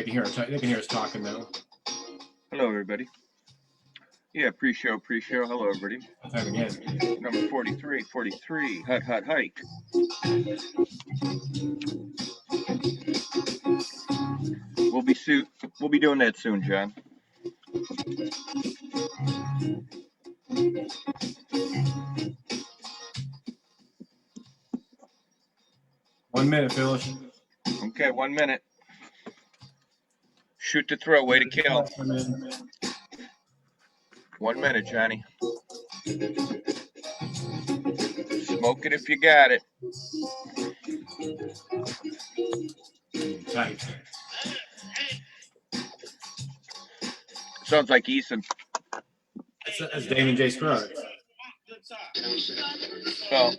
They can hear us talking though. Hello, everybody. Yeah, pre-show. Hello, everybody. Time again. Number 43. Hut, hike. We'll be doing that soon, John. One minute, Phyllis. Okay, 1 minute. Shoot to throw, way to kill. 1 minute, Johnny. Smoke it if you got it. Tight. Sounds like Eason. That's Damon J. Scruggs. Oh.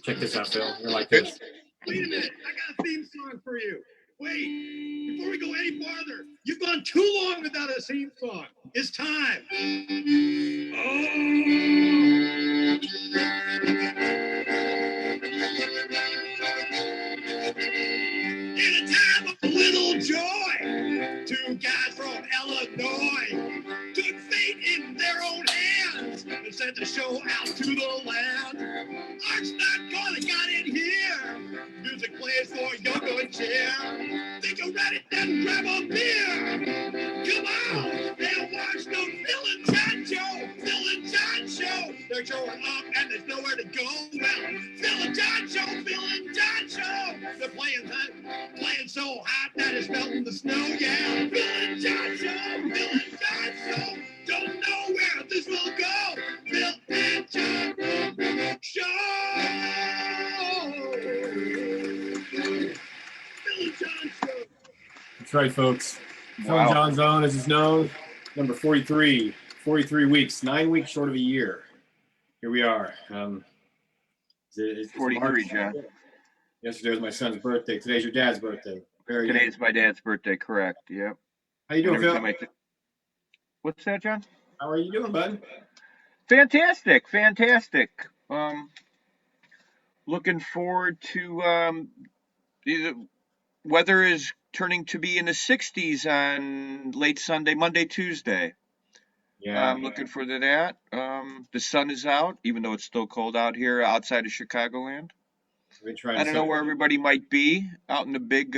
Check this out, Phil. You're like this. Wait a minute. I got a theme song for you. Wait. Before we go any farther, you've gone too long without a theme song. It's time. In a time of little joy, two guys from Illinois took fate in their own hands and sent the show out to the land. Art's not gonna got in here. Music plays for your good cheer. Think you're ready, then grab a beer. Come on, and watch the Phil and John show. Phil and John show. They're showing up and there's nowhere to go. Well, Phil and John show. Phil and John show. They're playing so hot that it's melting the snow. Yeah, Phil and John show. Phil and John show. Don't know where this will go. Phil and John show. Phil and John show. That's right, folks. Wow. Film Jon Zone, as is known, number 43. 43 weeks, 9 weeks short of a year. Here we are. It's 43, March. John. Yesterday was my son's birthday. Today's your dad's birthday. Today's my dad's birthday, correct. Yep. How you doing, Phil? What's that, John? How are you doing, bud? Fantastic. Looking forward to the weather is turning to be in the 60s on late Sunday, Monday, Tuesday. Yeah. I'm looking forward to that. The sun is out, even though it's still cold out here outside of Chicagoland. I don't know where everybody might be out in the big.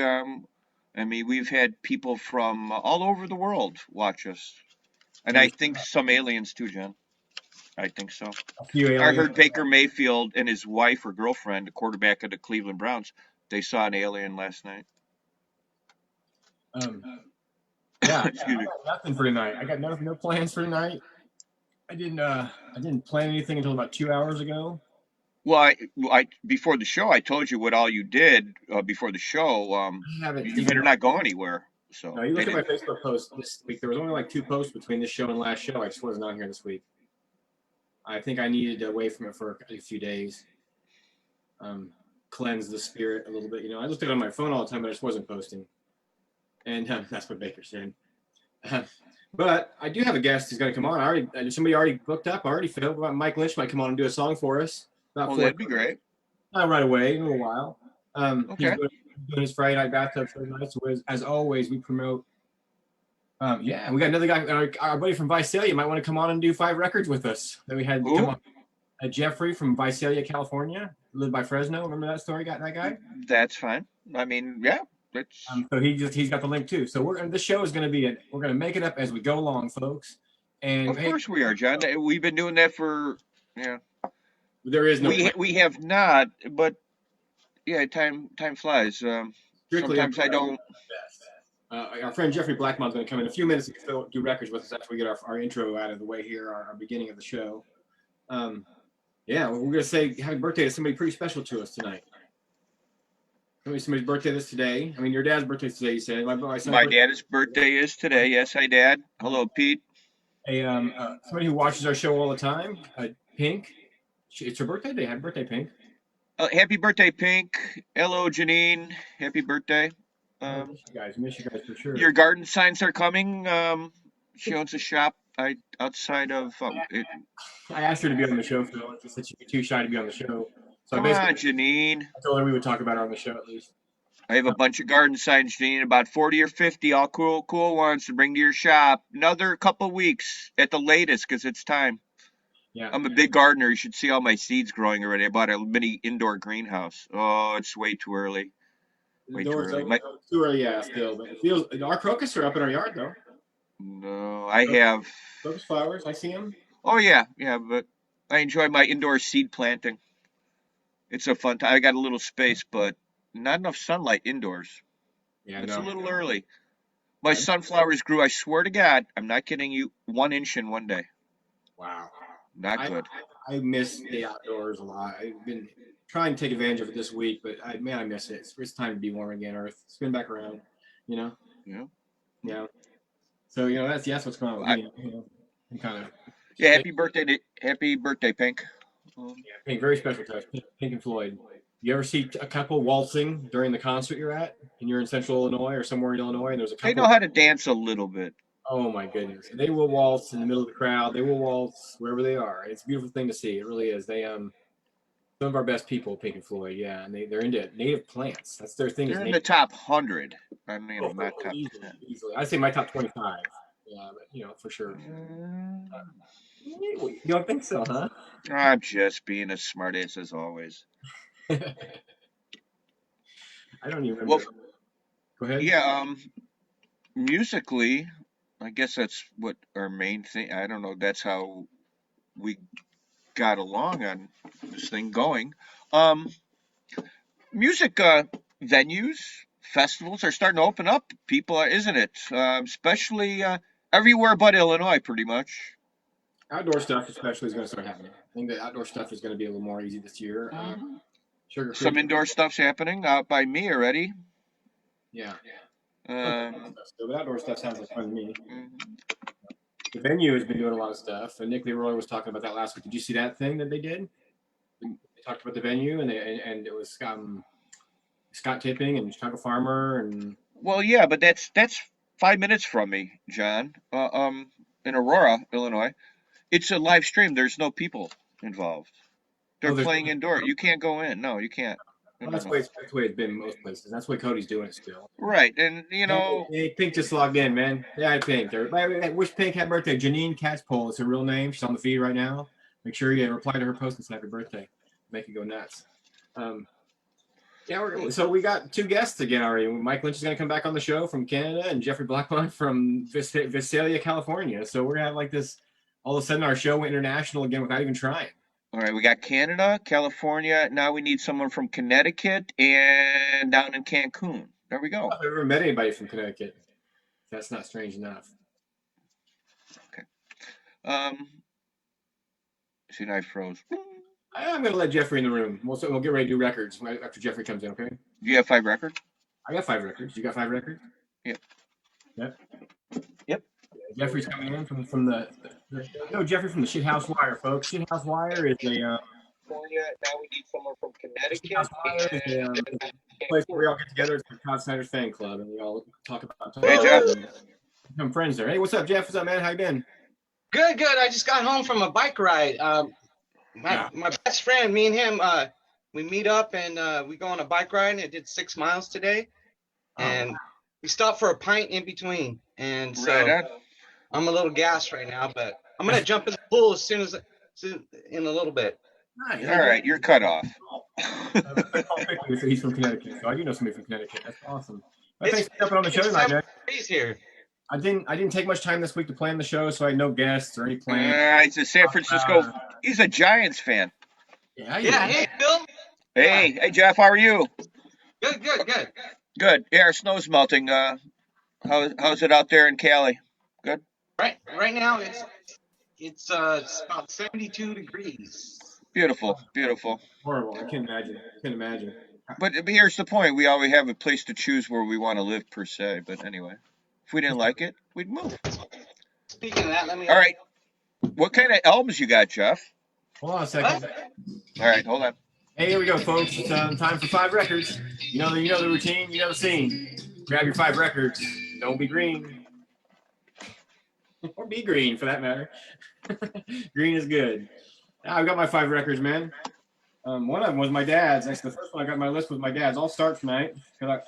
We've had people from all over the world watch us, and I think some aliens too, John. I think so. I heard Baker Mayfield and his wife or girlfriend, the quarterback of the Cleveland Browns, they saw an alien last night. Yeah, excuse me. I got nothing for tonight. I got no plans for tonight. I didn't plan anything until about 2 hours ago. Well, I before the show, I told you what all you did before the show. You better not go anywhere. So. No, you look at my Facebook post this week. There was only like 2 posts between this show and last show. I just wasn't on here this week. I think I needed away from it for a few days. Cleanse the spirit a little bit. I looked at it on my phone all the time, but I just wasn't posting. And that's what Baker said. But I do have a guest who's going to come on. Somebody already booked up. I already filled. Mike Lynch might come on and do a song for us. That'd be great. Not right away, in a little while. Okay. He's doing his Friday night bathtub show tonight. So as always, we promote. We got another guy, our buddy from Visalia might want to come on and do 5 records with us. That we had come on. Jeffrey from Visalia, California, lived by Fresno. Remember that story? Got that guy? That's fine. Yeah. So he's got the link too. So this show is going to be we're going to make it up as we go along, folks. And of course we are, John. We've been doing that for There is no. We have not, but yeah, time flies. Sometimes I don't. Our friend Jeffrey Blackmon is going to come in a few minutes and do records with us after we get our intro out of the way here, our beginning of the show. We're going to say happy birthday to somebody pretty special to us tonight. Somebody's birthday is today. Your dad's birthday is today, you said. My dad's birthday is today. Yes, hi, Dad. Hello, Pete. Somebody who watches our show all the time, Pink. It's her birthday day. Happy birthday, Pink. Happy birthday, Pink. Hello, Janine. Happy birthday. Miss you guys for sure. Your garden signs are coming. She owns a shop outside of it. I asked her to be on the show, Phil. She said she'd be too shy to be on the show. So Come on, Janine. I told her we would talk about her on the show at least. I have a bunch of garden signs, Gene, about 40 or 50, all cool ones to bring to your shop. Another couple weeks at the latest, because it's time. Yeah. I'm a big gardener. You should see all my seeds growing already. I bought a mini indoor greenhouse. Oh, it's way too early. Way too early. Too early, yeah, still. But it feels our crocus are up in our yard though. No, I have crocus flowers. I see them. Oh yeah, but I enjoy my indoor seed planting. It's a fun time. I got a little space, but not enough sunlight indoors. Yeah, it's a little early. My sunflowers grew, I swear to God, I'm not kidding you, 1 inch in one day. Wow. Not good. I miss the outdoors a lot. I've been trying to take advantage of it this week, but I miss it. It's time to be warm again, Earth. Spin back around, you know? Yeah. Yeah. So, that's what's going on with me. I'm kind of. Yeah, happy birthday, Pink. Yeah, Pink, very special touch. Pink and Floyd. You ever see a couple waltzing during the concert you're at, and you're in Central Illinois or somewhere in Illinois, and there's a couple? They know how to dance a little bit. Oh my goodness! They will waltz in the middle of the crowd. They will waltz wherever they are. It's a beautiful thing to see. It really is. They some of our best people, Pink and Floyd. Yeah, and they're into native plants. That's their thing. They're in the top 100. I mean, not top 10. Easily. I'd say my top 25. Yeah, but for sure. You don't think so, huh? I'm just being a smartass as always. I don't even remember. Well, go ahead. Yeah, musically, I guess that's what our main thing. I don't know. That's how we got along on this thing going. Music venues, festivals are starting to open up. People are, isn't it? Especially everywhere but Illinois, pretty much. Outdoor stuff, especially, is going to start happening. I think the outdoor stuff is going to be a little more easy this year. Some indoor stuff's happening out by me already. Yeah. But outdoor stuff sounds like fun to me. The venue has been doing a lot of stuff, and Nick Leroy was talking about that last week. Did you see that thing that they did? They talked about the venue, and it was Scott Tipping and Chicago Farmer, and. Well, yeah, but that's 5 minutes from me, John. In Aurora, Illinois. It's a live stream. There's no people involved. They're playing indoor. You can't go in. No, you can't. Well, that's the way it's been in most places. That's why Cody's doing it still. Right, and Hey, Pink just logged in, man. Yeah, Pink. I wish Pink had birthday. Janine Catchpole is her real name. She's on the feed right now. Make sure you reply to her post and say happy birthday. Make it go nuts. So we got 2 guests again already. Mike Lynch is going to come back on the show from Canada, and Jeffrey Blackmon from Visalia, California. So we're going to have like this. All of a sudden, our show went international again without even trying. All right, we got Canada, California. Now we need someone from Connecticut and down in Cancun. There we go. I've never met anybody from Connecticut. That's not strange enough. Okay. See, I froze. I'm going to let Jeffrey in the room. We'll get ready to do records after Jeffrey comes in, okay? Do you have 5 records? I got 5 records. You got 5 records? Yep. Jeffrey's coming in from the Jeffrey from the Shithouse Wire, folks. Shithouse Wire is a California. Now we need someone from Connecticut. Shithouse Wire is a place where we all get together. It's the Todd Snyder's fan club, and we all talk about. Hey, Jeff. Become friends there. Hey, what's up, Jeff? What's up, man? How you been? Good. I just got home from a bike ride. My best friend, me and him, we meet up and we go on a bike ride. And I did 6 miles today, and we stopped for a pint in between. And so I'm a little gassed right now, but I'm gonna jump in the pool as soon as in a little bit. Nice. All right, you're cut off. He's from Connecticut, so I do know somebody from Connecticut. That's awesome. Thanks for jumping on the show tonight, man. Here. I didn't take much time this week to plan the show, so I had no guests or any plans. It's a San Francisco. He's a Giants fan. Yeah. Hey, Bill. Hey, Jeff. How are you? Good. Yeah, our snow's melting. How's it out there in Cali? Good. Right now it's about 72 degrees. Beautiful. Horrible. I can't imagine. But here's the point: we always have a place to choose where we want to live, per se. But anyway, if we didn't like it, we'd move. Speaking of that, let me. All right. What kind of albums you got, Jeff? Hold on a second. All right, hold on. Hey, here we go, folks. It's time for 5 records. You know the routine. You know the scene. Grab your 5 records. Don't be green. Or be green, for that matter. Green is good. I've got my 5 records, man. One of them was my dad's. Actually, the first one I got on my list was my dad's. All Start Tonight. One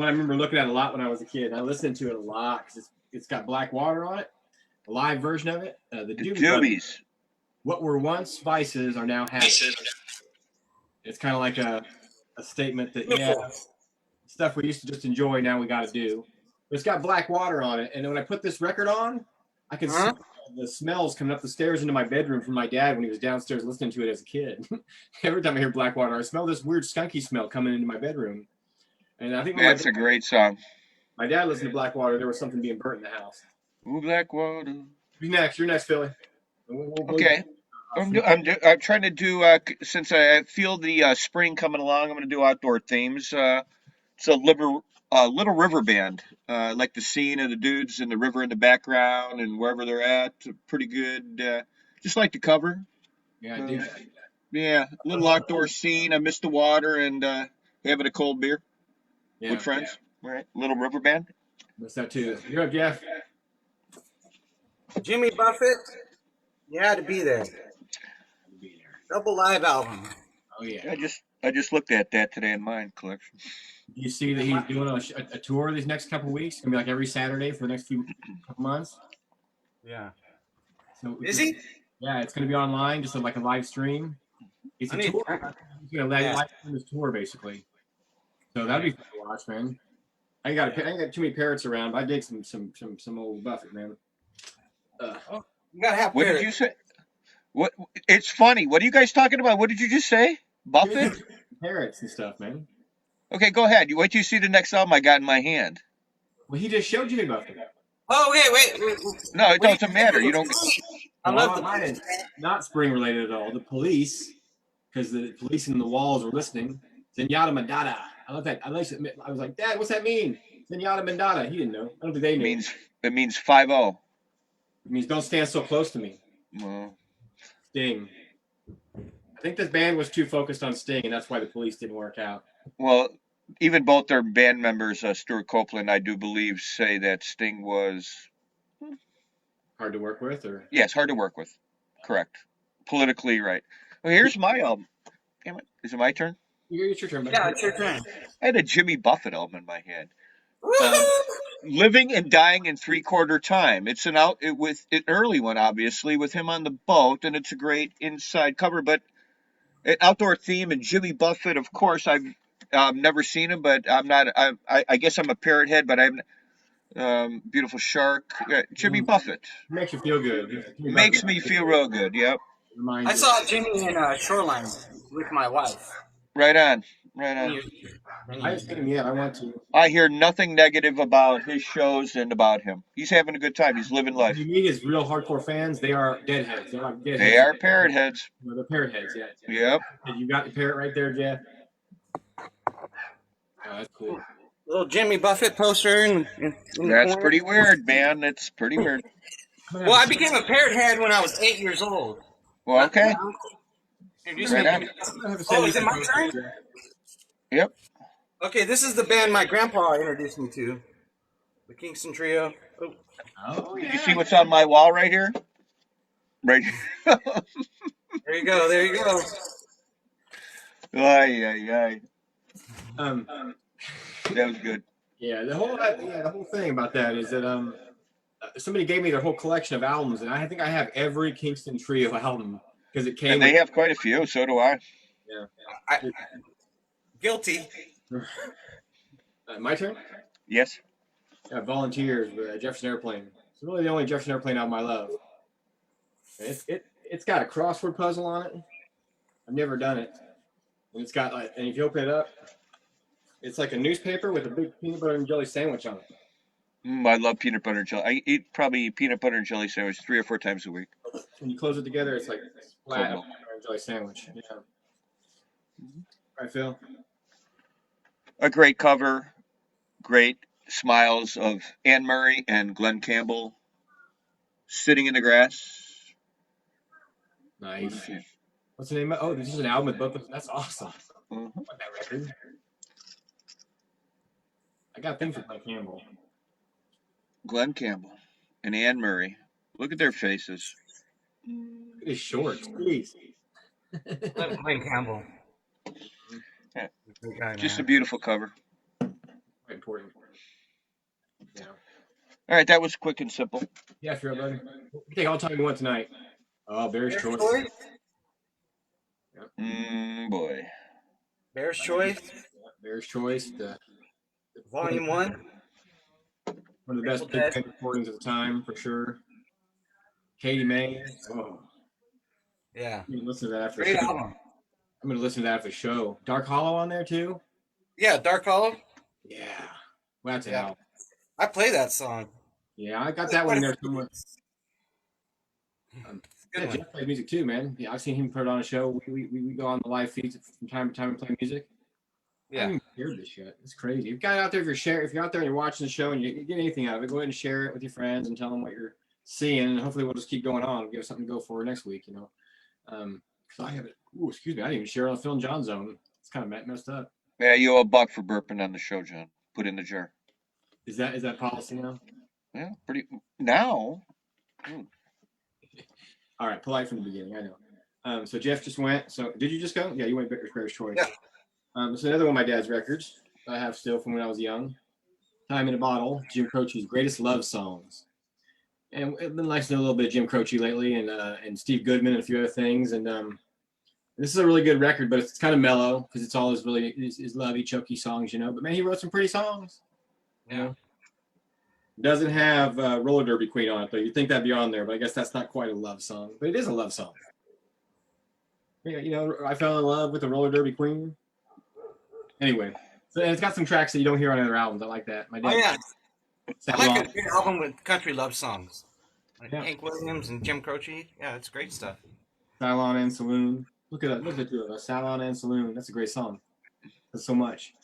I remember looking at a lot when I was a kid. I listened to it a lot because it's got Black Water on it, a live version of it. The Doobies. What were once vices are now habits. It's kind of like a statement that, stuff we used to just enjoy, now we got to do. But it's got Black Water on it. And when I put this record on, I could see the smells coming up the stairs into my bedroom from my dad when he was downstairs listening to it as a kid. Every time I hear Black Water, I smell this weird skunky smell coming into my bedroom. And I think that's a great song. My dad listened to Black Water. There was something being burnt in the house. Ooh, Black Water. Who's next? You're next, Philly. Okay. I'm trying to do, since I feel the spring coming along, I'm going to do outdoor themes. It's a Little River Band. Like the scene of the dudes in the river in the background and wherever they're at. Pretty good. Just like the cover. Yeah, I do. Yeah, a little outdoor scene. I miss the water and having a cold beer with friends. Yeah. All right, Little River Band. Miss that too. You're up, Jeff. Jimmy Buffett. You had to be there. Double live album. Oh yeah. I just looked at that today in my collection. You see that he's doing a tour these next couple of weeks. It's gonna be like every Saturday for the next couple months. Yeah. So is he? Yeah, it's gonna be online, just like a live stream. It's a tour. He's gonna live stream his tour basically. So that'd be fun to watch, man. I ain't got too many parrots around, but I dig some old Buffett, man. You gotta have. What did you say? What? It's funny. What are you guys talking about? What did you just say? Buffett? Parrots and stuff, man. Okay, go ahead. You wait till you see the next album I got in my hand. Well, he just showed you Buffett. Oh, wait. No, it doesn't matter. You don't. I love the not spring related at all. The police, because the police in the walls are listening. Zenyatta Mandata. I love that. I was like, Dad, what's that mean? Zenyatta Mandata. He didn't know. I don't think they knew. It means 5-0. It means don't stand so close to me. Well. Sting. I think this band was too focused on Sting, and that's why the police didn't work out. Well, even both their band members, Stuart Copeland, I do believe, say that Sting was hard to work with, or yes, hard to work with. Correct. Politically right. Well, here's my album. Damn it! Is it my turn? It's your turn. Yeah, it's your turn. I had a Jimmy Buffett album in my hand. Living and Dying in 3/4 Time. It's an early one, obviously, with him on the boat, and it's a great inside cover. But an outdoor theme, and Jimmy Buffett, of course, I've never seen him, but I'm not. I guess I'm a parrot head, but I'm beautiful shark. Jimmy Buffett makes you feel good. Makes me feel real good. Yep. I saw Jimmy in Shoreline with my wife. Right on. I haven't seen him yet. I want to. I hear nothing negative about his shows and about him. He's having a good time. He's living life. You meet his real hardcore fans. They are deadheads. They're like deadheads. They are parrot heads. No, they're parrot heads. Yeah. Yep. You got the parrot right there, Jeff. Oh, that's cool. Little Jimmy Buffett poster. In that's pretty weird, man. That's pretty weird. Well, I became a parrot head when I was 8 years old. Well, okay. Right oh, is it my turn? Yep. Okay, this is the band my grandpa introduced me to. The Kingston Trio. Oh yeah. You see what's on my wall right here? Right here. There you go. There you go. Ay. That was good. Yeah, the whole thing about that is that somebody gave me their whole collection of albums, and I think I have every Kingston Trio album because it came. And they have quite a few. So do I. Yeah. Guilty. My turn? Yes. Yeah, Volunteers with Jefferson Airplane. It's really the only Jefferson Airplane album I love. It's got a crossword puzzle on it. I've never done it. And it's got and if you open it up, it's like a newspaper with a big peanut butter and jelly sandwich on it. I love peanut butter and jelly. I eat probably peanut butter and jelly sandwich 3 or 4 times a week. When you close it together, it's like flat peanut butter and jelly sandwich. Yeah. All right, Phil. A great cover, great smiles of Anne Murray and Glenn Campbell sitting in the grass. Nice. What's the name of? Oh, this is an album with both of them. That's awesome. Mm-hmm. I want that record. I got things with Glenn Campbell. Glenn Campbell and Anne Murray. Look at their faces. Look at his shorts, please. Glenn Campbell. Yeah. Guy, Just man. a beautiful cover. Quite important. Yeah. All right, that was quick and simple. Yeah, sure, buddy. You take all the time you want tonight. Oh, Bear's Choice. Yep. Boy. Bear's Choice. Bear's Choice. The Volume 1. One of the best big band recordings of the time, for sure. Katie May. Oh. Yeah. I'm gonna listen to that after Great the show. album. I'm gonna listen to that after the show. Dark Hollow on there too. Yeah, Dark Hollow. Yeah, well, that's an album. I play that song. Yeah, I got that one in there somewhere. Good one. Jeff plays music too, man. Yeah, I've seen him put it on a show. We go on the live feeds from time to time and play music. Yeah. I haven't even heard this shit. It's crazy. If you got out there, if you're out there and you're watching the show and you get anything out of it, go ahead and share it with your friends and tell them what you're seeing, and hopefully we'll just keep going on and give us something to go for next week. You know, because I haven't. Excuse me, I didn't even share it on Phil and Jon Zone. It's kind of messed up. Yeah, you owe $1 for burping on the show, John. Put in the jar. Is that policy now? Yeah, pretty now. All right, polite from the beginning. I know. So Jeff just went. So did you just go? Yeah, you went Bear's Choice. Yeah. This is another one of my dad's records I have still from when I was young. Time in a Bottle, Jim Croce's greatest love songs. And I've been listening to a little bit of Jim Croce lately, and Steve Goodman and a few other things. And this is a really good record, but it's kind of mellow because it's all his lovey, choky songs, you know. But man, he wrote some pretty songs. Yeah. You know? Doesn't have Roller Derby Queen on it, though. You'd think that'd be on there, but I guess that's not quite a love song. But it is a love song. Yeah, you know, I fell in love with the Roller Derby Queen. Anyway, so it's got some tracks that you don't hear on other albums. I like that. My dad, I like a good album with country love songs. Like Hank Williams and Jim Croce. Yeah, it's great stuff. Salon and Saloon. Look at the two of us. Salon and Saloon. That's a great song. That's so much.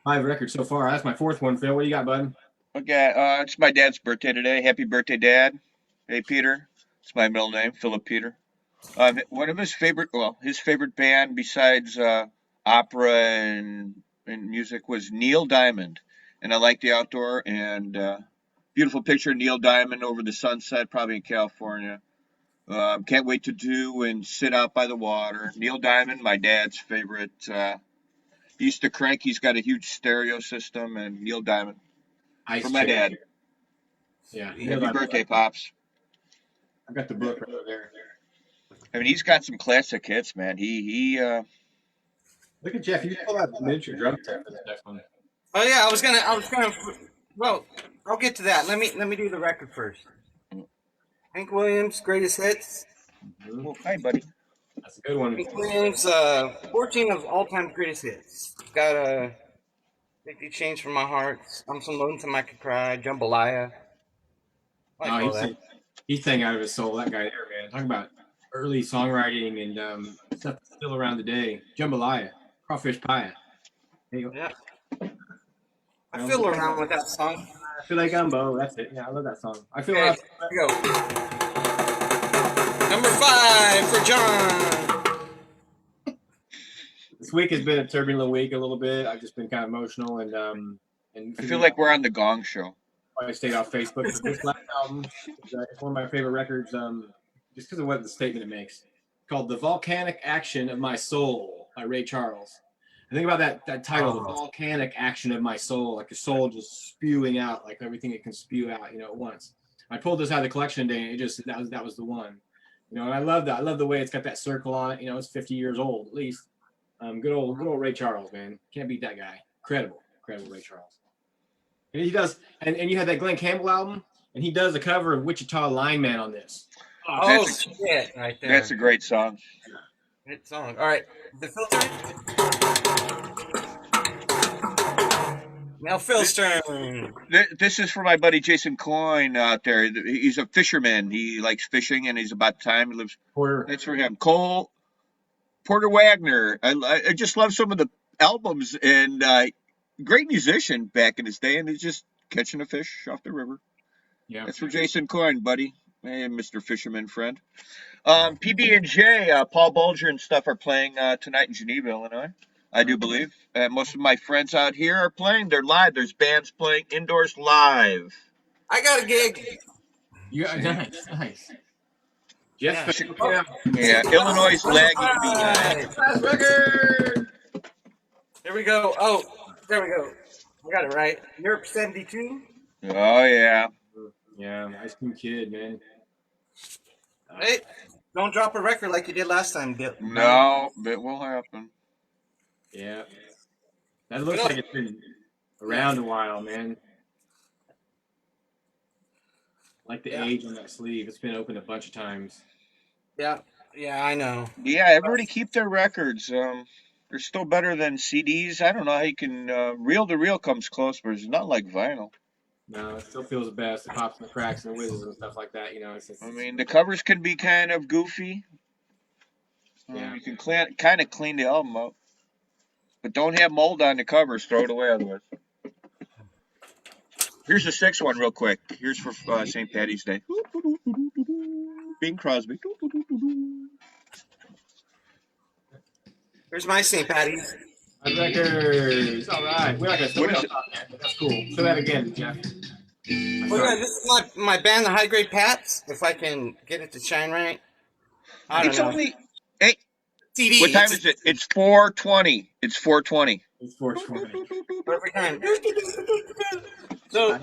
5 records so far. That's my 4th one, Phil. What do you got, bud? Okay, it's my dad's birthday today. Happy birthday, Dad. Hey, Peter. It's my middle name, Philip Peter. One of his favorite band besides opera and music was Neil Diamond. And I like the outdoor and beautiful picture of Neil Diamond over the sunset, probably in California. Can't wait to do and sit out by the water. Neil Diamond, my dad's favorite. He used to crank. He's got a huge stereo system, and Neil Diamond. For my dad. Yeah. Happy birthday, Pops. I've got the book right over there. I mean, he's got some classic hits, man. He Look at Jeff. You pull out the miniature drum set for the next one. Oh yeah, I was gonna. Well, I'll get to that. Let me do the record first. Hank Williams, greatest hits. Mm-hmm. Well, hi, buddy. That's a good one. Hank Williams, 14 of all-time greatest hits. Got a Make You Change for My Heart. I'm So Lonesome I Could Cry. Jambalaya. He sang out of his soul. That guy there, man. Talking about early songwriting and stuff that's still around today. Jambalaya, Crawfish Pie. There you go. Yeah. I feel around with that song. I feel like gumbo. That's it. Yeah, I love that song. I feel. Okay, here we go. Number 5 for John. This week has been a turbulent week a little bit. I've just been kind of emotional and I feel like we're on the Gong Show. I stayed off Facebook. But this last album is one of my favorite records, just because of what the statement it makes. Called "The Volcanic Action of My Soul" by Ray Charles. I think about that title, "The Volcanic Action of My Soul," like your soul just spewing out, like everything it can spew out, you know, at once. I pulled this out of the collection today, and it just that was the one, you know. And I love that. I love the way it's got that circle on it. You know, it's 50 years old at least. Good old Ray Charles, man. Can't beat that guy. Incredible Ray Charles. And he does, and you had that Glenn Campbell album, and he does a cover of Wichita Lineman on this. Oh, shit, right there. That's a great song. Great song. All right, the filter. Now Phil's turn. This is for my buddy Jason Coyne out there. He's a fisherman. He likes fishing, and he's about time. He lives. Porter. That's for him. Porter Wagner. I just love some of the albums, and great musician back in his day, and he's just catching a fish off the river. Yeah. That's for Jason Coyne, buddy. Hey, Mr. Fisherman friend. PB&J, Paul Bulger and stuff are playing tonight in Geneva, Illinois. I do believe. Most of my friends out here are playing. They're live. There's bands playing indoors live. I got a gig. Yeah, nice. Jeff. Yeah, Illinois is lagging behind. Last record. There we go. Oh, there we go. I got it right. Europe 72. Oh, yeah. Yeah, Ice Cream Kid, man. Hey, don't drop a record like you did last time, Bill. No, it will happen. Yeah. That looks like it's been around a while, man. Like the age on that sleeve. It's been opened a bunch of times. Yeah, I know. Yeah, everybody keep their records. They're still better than CDs. I don't know how you can. Reel to reel comes close, but it's not like vinyl. No, it still feels the best. The pops and the cracks and the whizzes and stuff like that. You know, I mean, the covers can be kind of goofy. Yeah. You can kind of clean the album up, but don't have mold on the covers. Throw it away otherwise. Here's the 6th one, real quick. Here's for St. Patty's Day. Bing Crosby. Here's my St. Patty's. Records. All right. We're not going to stop that, but that's cool. Show that again, Jeff. Well, this is my band, the High Grade Pats. If I can get it to shine right. I don't know. Hey, CD. what time is it? It's 4:20. It's 4:20. It's 4:20. Perfect time. So,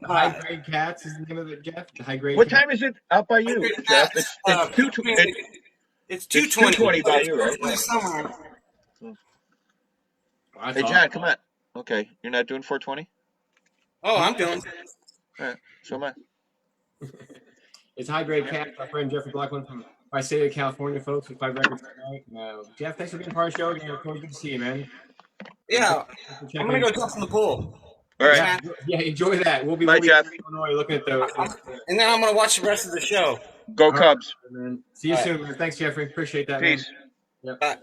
High Grade Cats is the name of it, Jeff. The High Grade. What time is it out by you, Jeff? It's 2:20. It's 2:20 by you, right? Somewhere. Hey, John, come on. Okay, you're not doing 4:20? Oh, I'm doing. All right, so am I. It's High Grade Cats. My friend Jeffrey Blackmon from my state of California, folks, with 5 records tonight. Jeff, thanks for being part of the show again. It's always good to see you, man. Yeah, I'm gonna go jump in the pool. All right. Yeah, enjoy that. We'll be Jeff. in Illinois looking at those. And then I'm gonna watch the rest of the show. Go Cubs. Man. See you soon, man. Thanks, Jeffrey. Appreciate that. Peace. Man. Yep. Bye.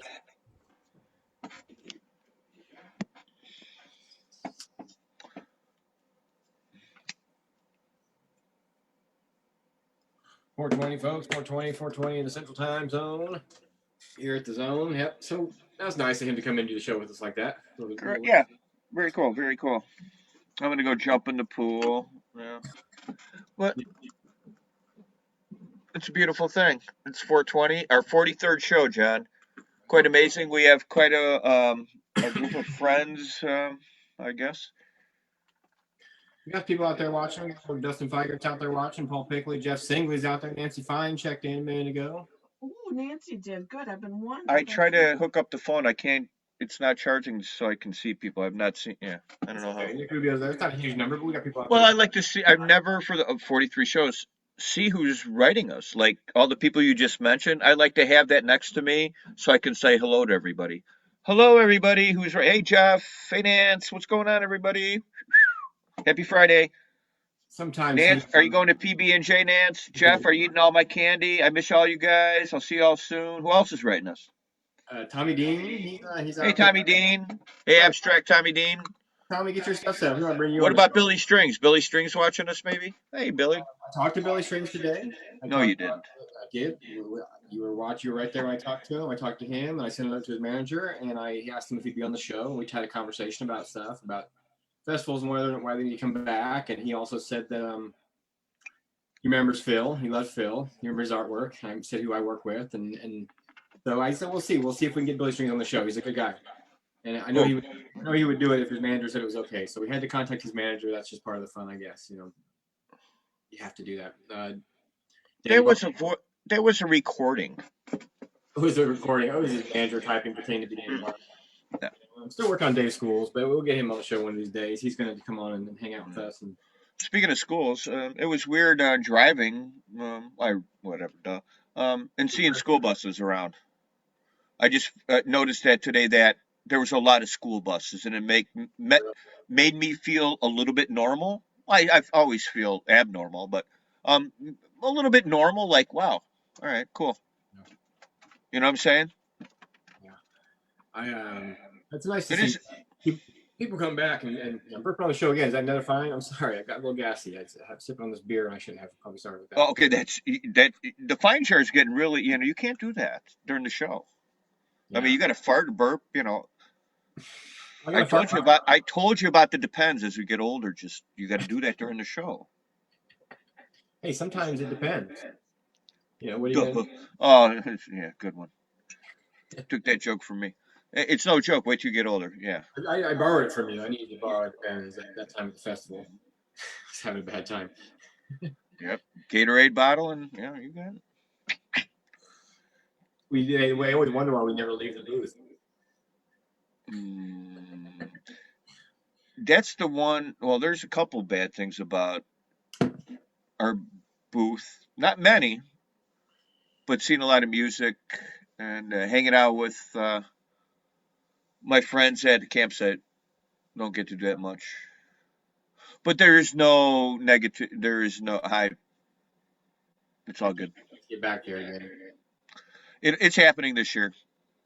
$4:20, folks. 4:20 in the Central Time Zone. Here at the Zone. Yep. So that was nice of him to come and do the show with us like that. Yeah. Very cool. Very cool. I'm gonna go jump in the pool. Yeah. What? It's a beautiful thing. It's 4:20, our 43rd show, John. Quite amazing. We have quite a group of friends, I guess. We got people out there watching. Dustin Feigert's out there watching. Paul Pickley, Jeff Singley's out there. Nancy Fine checked in a minute ago. Oh, Nancy did good. I've been wondering. I try to hook up the phone. I can't. It's not charging, so I can see people. I've not seen. Yeah, I don't know how. Nick Rubio's there. It's not a huge number, but we got people out Well, there. I like to see. I've never for the 43 shows see who's writing us. Like all the people you just mentioned. I like to have that next to me so I can say hello to everybody. Hello, everybody. Who's right? Hey, Jeff. Hey, Nance. What's going on, everybody? Happy Friday. Sometimes. Nance, are you going to PB&J, Nance? Jeff, are you eating all my candy? I miss all you guys. I'll see you all soon. Who else is writing us? Tommy Dean. He's out Hey, Tommy Dean. Hey, Abstract Tommy Dean. Tommy, get your stuff set. We want to bring you. What about Billy Strings? Billy Strings watching us, maybe? Hey, Billy. I talked to Billy Strings today. No, you didn't. I did. You were watching. You were right there when I talked to him. I talked to him, and I sent it up to his manager, and I asked him if he'd be on the show. And we had a conversation about stuff, about festivals and why they need to come back. And he also said that he remembers Phil. He loves Phil. He remembers his artwork. And I said who I work with, and so I said we'll see. We'll see if we can get Billy Strings on the show. He's a good guy, and I know he would do it if his manager said it was okay. So we had to contact his manager. That's just part of the fun, I guess. You know, you have to do that. There was a recording. It was a recording. I was his manager typing pretending to be Dave Martin. I'm still working on Dave's schools, but we'll get him on the show one of these days. He's going to come on and hang out with us. And speaking of schools, it was weird driving, and seeing school buses around. I just noticed that today that there was a lot of school buses, and it made me feel a little bit normal. I always feel abnormal, but a little bit normal. Like, wow, all right, cool. You know what I'm saying? Yeah. It's nice to see people come back and burping on the show again. Is that another fine? I'm sorry, I got a little gassy. I have sipping on this beer, and I shouldn't have. Probably started with that. Oh, okay, the fine share is getting really. You can't do that during the show. Yeah. I mean, you got to fart or burp. I told you about the depends. As we get older, you got to do that during the show. Hey, sometimes it depends. Yeah, what are you gonna... Oh, yeah, good one. Took that joke from me. It's no joke. Wait till you get older. Yeah. I borrowed it from you. I needed to borrow the pens at that time at the festival. I was having a bad time. Yep. Gatorade bottle, and yeah, you got it. I always wonder why we never leave the booth. That's the one. Well, there's a couple bad things about our booth. Not many, but seeing a lot of music and hanging out with my friends at the campsite. Don't get to do that much. But there is no negative. There is no high. It's all good. Get back there again. It's happening this year.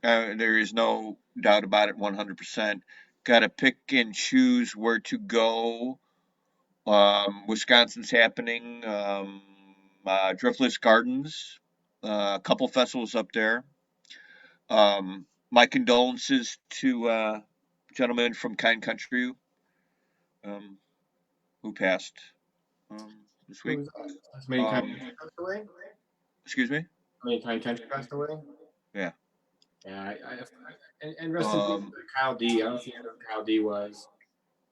There is no doubt about it. 100%. Got to pick and choose where to go. Wisconsin's happening. Driftless Gardens. A couple festivals up there. My condolences to gentleman from Kind Country who passed this week. Excuse me? Kind Country passed away? Yeah. Yeah, and rest in peace, Kyle D. I don't know if you know who Kyle D. was.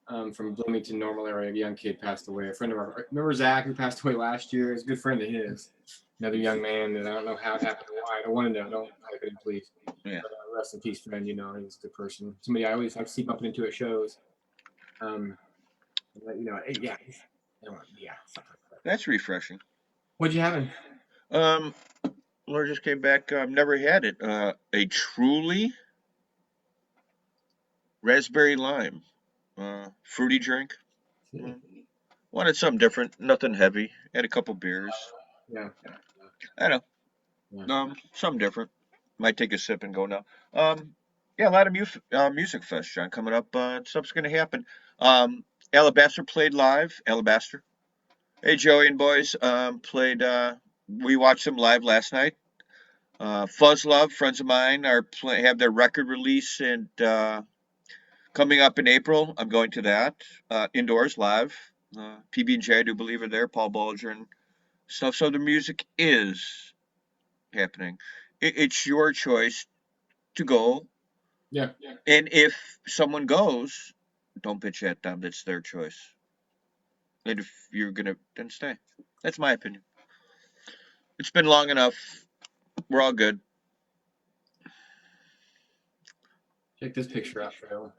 From Bloomington, Normal area, a young kid passed away. A friend of ours, remember Zach, who passed away last year? He's a good friend of his. Another young man that I don't know how it happened or why. I don't want to know. Don't type it in, please. Yeah. But, rest in peace, friend. You know, he's a good person. Somebody I always like to see bumping into at shows. You know, yeah. That's refreshing. What'd you have? Laura just came back. I've never had it. A truly raspberry lime fruity drink. Wanted something different, nothing heavy. Had a couple beers. Yeah. I know. Yeah. Something different. Might take a sip and go now. Yeah, a lot of music fest, John, coming up. Stuff's gonna happen. Alabaster played live. Alabaster. Hey, Joey and boys. Played. We watched them live last night. Fuzz Love, friends of mine, have their record release and coming up in April. I'm going to that indoors live. PB&J, I do believe, are there. Paul Bulger and stuff. So the music is happening. It's your choice to go. Yeah. And if someone goes, don't bitch at them. That's their choice. And if you're gonna, then stay. That's my opinion. It's been long enough. We're all good. Check this picture out, Phil.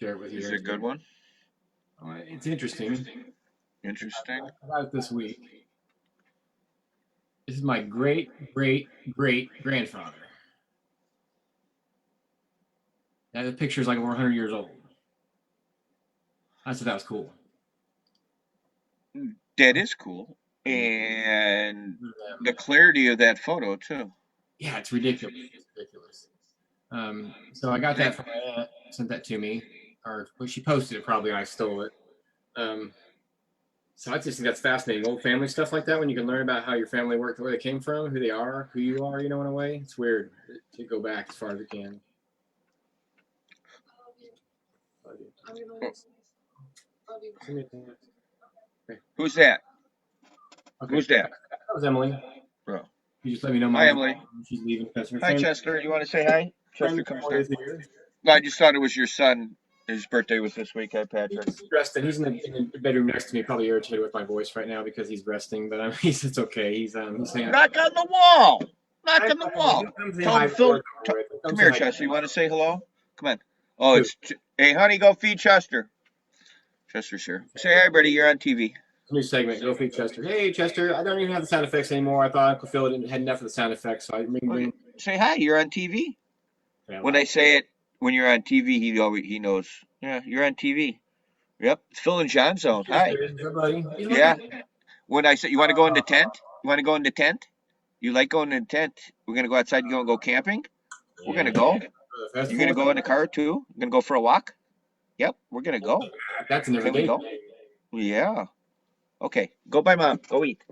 Share it with you. Is it a good one? It's interesting. Interesting. About this week. This is my great grandfather. Now the picture is like over 100 years old. I said that was cool. That is cool. And the clarity of that photo, too. Yeah, it's ridiculous. It's ridiculous. So I got that from my aunt, sent that to me. Or well, she posted it probably, and I stole it. So I just think that's fascinating. Old family stuff like that, when you can learn about how your family worked, where they came from, who they are, who you are, you know, in a way. It's weird to go back as far as you can. Who's that? Okay. Who's that? That was Emily. Bro. You just let me know. Hi, Emily. She's leaving. Hi, Chester. You want to say hi? Chester comes down. Here. I just thought it was your son. His birthday was this week. Hi, Patrick. He's resting. He's in the bedroom next to me, probably irritated with my voice right now because he's resting. But it's okay. He's saying. Knock on the wall. Knock on the wall. Tell him Phil. Come here, Chester. You want to say hello? Come on. Oh, hey, honey, go feed Chester. Chester's here. Say hi, buddy. You're on TV. New segment. Go feed Chester. Hey, Chester. I don't even have the sound effects anymore. I thought Uncle Phil had enough of the sound effects, so I bring. Say hi. You're on TV. Yeah, when I say it, when you're on TV, he knows. Yeah, you're on TV. Yep, it's Phil and Jon Zone. Hi. Yeah. When I say you want to go in the tent, You like going in the tent? We're gonna go outside. You gonna go camping? Yeah. We're gonna go. You're gonna go in the car too? You're gonna go for a walk? Yep, we're gonna go. That's an everyday. Yeah. Okay, go by mom. Go eat.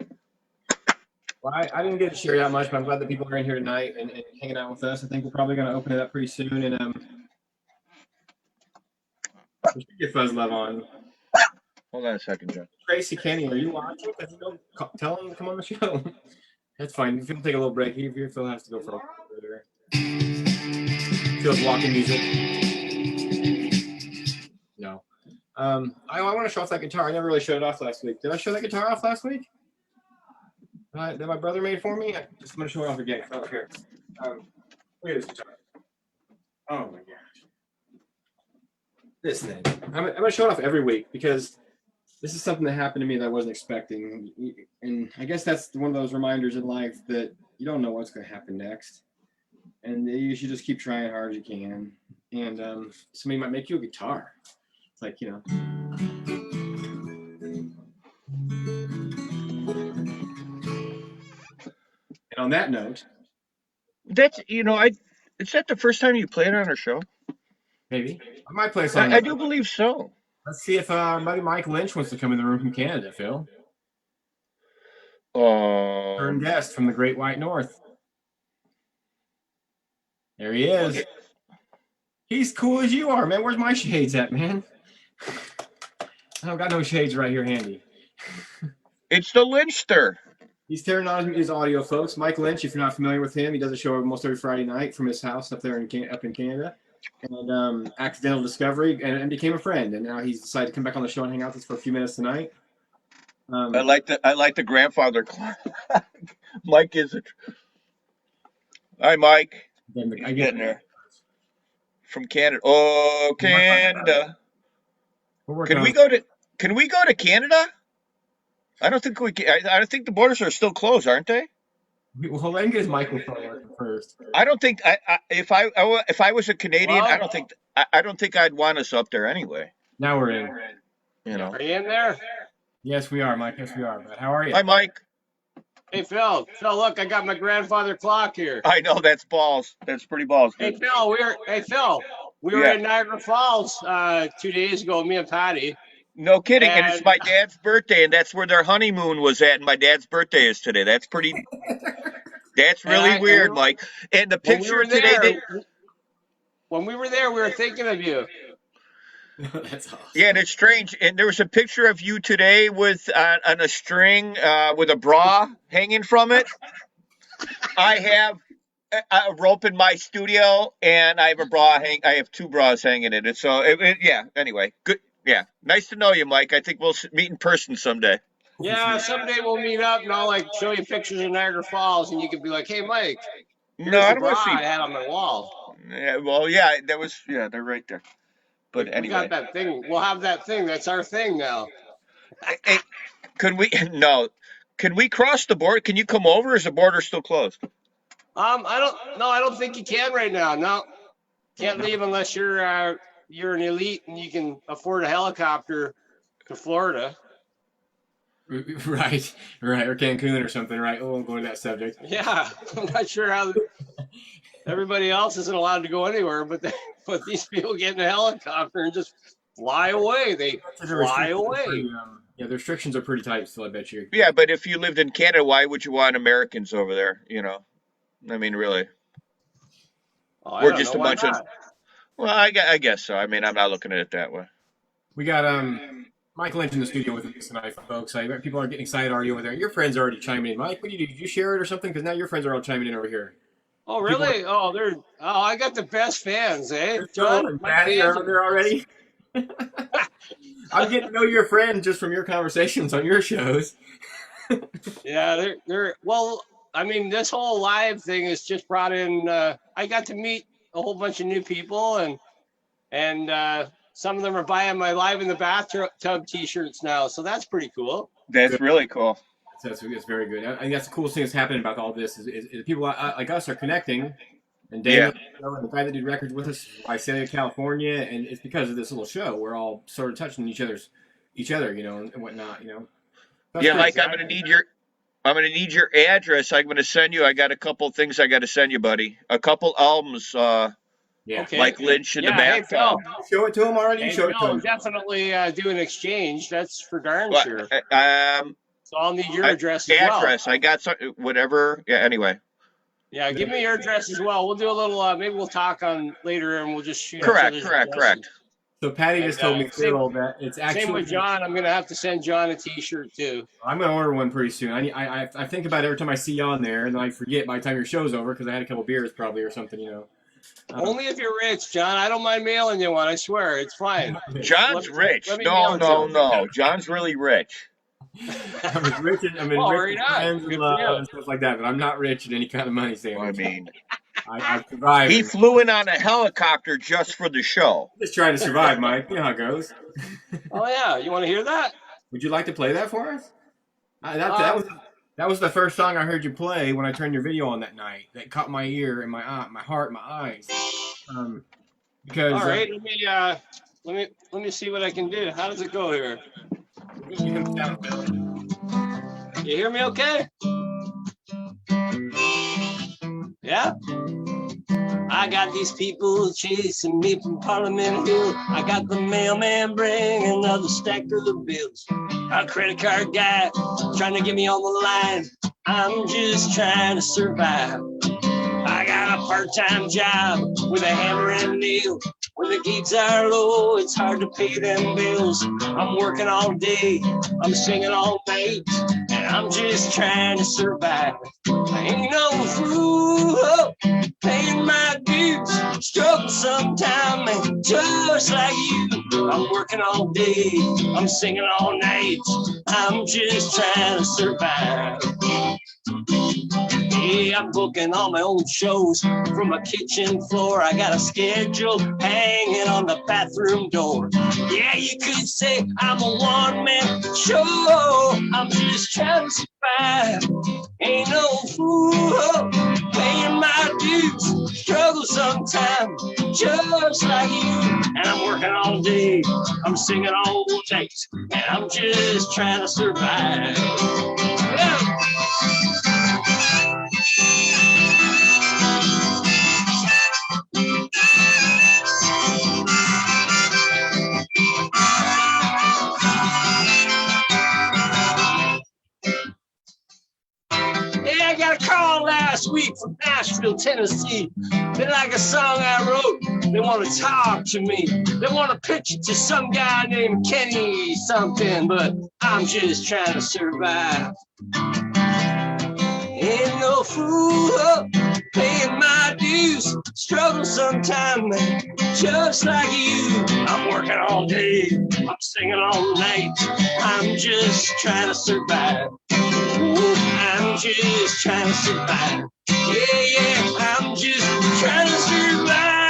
Well, I didn't get to share that much, but I'm glad that people are in here tonight and hanging out with us. I think we're probably going to open it up pretty soon. And we should get Fuzz Love on. Hold on a second, John. Tracy Kenny, are you watching? Tell him to come on the show. That's fine. If you take a little break, if Phil has to go for a while. Phil's walking music. No. I want to show off that guitar. I never really showed it off last week. Did I show that guitar off last week? That my brother made for me? I'm just going to show it off again. Oh, here. Look at this guitar. Oh, my gosh. This thing. I'm going to show it off every week because this is something that happened to me that I wasn't expecting. And I guess that's one of those reminders in life that you don't know what's going to happen next. And you should just keep trying hard as you can. And somebody might make you a guitar. It's like, you know. And on that note. That's, is that the first time you played on our show? Maybe. I might play a song. I do believe so. Let's see if our buddy Mike Lynch wants to come in the room from Canada, Phil. Turn guest from the Great White North. There he is. Okay. He's cool as you are, man. Where's my shades at, man? I don't got no shades right here handy. It's the Lynchster. He's tearing on his audio, folks. Mike Lynch, if you're not familiar with him, he does a show almost every Friday night from his house up there up in Canada. And accidental discovery, and became a friend. And now he's decided to come back on the show and hang out with us for a few minutes tonight. I like the grandfather clock. Mike is it? Hi, Mike. I getting there. From Canada. Oh, Canada. Can we go to Canada? I don't think we can. I think the borders are still closed, aren't they? Well, let him get his microphone working first. I don't think if I was a Canadian, well, I don't think I'd want us up there anyway. Now we're in. Are you in there? Yes, we are, Mike. Yes, we are. But how are you? Hi, Mike. Hey, Phil. Phil, look, I got my grandfather clock here. I know, that's balls. That's pretty balls. Dude. Hey, Phil, we were in Niagara Falls 2 days ago, me and Patty. No kidding, and it's my dad's birthday, and that's where their honeymoon was at, and my dad's birthday is today. That's pretty. That's really weird, Mike. And the picture today. When we were there, we were thinking of you. That's awesome. Yeah, and it's strange. And there was a picture of you today with on a string with a bra hanging from it. I have a rope in my studio, and I have a bra I have two bras hanging in it. So anyway, good. Yeah, nice to know you, Mike. I think we'll meet in person someday. Yeah, someday we'll meet up, and I'll show you pictures of Niagara Falls, and you can be like, "Hey, Mike, no, I don't want to see. I had on my wall." Yeah, well, yeah, they're right there. But anyway, we got that thing. We'll have that thing. That's our thing now. Hey, can we cross the border? Can you come over? Or is the border still closed? I don't think you can right now. No, can't leave unless you're an elite and you can afford a helicopter to Florida. Right, or Cancun or something, right? We won't go into that subject. Yeah, I'm not sure how everybody else isn't allowed to go anywhere, but these people get in a helicopter and just fly away. They fly away. The restrictions are pretty tight still, I bet you. Yeah, but if you lived in Canada, why would you want Americans over there? I mean, really. We're just a bunch of. Well, I guess so. I mean, I'm not looking at it that way. We got Mike Lynch in the studio with us tonight, folks. People are getting excited already over there. Your friends are already chiming in. Mike, what do you do? Did you share it or something? Because now your friends are all chiming in over here. Oh, really? I got the best fans, eh? John and Patty are there already. I'm getting to know your friend just from your conversations on your shows. Yeah, they're well. I mean, this whole live thing has just brought in. I got to meet a whole bunch of new people, and some of them are buying my Live in the Bathtub T-shirts now, so that's pretty cool. That's really cool. That's very good. I think that's the coolest thing that's happening about all this is people like us are connecting, and Dave and the guy that did records with us, Visalia, California, and it's because of this little show. We're all sort of touching each other, and whatnot, That's Mike, I'm gonna need your address. I'm gonna send you. I got a couple things I got to send you, buddy. A couple albums. Okay. Like Lynch in the bathtub. Show it to him already. Show it to him. Definitely do an exchange. That's for darn sure. So I'll need your address as well. Address. I got some, whatever. Yeah. Anyway. Yeah. Give me your address as well. We'll do a little. Maybe we'll talk on later, and we'll just shoot. Correct. So Patty just told me, Phil, that it's actually. Same with John. I'm gonna have to send John a T-shirt too. I'm gonna order one pretty soon. I think about it every time I see you on there, and then I forget by the time your show's over because I had a couple beers probably or something, you know. Only if you're rich, John. I don't mind mailing you one. I swear, it's fine. John's rich. No. John's really rich. I'm rich and rich and friends and love and stuff like that, but I'm not rich in any kind of money standards. I mean, I survived. He flew in on a helicopter just for the show. Just trying to survive, Mike. You know how it goes. Oh yeah, you want to hear that? Would you like to play that for us? That was the first song I heard you play when I turned your video on that night. That caught my ear and my heart, my eyes. Because all right, let me see what I can do. How does it go here? You hear me okay? Yeah? I got these people chasing me from Parliament Hill. I got the mailman bringing another stack of the bills. A credit card guy trying to get me on the line. I'm just trying to survive. I got a part-time job with a hammer and nail. When the gigs are low, it's hard to pay them bills. I'm working all day, I'm singing all night, and I'm just trying to survive. I ain't no fool, paying my dues, struggle sometime, man, just like you. I'm working all day, I'm singing all night, I'm just trying to survive. Yeah, I'm booking all my own shows from my kitchen floor. I got a schedule hanging on the bathroom door. Yeah, you could say I'm a one-man show. I'm just trying to survive. Ain't no fool paying my dues. Struggle sometime, just like you. And I'm working all day. I'm singing all night. And I'm just trying to survive. Yeah. I got a call last week from Nashville, Tennessee. They like a song I wrote. They want to talk to me. They want to pitch it to some guy named Kenny something, but I'm just trying to survive. Ain't no fool paying my dues. Struggle sometime, man, just like you. I'm working all day. I'm singing all night. I'm just trying to survive. I'm just trying to survive. Yeah, I'm just trying to survive.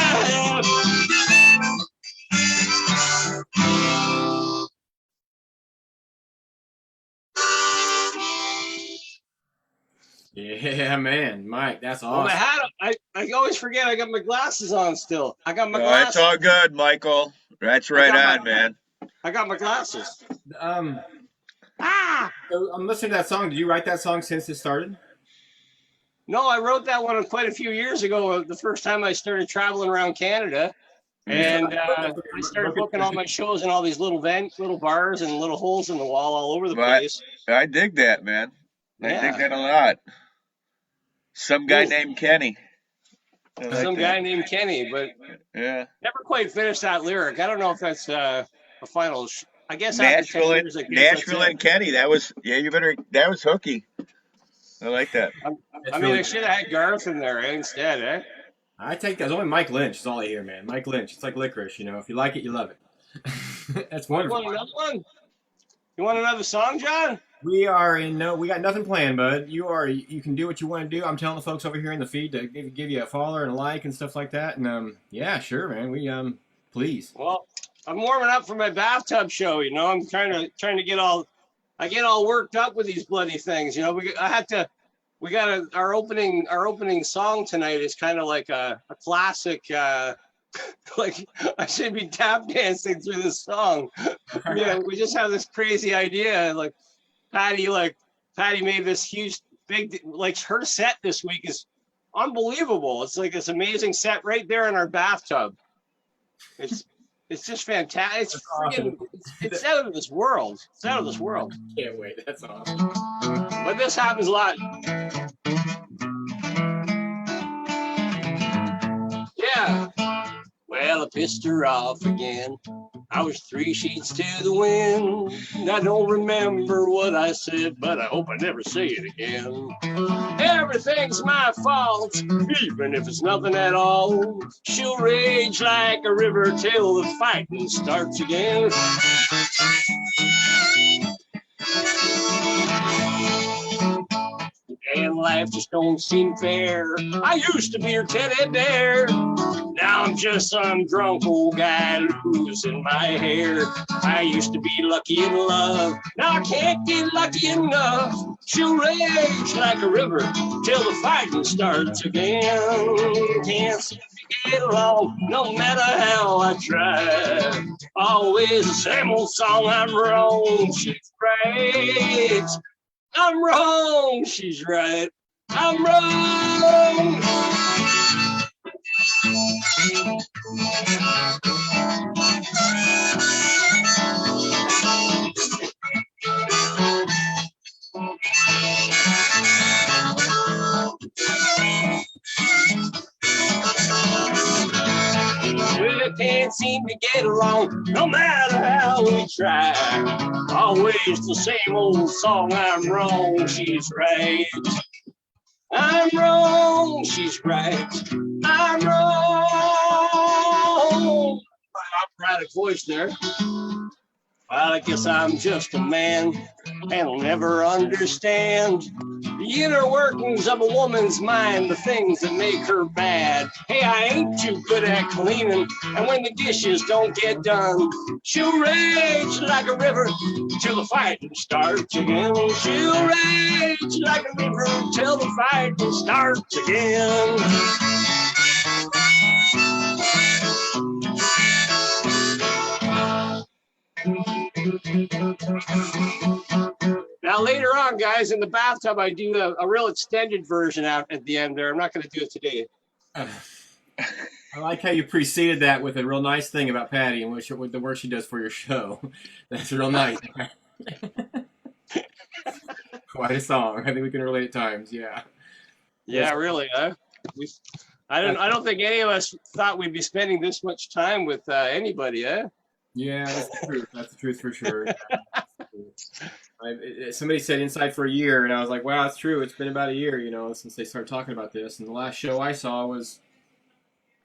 Yeah, man, Mike, that's awesome. Well, I always forget I got my glasses on still. I got my glasses. It's all good, Michael. That's right on, man. I got my glasses. So I'm listening to that song. Did you write that song since it started? No, I wrote that one quite a few years ago. The first time I started traveling around Canada, and I started booking all my shows in all these little bars and little holes in the wall all over the place. I dig that, man. I dig that a lot. Some guy named Kenny. Guy named Kenny, but never quite finished that lyric. I don't know if that's a final. I guess Nashville and Kenny. That was that was hooky. I like that. I should have had Garth in there instead, eh? I take that. It's only Mike Lynch is all I hear, man. Mike Lynch. It's like licorice, you know. If you like it, you love it. That's wonderful. You want another one? You want another song, John? We got nothing planned, bud. You can do what you want to do. I'm telling the folks over here in the feed to give you a follow and a like and stuff like that. And yeah, sure, man. We please. Well, I'm warming up for my bathtub show. You know, I'm trying to get all worked up with these bloody things. You know, our opening song tonight is kind of like a classic. Like I should be tap dancing through this song. Yeah, we just have this crazy idea. Like Patty made this huge, big, like her set this week is unbelievable. It's like this amazing set right there in our bathtub. It's just fantastic. It's freaking, it's out of this world. It's out of this world. Can't wait. That's awesome. But this happens a lot. Yeah. Well, the pissed her off again. I was 3 sheets to the wind. I don't remember what I said, but I hope I never say it again. Everything's my fault, even if it's nothing at all. She'll rage like a river till the fighting starts again. And life just don't seem fair. I used to be her teddy bear. Now I'm just some drunk old guy losing my hair. I used to be lucky in love. Now I can't get lucky enough. She'll rage like a river till the fighting starts again. Can't seem to get along no matter how I try. Always the same old song, I'm wrong, she's right. I'm wrong, she's right. I'm wrong. We can't seem to get along, no matter how we try. Always the same old song, I'm wrong, she's right. I'm wrong, she's right. I'm wrong. Operatic voice there. Well, I guess I'm just a man and will never understand the inner workings of a woman's mind, the things that make her bad. Hey, I ain't too good at cleaning, and when the dishes don't get done, she'll rage like a river till the fighting starts again. She'll rage like a river till the fighting starts again. Now later on, guys, in the bathtub, I do a real extended version out at the end there. I'm not going to do it today. I like how you preceded that with a real nice thing about Patty and what the work she does for your show. That's real nice. Quite a song. I think we can relate at times. Yeah. Yeah, really. Huh? I don't think any of us thought we'd be spending this much time with anybody. Eh? Yeah, that's the truth. That's the truth for sure. Somebody said inside for a year, and I was like, wow, that's true. It's been about a year, since they started talking about this. And the last show I saw was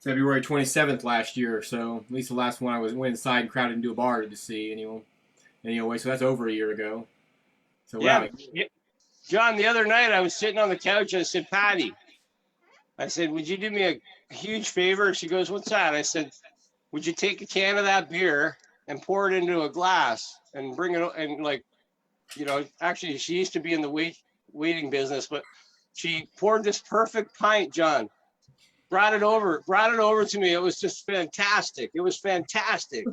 February 27th last year. So at least the last one I went inside and crowded into a bar to see anyway. So that's over a year ago. So yeah. Wow. John, the other night I was sitting on the couch. I said, Patty, would you do me a huge favor? She goes, what's that? I said, would you take a can of that beer and pour it into a glass and bring it, and actually she used to be in the waiting business, but she poured this perfect pint, John, brought it over to me. It was just fantastic. It was fantastic.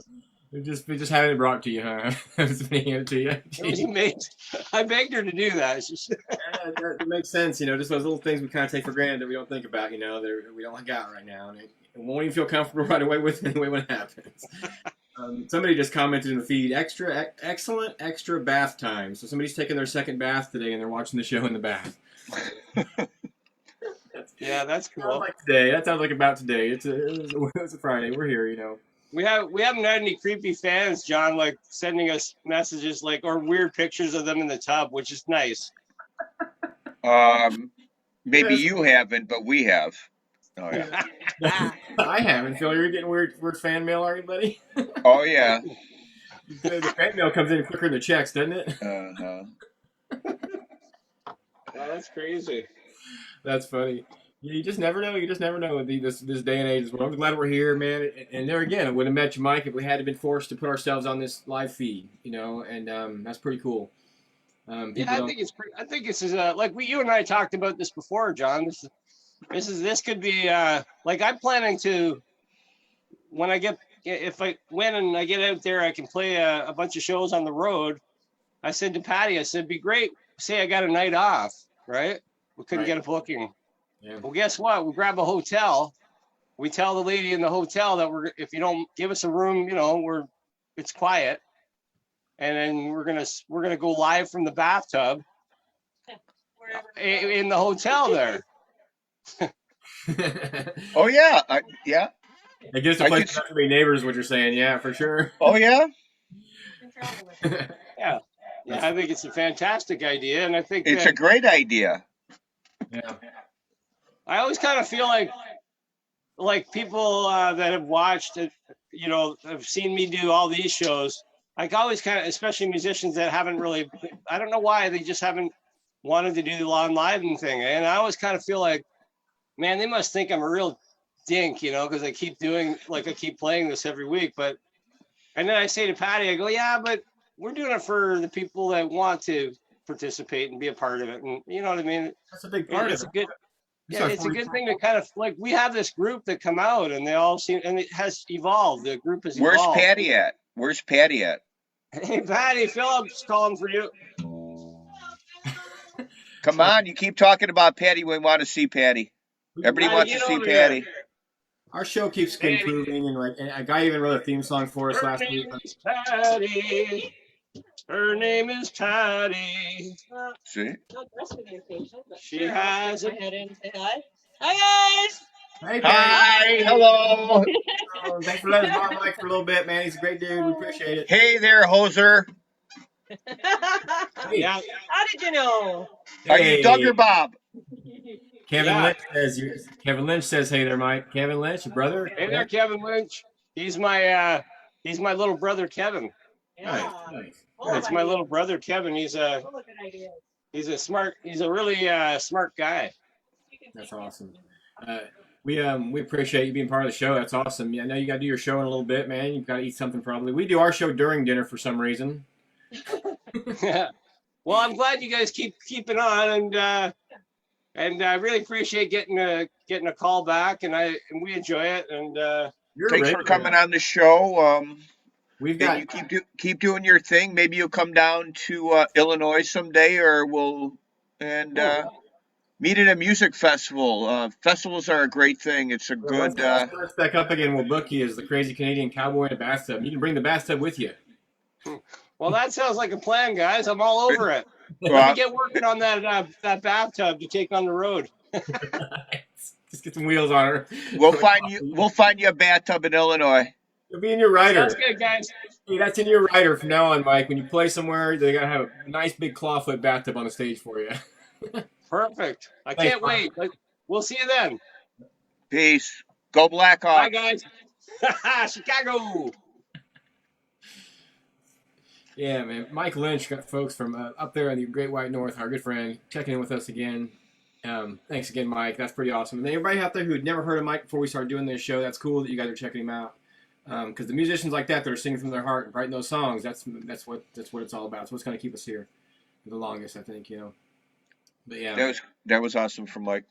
We just having it brought to you, huh? Just bringing it to you. It was amazing. I begged her to do that. Yeah, that makes sense. Just those little things we kind of take for granted that we don't think about. That we don't got right now, and it won't even feel comfortable right away with anyway when it happens. Somebody just commented in the feed, excellent extra bath time. So somebody's taking their second bath today, and they're watching the show in the bath. Yeah, that's cool. Sounds like today. That sounds like about today. It's a Friday. We're here, We haven't had any creepy fans, John, like sending us messages or weird pictures of them in the tub, which is nice. Maybe you haven't, but we have. Oh yeah. I haven't. Phil, you're getting weird fan mail, are you, buddy? Oh yeah. The fan mail comes in quicker than the checks, doesn't it? Uh-huh. Oh, that's crazy. That's funny. You just never know. You just never know with this day and age. Well, I'm glad we're here, man. And there again, I would have met you, Mike, if we hadn't been forced to put ourselves on this live feed. And that's pretty cool. I think this is you and I talked about this before, John. This could be I'm planning to if I win and I get out there, I can play a bunch of shows on the road. I said to Patty, it'd be great. Say I got a night off, right? We couldn't get a booking. Yeah. Well, guess what? We grab a hotel. We tell the lady in the hotel that if you don't give us a room, it's quiet. And then we're gonna go live from the bathtub in the hotel there. Oh yeah, yeah. It gives the place to be neighbors. What you're saying? Yeah, for sure. Oh yeah. Yeah. Yeah, I think it's a fantastic idea, and I think it's a great idea. Yeah. I always kind of feel like people that have watched it, you know, have seen me do all these shows. Like always kind of, especially musicians that haven't really, I don't know why they just haven't wanted to do the live thing. And I always kind of feel like, man, they must think I'm a real dink, you know, because I keep playing this every week. And then I say to Patty, I go, yeah, but we're doing it for the people that want to participate and be a part of it. And you know what I mean? That's a big part of it. It's a good thing to kind of like, we have this group that come out and they all seem, and it has evolved. The group has evolved. Where's Patty at? Hey, Patty, Philip's calling for you. Come on, you keep talking about Patty. We want to see Patty. Everybody wants to see Patty. Our show keeps improving, and a guy even wrote a theme song for us last week. Patty. Her name is Patty. See? She has a... Hi, guys. Hey, Patty. Hi, hello. Thanks for letting us borrow Mike for a little bit, man. He's a great dude. We appreciate it. Hey there, hoser. Yeah. How did you know? Are you Doug or Bob? Kevin Lynch says, hey there, Mike. Kevin Lynch, your brother. Hey there, Kevin Lynch. He's my little brother, Kevin. Yeah. Nice. It's my little brother, Kevin. He's a really smart guy. That's awesome. We appreciate you being part of the show. That's awesome. Yeah, I know you got to do your show in a little bit, man. You've got to eat something probably. We do our show during dinner for some reason. Well, I'm glad you guys keep keeping on, and I really appreciate getting a call back, and we enjoy it. And thanks for coming on the show. We've got you keep doing your thing. Maybe you'll come down to Illinois someday, or we'll meet at a music festival. Festivals are a great thing. It's a good. Let's back up again. We'll book you as the crazy Canadian cowboy in a bathtub. You can bring the bathtub with you. Well, that sounds like a plan, guys. I'm all over it. Well, Let me get working on that bathtub to take on the road. Just get some wheels on her. We'll find you a bathtub in Illinois. It'll be in your rider. Sounds good, guys. Hey, that's in your rider from now on, Mike. When you play somewhere, they gotta have a nice big clawfoot bathtub on the stage for you. Perfect. I can't wait. We'll see you then. Peace. Go Blackhawks. Bye, guys. Chicago. Yeah, man. Mike Lynch got folks from up there in the Great White North, our good friend, checking in with us again. Thanks again, Mike. That's pretty awesome. And everybody out there who had never heard of Mike before we started doing this show, that's cool that you guys are checking him out. Because the musicians like that are singing from their heart and writing those songs, that's what it's all about. It's what's going to keep us here for the longest, I think, you know. But yeah, that was awesome from Mike.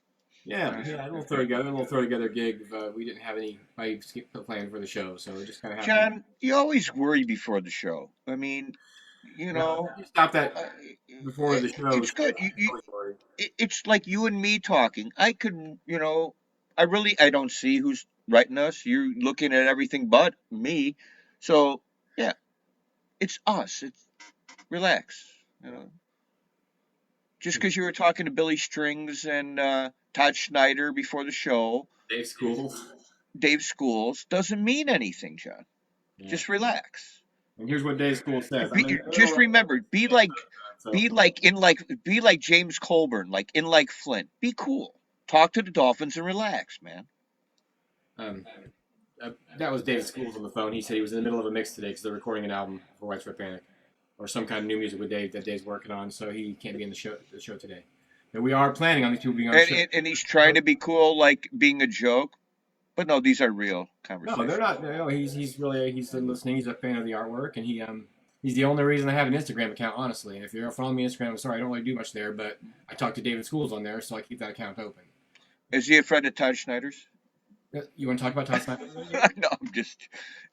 Yeah, a little throw together gig. We didn't have anybody planned for the show, so it just kind of happened. John, you always worry before the show. I mean, you know, stop that before the show. It's good. It's like you and me talking. I could, you know, I don't see who's writing us. You're looking at everything but me. So yeah, it's us. It's relax. You know, just because you were talking to Billy Strings and Todd Schneider before the show, Dave Schools doesn't mean anything, John. Yeah. Just relax. And here's what Dave Schools says. Just remember, be like James Colburn, like in like Flint. Be cool. Talk to the Dolphins and relax, man. That was Dave Schools on the phone. He said he was in the middle of a mix today because they're recording an album for Widespread Panic, or some kind of new music with Dave that Dave's working on, so he can't be in the show today. But we are planning on these two being on the show. And he's trying to be cool, like being a joke. But no, these are real conversations. No, they're not. No, he's listening. He's a fan of the artwork, and he's the only reason I have an Instagram account, honestly. And if you're following me on Instagram, I'm sorry, I don't really do much there, but I talk to David Schools on there, so I keep that account open. Is he a friend of Todd Schneider's? You want to talk about Todd Snyder? No,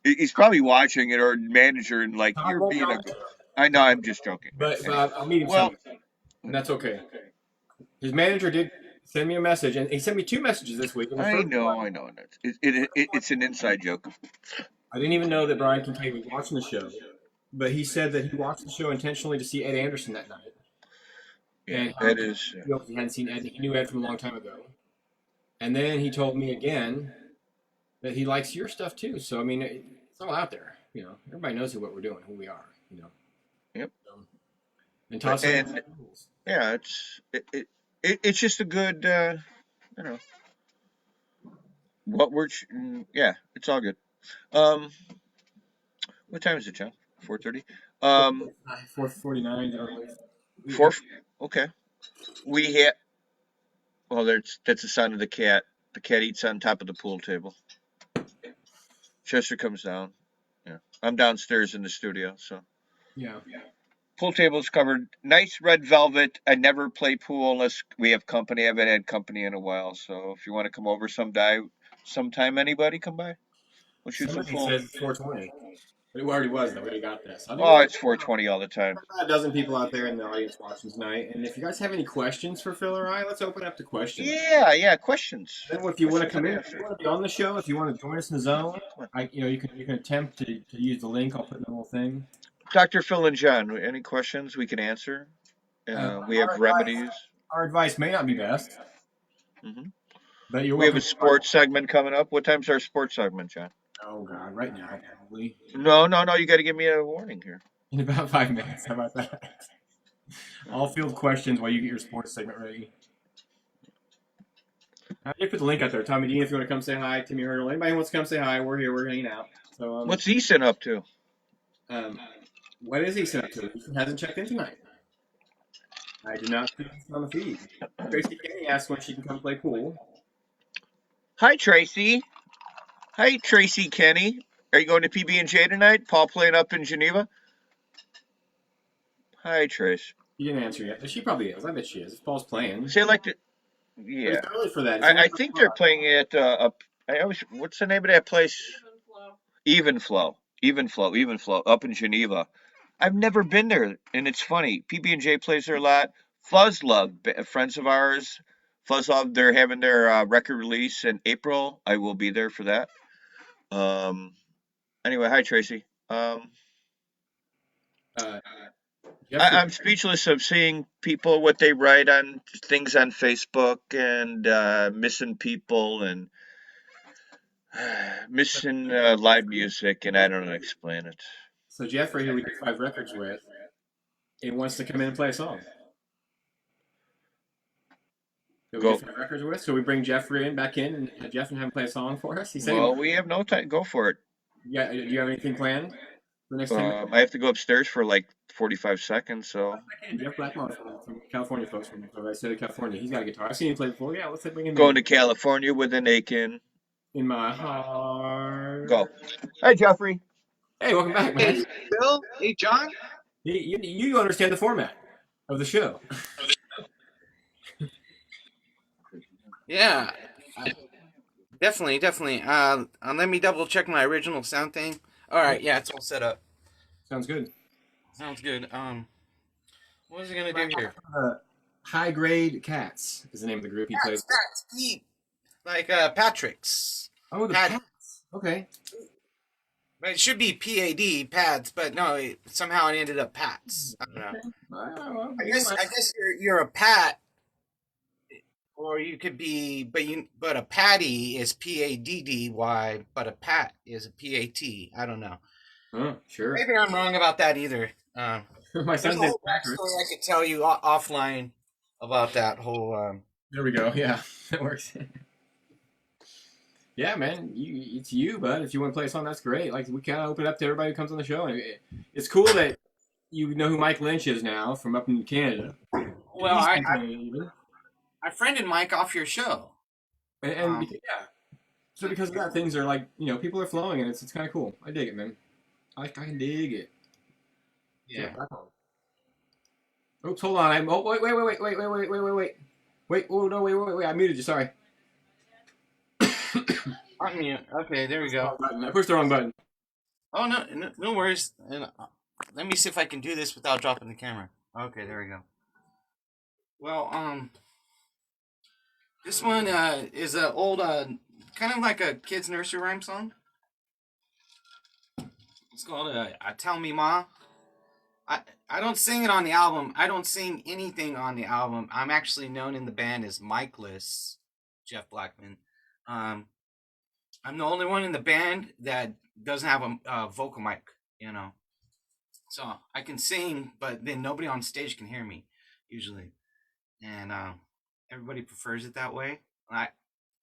he's probably watching it, or manager, and like, you're being I know, I'm just joking. But I'll meet him soon, and that's okay. His manager did send me a message, and he sent me 2 messages this week. I know. It's an inside joke. I didn't even know that Brian Kincaid was watching the show, but he said that he watched the show intentionally to see Ed Anderson that night. Yeah, that is. He hadn't seen Ed. He knew Ed from a long time ago. And then he told me again that he likes your stuff too. So I mean, it's all out there. You know, everybody knows what we're doing, who we are. You know. Yep. And toss and yeah, it's just a good you know what we're yeah, it's all good. What time is it, John? 4:30. 4:49. 4. Okay. We had. Well, that's the sound of the cat. The cat eats on top of the pool table. Chester comes down. Yeah, I'm downstairs in the studio, so. Yeah. Pool table's covered. Nice red velvet. I never play pool unless we have company. I haven't had company in a while, so if you want to come over sometime, anybody come by. We'll shoot some pool. Says 4:20. But it already was, though. We already got this. Oh, it's 4:20 all the time. A dozen people out there in the audience watching tonight. And if you guys have any questions for Phil or I, let's open up to questions. Yeah, questions. Then if you want to come in, if you want to be on the show, if you want to join us in the zone, you can attempt to use the link. I'll put in the little thing. Dr. Phil and John, any questions we can answer? We have remedies. Our advice may not be best. Mm-hmm. But we have a sports segment coming up. What time's our sports segment, John? Oh, God, right now, probably. No, you got to give me a warning here. In about 5 minutes. How about that? I'll field questions while you get your sports segment ready. You put the link out there. Tommy Dean, if you want to come say hi. Timmy Hurdle. Anybody wants to come say hi, we're here. We're hanging out. So, what's Easton up to? What is Easton up to? Easton hasn't checked in tonight. I did not see Easton on the feed. Tracy Kenny asked when she can come play pool. Hi, Tracy. Hi, Tracy Kenny. Are you going to PB&J tonight? Paul playing up in Geneva? Hi, Trace. You didn't answer yet. She probably is. I bet she is. If Paul's playing. Say like to, yeah. It's early for that. I think they're playing at what's the name of that place? Even Flow up in Geneva. I've never been there, and it's funny. PB&J plays there a lot. Fuzz Love, friends of ours. Fuzz Love, they're having their record release in April. I will be there for that. Anyway, hi Tracy. I'm speechless of seeing people what they write on things on Facebook and missing people and missing live music, and I don't know explain it. So Jeffrey, who we did 5 records with, he wants to come in and play a song. Go. 5 records with, so we bring Jeffrey back in, and Jeff and have him play a song for us. He said, "Well, we have no time. Go for it." Yeah. Do you have anything planned for the next 10 minutes? I have to go upstairs for like 45 seconds. So. Jeff Blackmon from California, folks, from the state of California. He's got a guitar. I've seen him play before. Yeah, let's bring him. Going to California with an Aiken. In my heart. Go. Hi, Jeffrey. Hey, welcome back, man. Hey, Bill. Hey, John. You understand the format of the show. Yeah, definitely. Let me double check my original sound thing. All right, yeah, it's all set up. Sounds good. What is he gonna do here? High Grade Cats is the name of the group he plays. Cats, like Patrick's. Oh, the Pats. Okay. It should be PAD, pads, but no, somehow it ended up Pats. I don't know. I guess you're a Pat. Or you could be, but a patty is PADDY, but a pat is a PAT. I don't know. Oh, sure. Maybe I'm wrong about that either. My son's a whole backstory I could tell you offline about that whole. There we go. Yeah, that works. Yeah, man, it's you, bud. If you want to play a song, that's great. Like we kind of open it up to everybody who comes on the show, and it's cool that you know who Mike Lynch is now from up in Canada. Well, I friended Mike off your show. And yeah. So because of that, things are like, people are flowing, and it's kind of cool. I dig it, man. I can dig it. Yeah. Oops, hold on. Wait. Wait, oh, no, wait. I muted you, sorry. Okay, there we go. I pushed the wrong button. Oh, no worries. And let me see if I can do this without dropping the camera. Okay, there we go. Well, this one is an old, kind of like a kid's nursery rhyme song. It's called Tell Me Ma. I don't sing it on the album. I don't sing anything on the album. I'm actually known in the band as Mikeless, Jeff Blackmon. I'm the only one in the band that doesn't have a vocal mic, you know. So I can sing, but then nobody on stage can hear me usually, and everybody prefers it that way,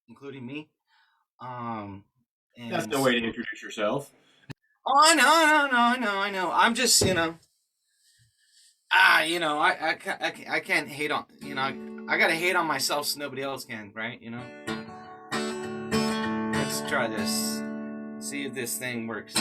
including me. And that's no way to introduce yourself. Oh, I know. I'm just, you know. I can't hate on, you know. I gotta hate on myself so nobody else can, right? You know. Let's try this. See if this thing works.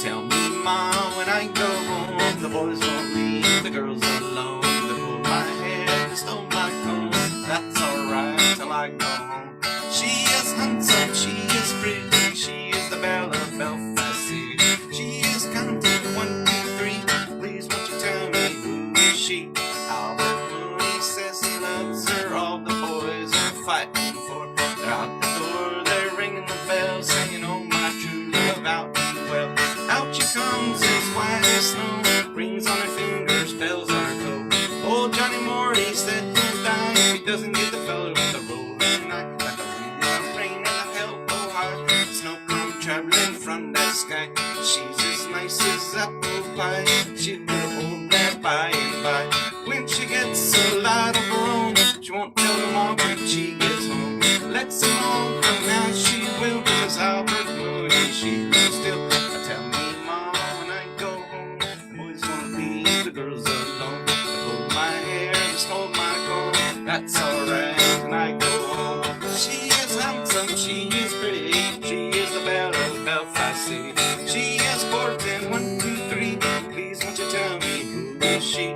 Tell me, Mom, when I go home, the boys won't leave the girls alone. They pull my hair, they stole my comb. That's alright till I go home. She is handsome, she is pretty, she is the belle of Belfast City. She is counting 1, 2, 3. Please won't you tell me who is she? Albert Mooney says he loves her. All the boys are fighting for her. They're out the door, they're ringing the bell, saying, oh my true love, out you well. Out she comes as white as snow, rings on her fingers, bells on her coat. Old Johnny Morty said he'll die if he doesn't get the fella with the rolling knife. Like a wind and a rain and a hell hard. Snow come traveling from that sky. She's as nice as apple pie. She will hold that by and by. When she gets a lot of her own, she won't tell them all when she gets home. Let's them all come now, she will, cause Albert Mooney, she will still. Tell me, Mom, when I go home, the boys won't leave the girls alone. They pull my hair, they stole my comb. That's alright when I go home. She is handsome, she is pretty, she is the belle of Belfast City. She is courting 1, 2, 3. Please won't you tell me who is she?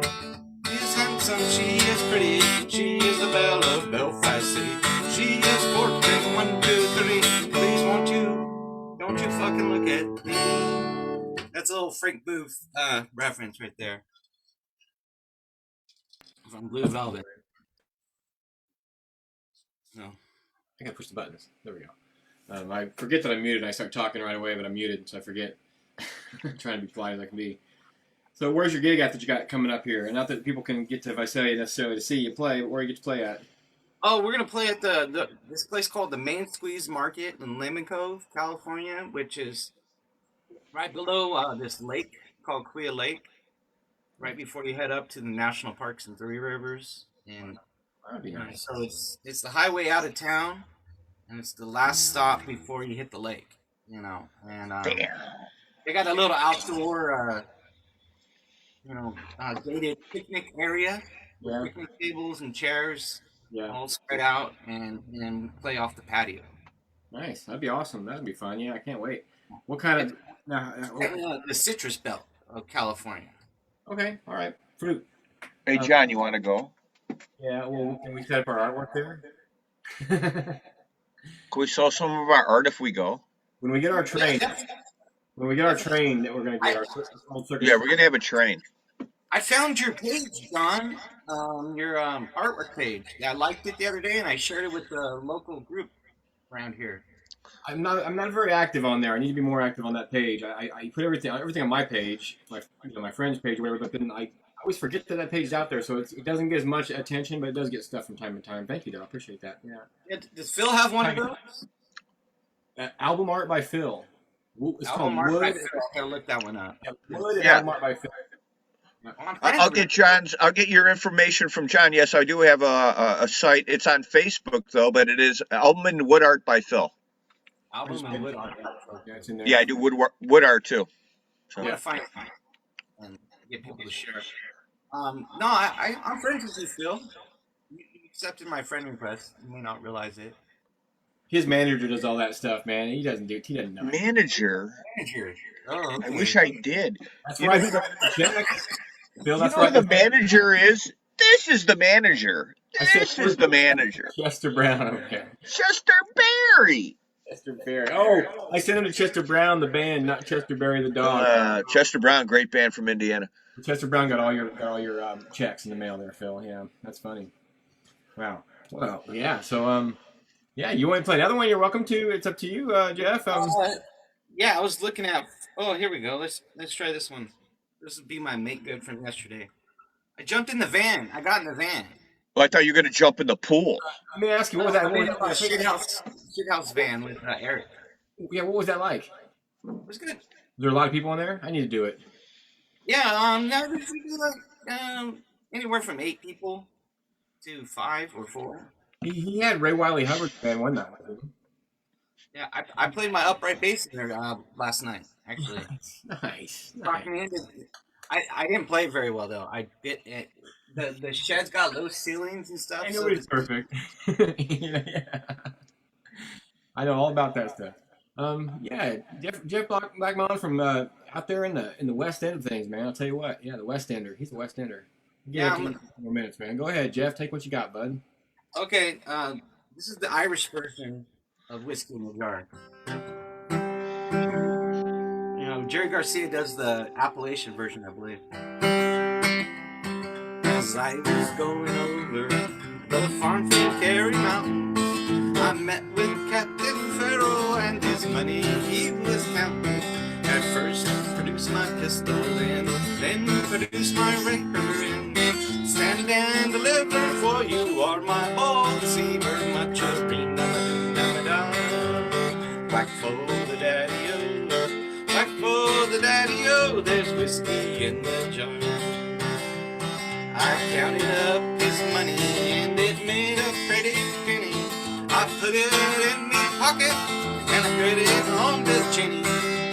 She is handsome, she is pretty, she is the belle of Belfast City. She is courting 1, 2, 3. Please won't you? Don't you fucking look at me. That's a little Frank Booth reference right there. From Blue Velvet. No. I gotta push the buttons. There we go. I forget that I'm muted. I start talking right away, but I'm muted, so I forget. I'm trying to be polite as I can be. So where's your gig at that you got coming up here? And not that people can get to Visalia necessarily to see you play, but where you get to play at? Oh, we're gonna play at this place called the Main Squeeze Market in Lemon Cove, California, which is right below this lake called Quia Lake, right before you head up to the national parks and Three Rivers. And That'd be nice. So it's the highway out of town, and it's the last stop before you hit the lake. You know, and they got a little outdoor, gated picnic area with picnic tables and chairs. Yeah. All spread out and play off the patio. Nice. That'd be awesome. That'd be fun. Yeah, I can't wait. What kind of... the citrus belt of California. Okay. All right. Fruit. Hey, John, you want to go? Yeah. Well, can we set up our artwork there? Can we sell some of our art if we go? When we get our train... that we're going to get our old circus... Yeah, we're going to have a train. I found your page, John. Your artwork page. I liked it the other day, and I shared it with the local group around here. I'm not very active on there. I need to be more active on that page. I put everything on my page, my friend's page or whatever. But then I always forget that page is out there, so it doesn't get as much attention, but it does get stuff from time to time. Thank you, though. I appreciate that. Yeah. Does Phil have one of those? Album art by Phil. It's called Wood. I gotta look that one up. Wood and album art by Phil. I'll get your information from John. Yes, I do have a site. It's on Facebook though, but it is Album and Wood Art by Phil. Album and Wood Art. Yeah, I do wood art too. So. I'm gonna find it and get people to share. No, I'm friends with you, Phil. You accepted my friend request. You may not realize it. His manager does all that stuff, man. He doesn't know. Manager. Oh, okay. I wish I did. That's right. Phil, that's right. The manager is. This is the manager. This is the manager. Chester Brown. Okay. Chester Berry. Chester Berry. Oh, I sent him to Chester Brown, the band, not Chester Berry, the dog. Chester Brown, great band from Indiana. Chester Brown got all your checks in the mail there, Phil. Yeah, that's funny. Wow. Well, yeah. So yeah, you want to play another one? You're welcome to. It's up to you, Jeff. Yeah, I was looking at. Oh, here we go. Let's try this one. This would be my make good from yesterday. I jumped in the van. I got in the van. Well, I thought you were going to jump in the pool. Let me ask you, what was that? shithouse van with Eric. Yeah, what was that like? It was good. Was there a lot of people in there? I need to do it. Yeah, now we do like anywhere from 8 people to 5 or 4. He had Ray Wiley Hubbard's band one night. Yeah, I played my upright bass in there last night, actually. Nice. I didn't play very well though. The shed's got low ceilings and stuff. I know it's perfect. Yeah. I know all about that stuff. Yeah, Jeff Blackmon from out there in the West End of things, man. I'll tell you what. Yeah, the West Ender. He's a West Ender. Yeah, more minutes, man. Go ahead, Jeff. Take what you got, bud. Okay, this is the Irish version of Whiskey in the Jar. You know, Jerry Garcia does the Appalachian version, I believe. As I was going over the farm from Kerry Mountain, I met with Captain Farrell and his money he was counting. At first produced my pistol and then produced my record and stand and deliver, for you are my old seamer, much a ring da Black for the daddy-o, black for the daddy-o, there's whiskey in the jar. I counted up his money and it made a pretty penny. I put it in my pocket and I put it home to Jenny.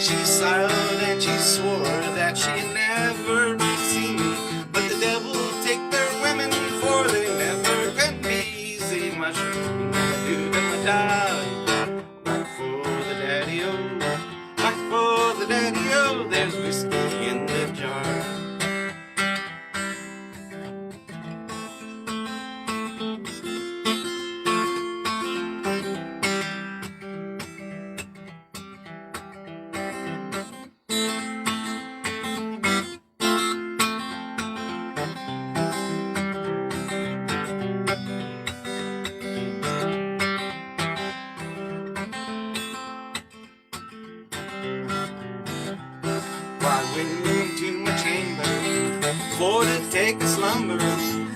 She sighed and she swore that she'd never see me, but the devil take their women, for they never can be easy. Mushroom, do them die. Black for the daddy-o, black for the daddy-o, there's whiskey in the jar.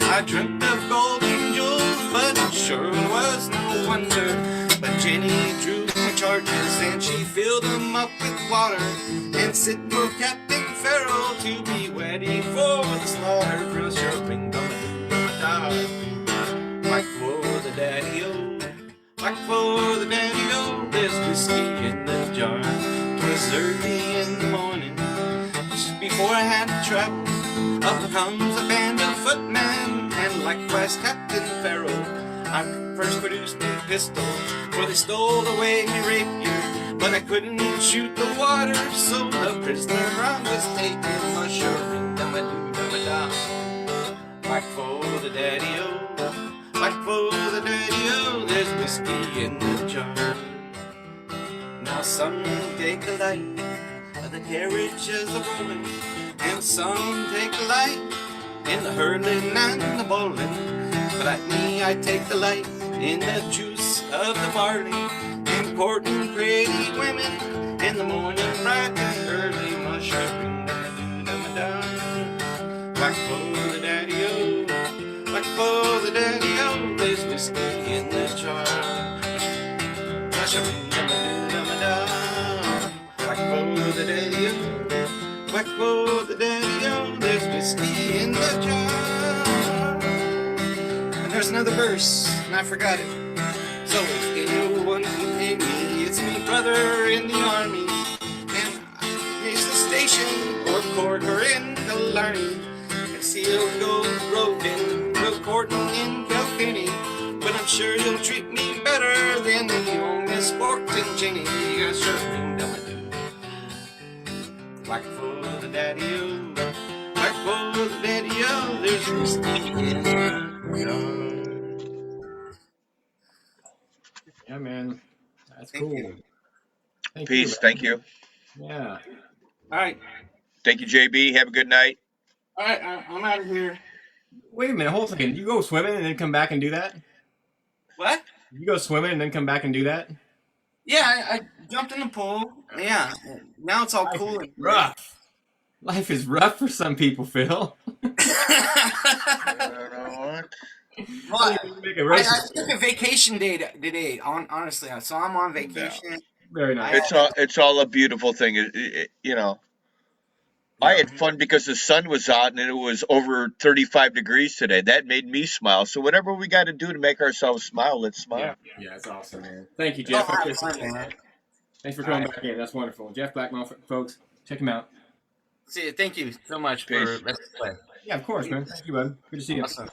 I dreamt of golden jewels, but it sure was no wonder. But Jenny drew my charges and she filled them up with water and sent for Captain Farrell to be ready for the slaughter. Pressure ring da Black for the daddy-o, black for the daddy-o, there's whiskey in the jar. 'Twas early in the morning, just before I had to travel. Up comes a band of footmen, and likewise Captain Farrell. I first produced my pistol, for they stole away my rapier, but I couldn't shoot the water, so the prisoner I was taken. Mushroom, da Black for the daddy-o, black for the daddy-o, there's whiskey in the jar. Now some take the light of the carriage as a woman, and some take the light in the hurling and the bowling. But like me, I take the light in the juice of the barley, and courting pretty women in the morning bright and early. Mushroom, da black for the daddy-o, black for the daddy-o, there's whiskey in the jar. Mushroom, da black for the daddy-o, black for the daddy-o, there's whiskey in the jar. And there's another verse, and I forgot it. So if anyone can pay me, it's me brother in the army, and he's the station or court or in Killarney, and seal goes broken, real courting in Kilkenny, but I'm sure you'll treat me better than the old Miss Fortin Jenny. I sure think that I do. Black for the daddy-o, black for the daddy-o, there's whiskey in the jar. Yeah, man. That's Thank cool. you. Peace. Thank you. Yeah. All right. Thank you, JB. Have a good night. All right, I'm out of here. Wait a minute, hold a second. You go swimming and then come back and do that? What? You go swimming and then come back and do that? Yeah, I jumped in the pool. Yeah, now it's all cool and rough. Life is rough for some people, Phil. You know what? Well, I took a vacation day today. Honestly, so I'm on vacation. Very nice. It's all a beautiful thing. You know, I had fun because the sun was out and it was over 35 degrees today. That made me smile. So whatever we got to do to make ourselves smile, let's smile. Yeah, it's awesome, man. Thank you, Jeff. Have fun, man. Thanks for coming back in. That's wonderful. Jeff Blackmon, folks, check him out. See, thank you so much for let's play. Yeah, of course, man. Thank you, bud. Good to see you. Awesome.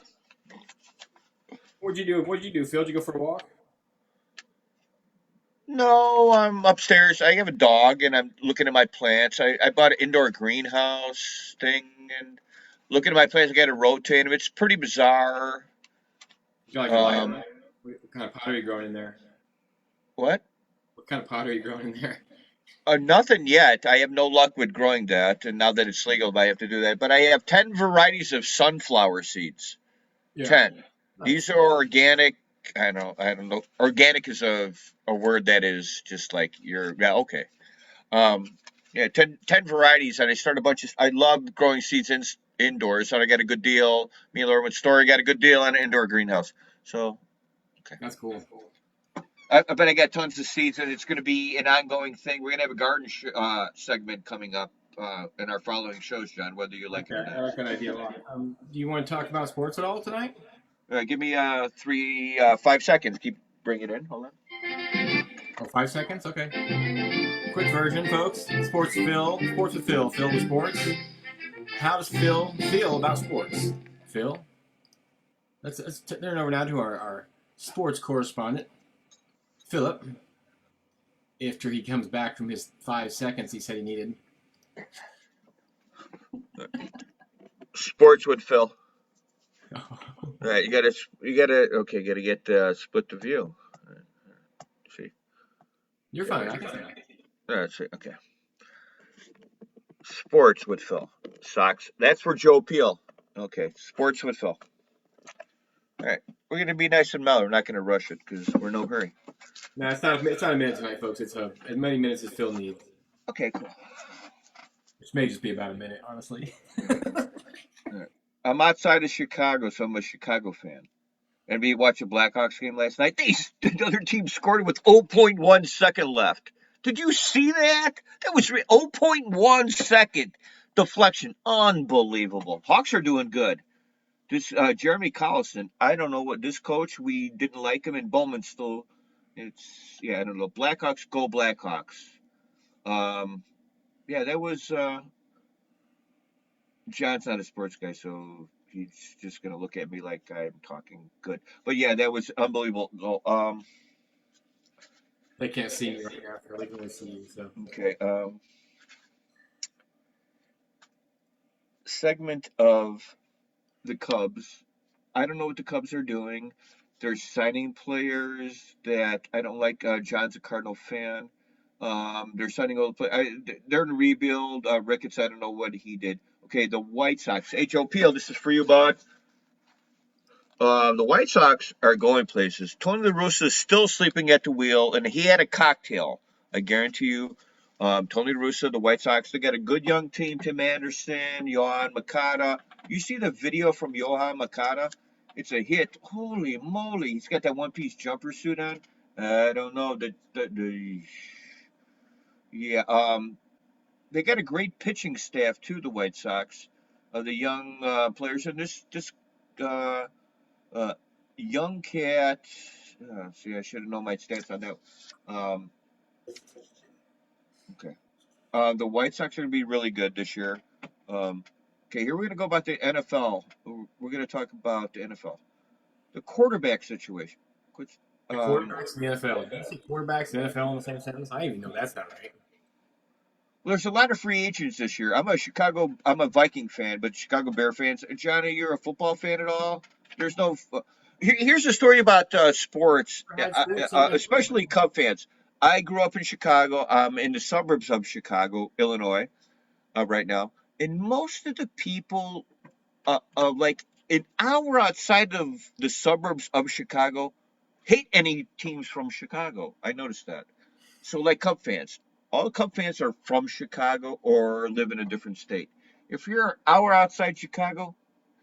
What'd you do, Phil? Did you go for a walk? No, I'm upstairs. I have a dog, and I'm looking at my plants. I bought an indoor greenhouse thing, and looking at my plants. I got to rotate them. It's pretty bizarre. You like what kind of pot are you growing in there? What? What kind of pot are you growing in there? Nothing yet. I have no luck with growing that, and now that it's legal, I have to do that. But I have 10 varieties of sunflower seeds. Yeah. 10. Nice. These are organic. I don't know. Organic is a word that is just like okay. 10 varieties, and I started a bunch of. I love growing seeds indoors, and I got a good deal. Me and Laura went to the store, got a good deal on an indoor greenhouse. So, okay. That's cool. But I got tons of seeds, and it's going to be an ongoing thing. We're going to have a garden segment coming up in our following shows, John, whether you like it or not. I like that idea a lot. Do you want to talk about sports at all tonight? Give me 5 seconds. Keep bringing it in. Hold on. Oh, 5 seconds? Okay. Quick version, folks. Sports with Phil. Sports with Phil. Phil with sports. How does Phil feel about sports? Phil? Let's turn over now to our sports correspondent, Philip. After he comes back from his 5 seconds he said he needed. Sports with Phil. Right, you gotta get split the view. See. You're fine. I can see that. That's it. Okay. Sports with Phil. Sox. That's for Joe Peel. Okay. Sports with Phil. All right. We're gonna be nice and mellow. We're not gonna rush it because we're in no hurry. No, it's not a minute tonight, folks. It's as many minutes as Phil needs. Okay, cool. Which may just be about a minute, honestly. Right. I'm outside of Chicago, so I'm a Chicago fan. And we watched a Blackhawks game last night. The other team scored with 0.1 second left. Did you see that? That was 0.1 second deflection. Unbelievable. Hawks are doing good. This Jeremy Collison, I don't know what this coach, we didn't like him, and Bowman still, I don't know. Blackhawks, go Blackhawks. That was, John's not a sports guy, so he's just going to look at me like I'm talking good. But yeah, that was unbelievable. They can't see me right now. They can only see you. So. Okay. Segment of the Cubs. I don't know what the Cubs are doing. They're signing players that I don't like. John's a Cardinal fan. They're signing all the players. They're in a rebuild. Ricketts, I don't know what he did. Okay, the White Sox. HOPL, this is for you, bud. The White Sox are going places. Tony La Russa is still sleeping at the wheel, and he had a cocktail. I guarantee you. Tony La Russa, the White Sox, they got a good young team. Tim Anderson, Yohan Makata. You see the video from Yohan Makata? It's a hit. Holy moly. He's got that one-piece jumper suit on. I don't know. They got a great pitching staff, too, the White Sox. The young players. And this young cat. I should have known my stats on that. Okay. The White Sox are going to be really good this year. Okay, here we're going to go about the NFL. We're going to talk about the NFL. The quarterback situation. Quarterbacks in the NFL. Do you see quarterbacks in the NFL in the same sentence? I even know that's not right. Well, there's a lot of free agents this year. I'm a Viking fan, but Chicago Bear fans. Johnny, you're a football fan at all? There's no. Here's a story about sports, especially Cub fans. I grew up in Chicago. I'm in the suburbs of Chicago, Illinois, right now. And most of the people, like an hour outside of the suburbs of Chicago, hate any teams from Chicago. I noticed that. So, like Cub fans, all Cub fans are from Chicago or live in a different state. If you're an hour outside Chicago,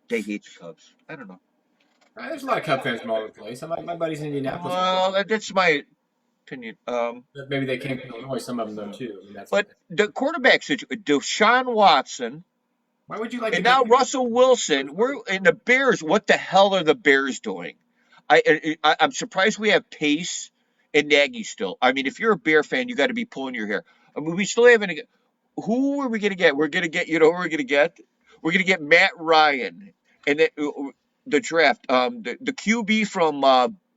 they hate the Cubs. I don't know. There's a lot of Cub fans from all over the place. My buddies in Indianapolis. Well, that's my opinion. Maybe they came from Illinois. Some of them though too. I mean, but the quarterback situation, Deshaun Watson. Why would you like? And now Russell Wilson. We're in the Bears. What the hell are the Bears doing? I'm surprised we have Pace and Nagy still. I mean, if you're a Bear fan, you got to be pulling your hair. I mean, we still haven't. Who are we going to get? We're going to get. You know, who we're going to get. We're going to get Matt Ryan, and the draft. The QB from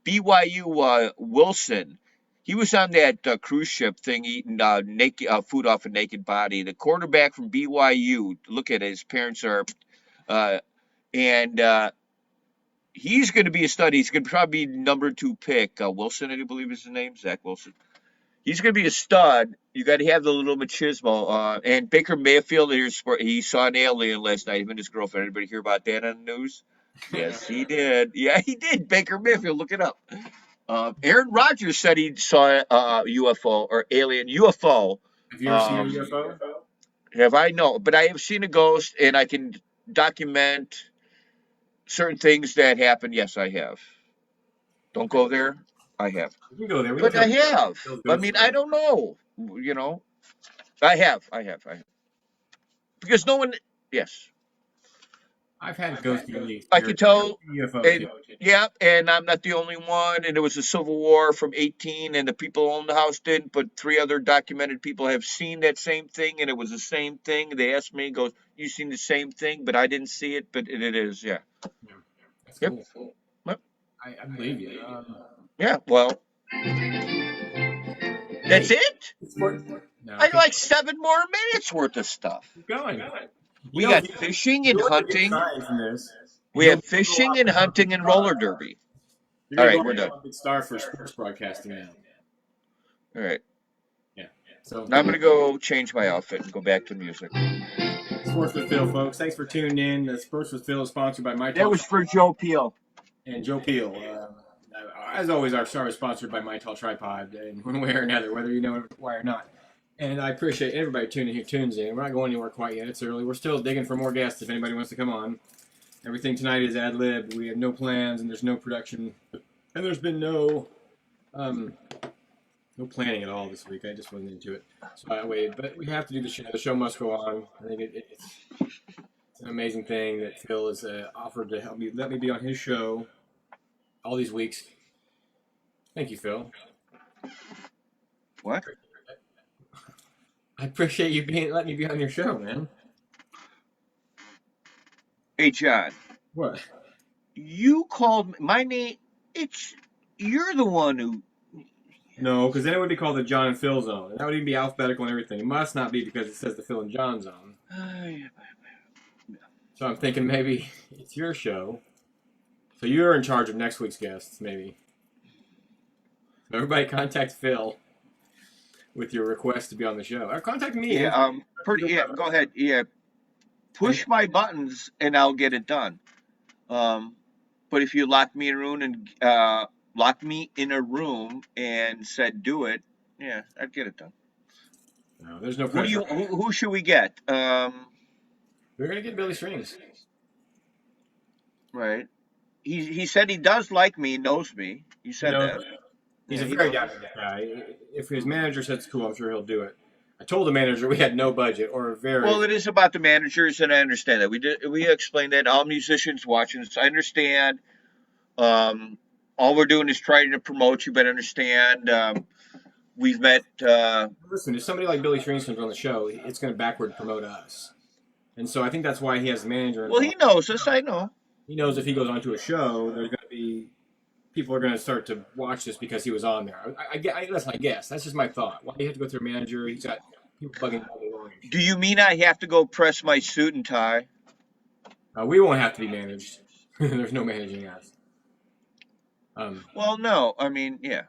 BYU, Wilson. He was on that cruise ship thing eating naked food off a naked body. The quarterback from BYU, look at it, his parents are, and he's going to be a stud. He's going to probably be number 2 pick. Wilson, I believe is his name, Zach Wilson. He's going to be a stud. You got to have the little machismo. And Baker Mayfield, he saw an alien last night, him and his girlfriend. Anybody hear about that on the news? Yes, he did. Yeah, he did. Baker Mayfield, look it up. Aaron Rodgers said he saw a UFO or alien UFO. Have you ever seen a UFO? Have I? No, but I have seen a ghost, and I can document certain things that happen. Yes, I have. Don't go there. I have. You can go there. But I have. I mean, I don't know. You know, I have. Because no one. Yes. I've had ghost beliefs. I can tell. UFO. Yeah, and I'm not the only one. And it was a Civil War from 18, and the people who owned the house didn't, but 3 other documented people have seen that same thing, and it was the same thing. They asked me, "Goes, you seen the same thing?" But I didn't see it, but it is, yeah. That's cool. Yep. I believe you. Yeah. Well, that's it. No, I like 7 more minutes worth of stuff. Keep going. We got fishing and hunting. We have fishing and hunting and roller derby. All right, we're done. Big star for sports broadcasting now. All right. Yeah. So now I'm gonna go change my outfit and go back to music. Sports with Phil, folks. Thanks for tuning in. Sports with Phil is sponsored by My Talk. That was for Joe Peel. And Joe Peel. As always, our show is sponsored by My Tall Tripod in one way or another, whether you know why or not. And I appreciate everybody tunes in. We're not going anywhere quite yet. It's early. We're still digging for more guests if anybody wants to come on. Everything tonight is ad-lib. We have no plans, and there's no production. And there's been no planning at all this week. I just wasn't into it. So I waited. But we have to do the show. The show must go on. I think it's an amazing thing that Phil has offered to let me be on his show all these weeks. Thank you, Phil. What? I appreciate you letting me be on your show, man. Hey, John. What? You called my name. You're the one who. No, because then it would be called the John and Phil Zone. And that would even be alphabetical and everything. It must not be because it says the Phil and John Zone. So I'm thinking maybe it's your show. So you're in charge of next week's guests, maybe. So everybody contact Phil with your request to be on the show. Or contact me. Yeah, go ahead. Yeah. Push my buttons and I'll get it done. But if you lock me in a room and said do it, yeah, I'd get it done. No, there's no pressure. Who should we get? We're gonna get Billy Strings. Right. He said he does like me, knows me. He said that. He's a very down guy. If his manager says it's cool, I'm sure he'll do it. I told the manager we had no budget or very. Well, it is about the managers, and I understand that. We explained that. All musicians watching this, I understand. All we're doing is trying to promote you, but understand. We've met. Listen, if somebody like Billy Strings comes on the show, it's going to backward promote us, and so I think that's why he has the manager. Well, he knows us. I know. He knows if he goes onto a show, there's going to be people are going to start to watch this because he was on there. That's my guess. That's just my thought. Why do you have to go through a manager? He's got people bugging all day long. Do you mean I have to go press my suit and tie? We won't have to be managed. There's no managing us. Well, no. I mean, yeah.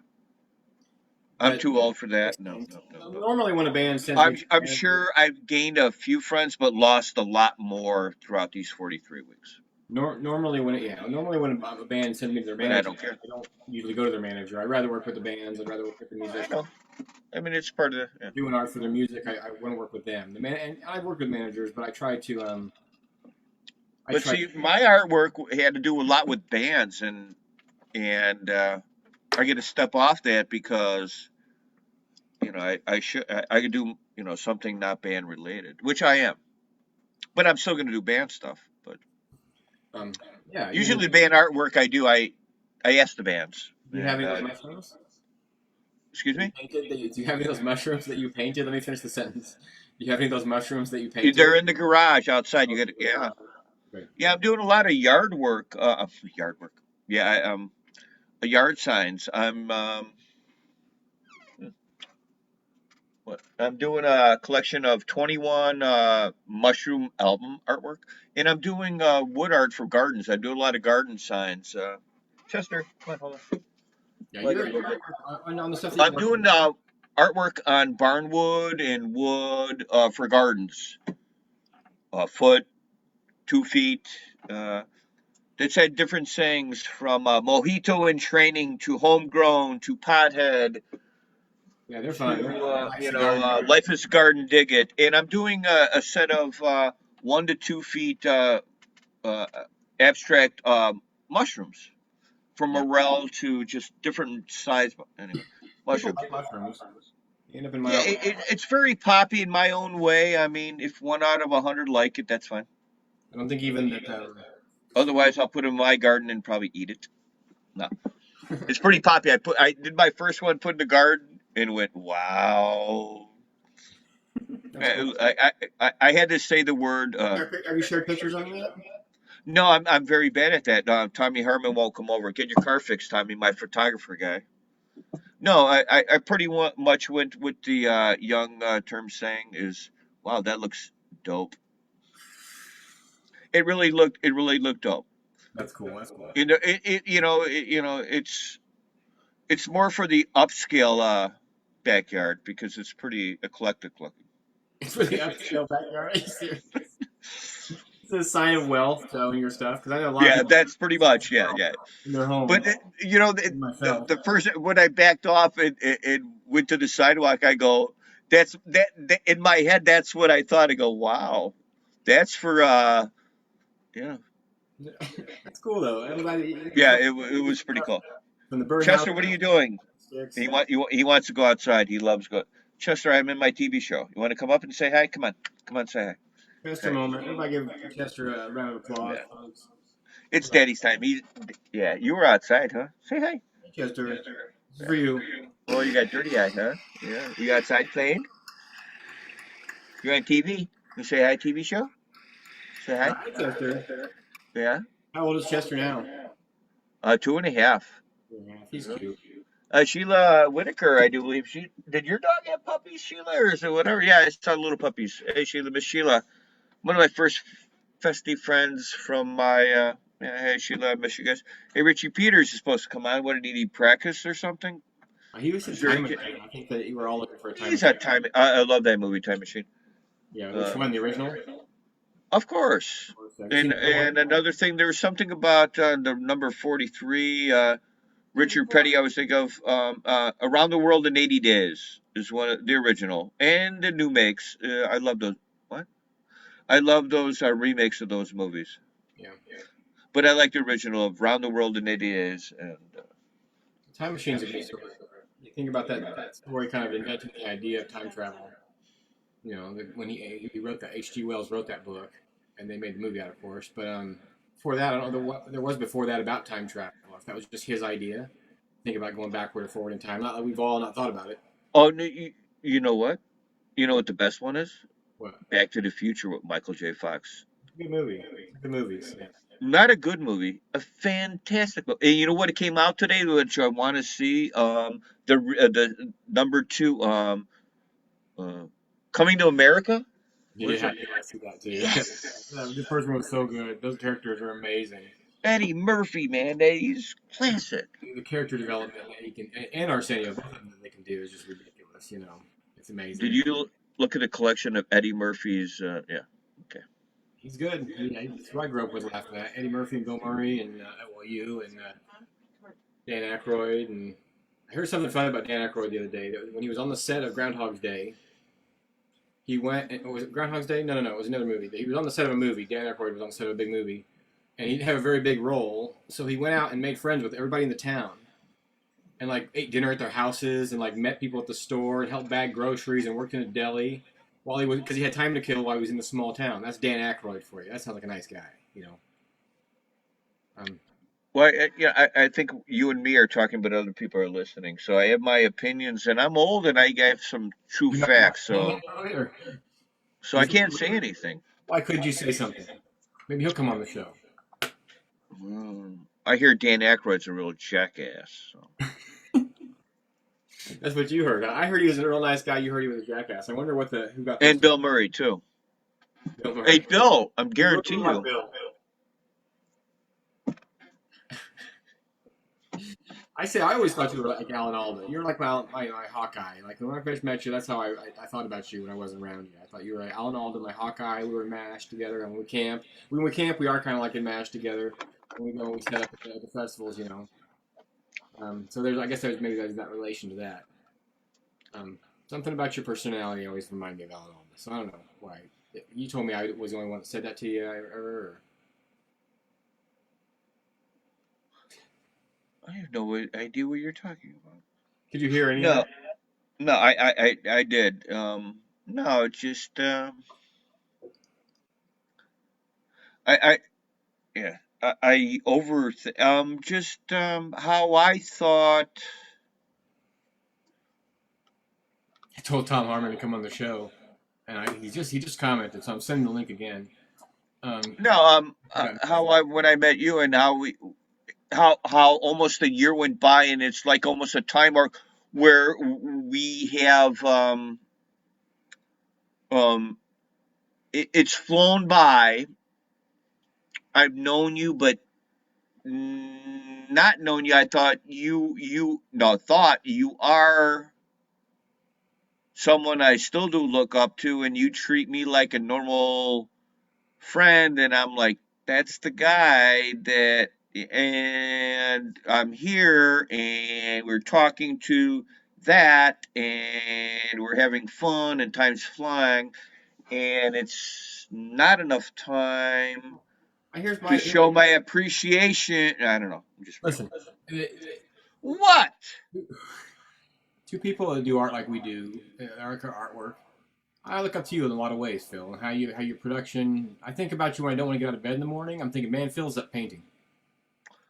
I'm too old for that. No. Normally when a band sends I'm sure I've gained a few friends, but lost a lot more throughout these 43 weeks. Normally when a band sends me to their manager, I don't care. I don't usually go to their manager. I'd rather work with the bands. I'd rather work with the musicians. I mean, it's part of doing art for their music. I want to work with them. And I've worked with managers, but I try to But see, my artwork had to do a lot with bands, and I get to step off that because I could do something not band related, which I am, but I'm still going to do band stuff. But yeah, usually the band artwork I do, I ask the bands. Do you have any of those mushrooms? Excuse me? Do you have any of those mushrooms that you painted? Let me finish the sentence. Do you have any of those mushrooms that you painted? They're in the garage outside. You get yeah. Right. Yeah, I'm doing a lot of yard work. Yard work. Yeah, yard signs. I'm doing a collection of 21 mushroom album artwork, and I'm doing wood art for gardens. I do a lot of garden signs. Chester, come on, hold on. Yeah, you're on the stuff I'm doing artwork on barnwood and wood for gardens. A foot, 2 feet. That said different sayings from mojito in training to homegrown to pothead. Yeah, they're fun. Life is a garden, dig it. And I'm doing a set of 1 to 2 feet abstract mushrooms, from morel to just different size. Anyway, mushrooms. Mushrooms. End up in my it's very poppy in my own way. I mean, if 1 out of 100 like it, that's fine. I don't think even that. Otherwise, I'll put it in my garden and probably eat it. No, it's pretty poppy. I did my first one, put in the garden, and went, wow. Cool. I had to say the word. Have you shared pictures on that? No, I'm very bad at that. Tommy Herman won't come over. Get your car fixed, Tommy, my photographer guy. No, I pretty much went with the young term saying is, wow, that looks dope. It really looked dope. That's cool. That's cool. It's more for the upscale backyard because it's pretty eclectic looking. It's for the upscale backyard. Are you serious? It's a sign of wealth showing your stuff because I know a lot. Yeah, that's pretty much yeah. In their home. But the first when I backed off and went to the sidewalk, I go, that in my head. That's what I thought. I go, wow, that's for yeah. That's cool though. Yeah, it was pretty cool. From the Chester, what are you doing? He wants to go outside. He loves go. Chester, I'm in my TV show. You want to come up and say hi? Come on, say hi. Just a moment. If I give Chester a round of applause. Yeah. It's Daddy's time. You were outside, huh? Say hi. Chester, this is for you. Oh, you got dirty eyes, huh? Yeah. You outside playing? You're on TV. You say hi, TV show? Say hi. Hi, Chester. Yeah. How old is Chester now? 2.5. Yeah, he's cute. Sheila Whitaker, I do believe did your dog have puppies, Sheila, or is it whatever? Yeah, I saw little puppies. Hey, Sheila, Miss Sheila, one of my first festive friends from my. Hey, Sheila, I miss you guys. Hey, Richie Peters is supposed to come on. What did he need, practice or something? He was in Time Machine. I think that you were all looking for a Time Machine. He's at Time. I love that movie, Time Machine. Yeah, which one? The original? Of course. And another thing, there was something about the number 43. Richard Petty, I was thinking of Around the World in 80 Days is one of the original, and the new makes. I love those. What? I love those remakes of those movies. Yeah. But I like the original of Around the World in 80 Days. And Time Machine's a good story. You think about that story kind of invented the idea of time travel. You know, when he wrote that, H.G. Wells wrote that book, and they made the movie out, of course. But before that, I don't know what there was before that about time travel. If that was just his idea, think about going backward or forward in time. Not that we've all not thought about it. Oh, no, you know what? You know what the best one is? What? Back to the Future with Michael J. Fox. Good movie. Good movies. Yeah. Not a good movie, a fantastic movie. And you know what? It came out today, which I want to see. The number 2, Coming to America. Yeah, I see that too. Yes. The first one was so good. Those characters are amazing. Eddie Murphy, man, he's classic. The character development that he can, and Arsenio, both of them that they can do is just ridiculous. You know, it's amazing. Did you look at a collection of Eddie Murphy's? Yeah, okay. He's good. That's who I grew up with laughing at. Eddie Murphy and Bill Murray and you and Dan Aykroyd. And I heard something funny about Dan Aykroyd the other day. That when he was on the set of Groundhog's Day, He went. Was it Groundhog's Day? No. It was another movie. He was on the set of a movie. Dan Aykroyd was on the set of a big movie, and he didn't have a very big role. So he went out and made friends with everybody in the town, and like ate dinner at their houses, and like met people at the store, and helped bag groceries, and worked in a deli while he was because he had time to kill while he was in the small town. That's Dan Aykroyd for you. That sounds like a nice guy, you know. Well, I think you and me are talking, but other people are listening. So I have my opinions, and I'm old, and I have some true facts. So I can't say anything. Why couldn't you say something? Maybe he'll come on the show. I hear Dan Aykroyd's a real jackass. So. That's what you heard. I heard he was a real nice guy. You heard he was a jackass. I wonder who got. And Bill Murray too. Bill Murray. Hey, Bill, I'm guaranteeing you. Bill. I always thought you were like Alan Alda. You're like my Hawkeye. Like when I first met you, that's how I thought about you when I wasn't around you. I thought you were like Alan Alda, my Hawkeye. We were mashed together, and when we camp, we are kind of like in mashed together. When we set up at the festivals, you know. So I guess maybe there's that relation to that. Something about your personality always reminded me of Alan Alda. So I don't know why. You told me I was the only one that said that to you ever. I have no idea what you're talking about. Could you hear anything? No, I did. No, just just how I thought. I told Tom Harmon to come on the show, and he just commented, so I'm sending the link again. When I met you and how almost a year went by, and it's like almost a time mark where we have it's flown by. I've known you, but not known you. I thought you are someone I still do look up to, and you treat me like a normal friend, and I'm like, that's the guy that. And I'm here, and we're talking to that, and we're having fun, and time's flying, and it's not enough time to show my appreciation. I don't know. I'm just listen. What? Two people that do art like we do, artwork. I look up to you in a lot of ways, Phil, and how your production. I think about you when I don't want to get out of bed in the morning. I'm thinking, man, Phil's up painting.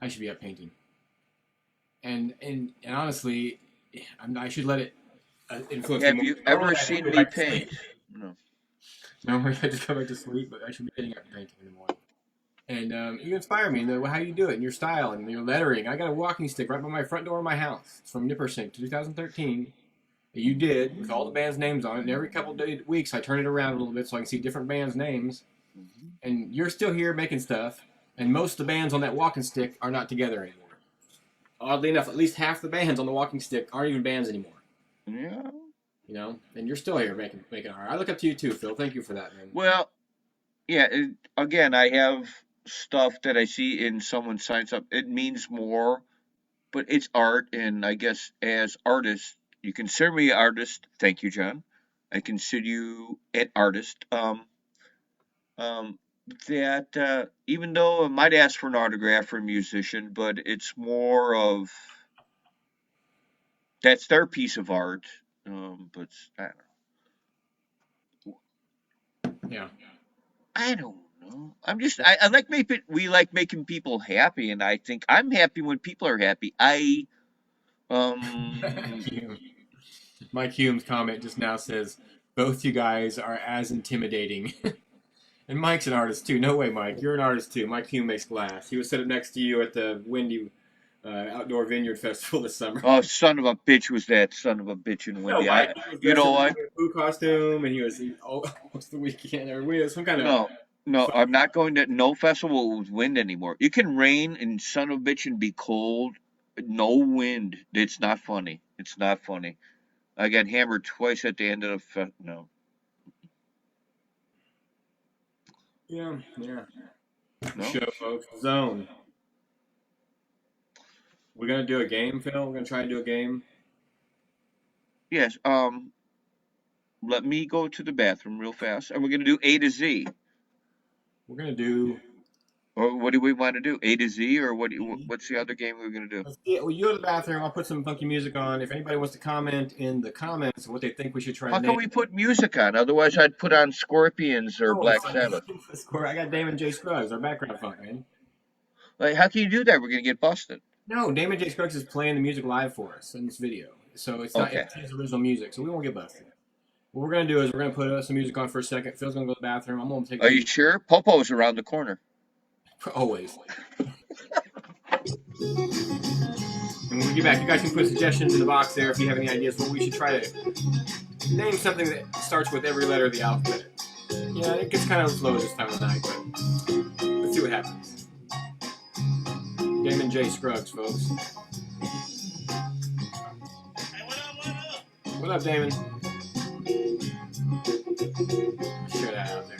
I should be up painting. And honestly, I should let it influence me. Have you ever seen me paint? No. No, I just go back to sleep, but I should be getting up and painting in the morning. And you inspire me in how you do it, and your style, and your lettering. I got a walking stick right by my front door of my house. It's from Nippersink, 2013. You did, with all the bands' names on it, and every couple of weeks I turn it around a little bit so I can see different bands' names. Mm-hmm. And you're still here making stuff. And most of the bands on that walking stick are not together anymore. Oddly enough, at least half the bands on the walking stick aren't even bands anymore. Yeah. You know, and you're still here making art. I look up to you too, Phil. Thank you for that, man. Well, yeah. Again, I have stuff that I see in someone's signs up. It means more, but it's art, and I guess as artists, you consider me an artist. Thank you, John. I consider you an artist. That even though I might ask for an autograph for a musician, but it's more of that's their piece of art. But I don't know. Yeah. I don't know. I'm just I like we like making people happy, and I think I'm happy when people are happy. Mike Hume's comment just now says both you guys are as intimidating. And Mike's an artist too. No way, Mike. You're an artist too. Mike Hume makes glass. He was set up next to you at the Windy Outdoor Vineyard Festival this summer. Oh, son of a bitch was that son of a bitch in Windy. No, Mike, you know what? Blue costume, and he was almost the weekend. Or we had some kind of no. I'm not going to no festival with wind anymore. You can rain and son of a bitch and be cold. No wind. It's not funny. It's not funny. I got hammered twice at the end of the no. Yeah. No? Show, folks. Zone. We're gonna do a game, Phil. We're gonna try and do a game. Yes. let me go to the bathroom real fast, and we're gonna do A to Z. We're gonna do. Or what do we want to do? A to Z, or what's the other game we're gonna do? Well, you go to the bathroom. I'll put some funky music on. If anybody wants to comment in the comments what they think we should try. How can we put music on? Otherwise, I'd put on Scorpions or Black Sabbath. I got Damon J. Scruggs, our background funk, man. Like, how can you do that? We're gonna get busted. No, Damon J. Scruggs is playing the music live for us in this video, so it's not it's his original music, so we won't get busted. What we're gonna do is we're gonna put some music on for a second. Phil's gonna go to the bathroom. I'm gonna take. Are you sure? Popo's around the corner. Always. And when we get back, you guys can put suggestions in the box there if you have any ideas what we should try to name something that starts with every letter of the alphabet. Yeah, it gets kind of slow this time of night, but let's see what happens. Damon J. Scruggs, folks. Hey, what up? What up, Damon? Share that out there.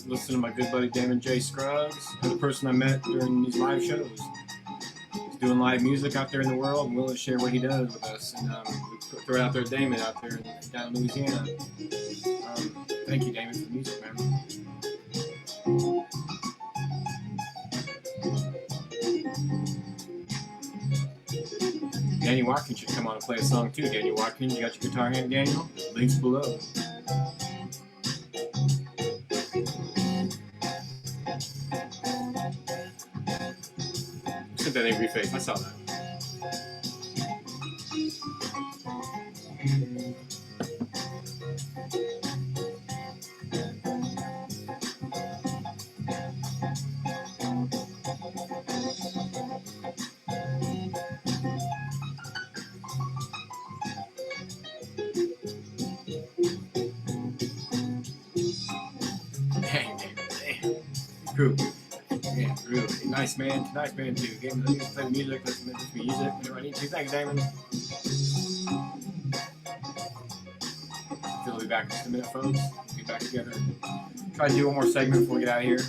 Listen to my good buddy Damon J. Scruggs, the person I met during these live shows. He's doing live music out there in the world and willing to share what he does with us. And we throw it out there to Damon out there down in Louisiana. Thank you, Damon, for the music, man. Danny Watkins should come on and play a song too. Danny Watkins, you got your guitar in, Daniel? Links below. Look at that angry face. I saw that. Cool. Yeah, really nice man too. Gave me the play the music, let's me use it whenever I need to. Thanks, Damon. Phil will be back in just a minute, folks. We'll get back together. Try to do one more segment before we get out of here.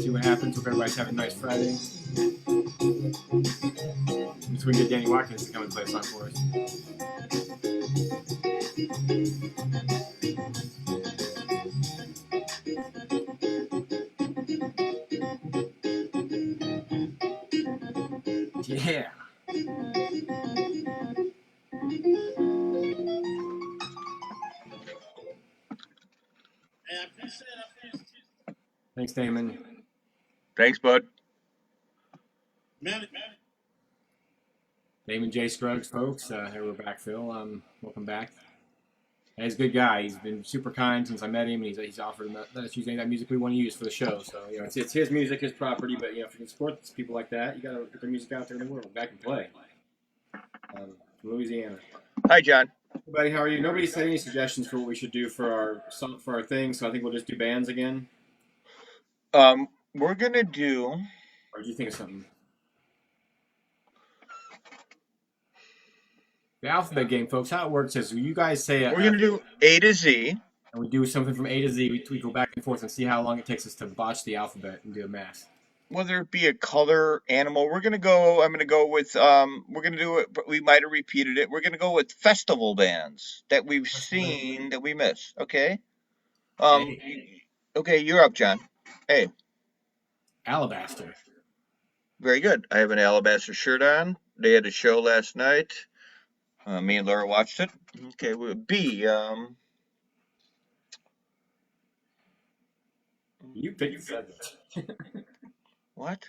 See what happens. Hope everybody's having a nice Friday. So we can get Danny Watkins to come and play a song for us. Yeah. Thanks, Damon. Thanks, bud. Damon J. Scruggs, folks. Hey, we're back, Phil. Welcome back. He's a good guy. He's been super kind since I met him, and he's offered to let us use any of that music we want to use for the show. So, you know, it's his music, his property, but, you know, if you can support people like that, you got to put their music out there in the world. Back and play. From Louisiana. Hi, John. Hey, buddy, how are you? Nobody said any suggestions for what we should do for our thing, so I think we'll just do bands again. We're going to do... Or do you think of something? The alphabet game, folks, how it works is you guys say... We're going to do A to Z. And we do something from A to Z. We go back and forth and see how long it takes us to botch the alphabet and do a math. Whether it be a color, animal, I'm going to go with, we're going to do it, but we might have repeated it. We're going to go with festival bands that we've seen that we miss, okay? Okay, you're up, John. Hey. Alabaster. Very good. I have an Alabaster shirt on. They had a show last night. Me and Laura watched it. Okay, B. You picked the subject. What?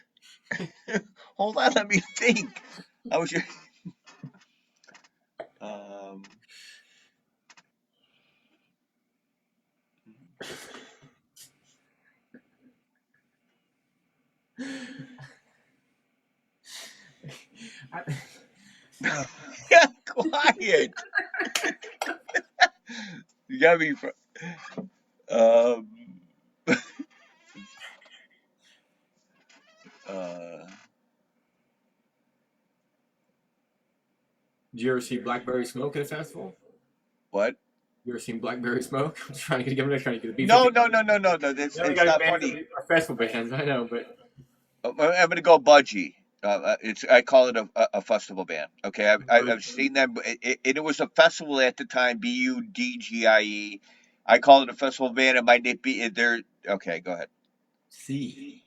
Hold on, let me think. I was your. Yeah, quiet. You gotta be. Did you ever see Blackberry Smoke at a festival? What? You ever seen Blackberry Smoke? I'm trying to get a beat. No. That's not funny. Our festival bands, I know, but I'm gonna go Budgie. I call it a festival band. Okay, I've seen them. It was a festival at the time. BUDGIE. I call it a festival band. It might not be there. Okay, go ahead. C.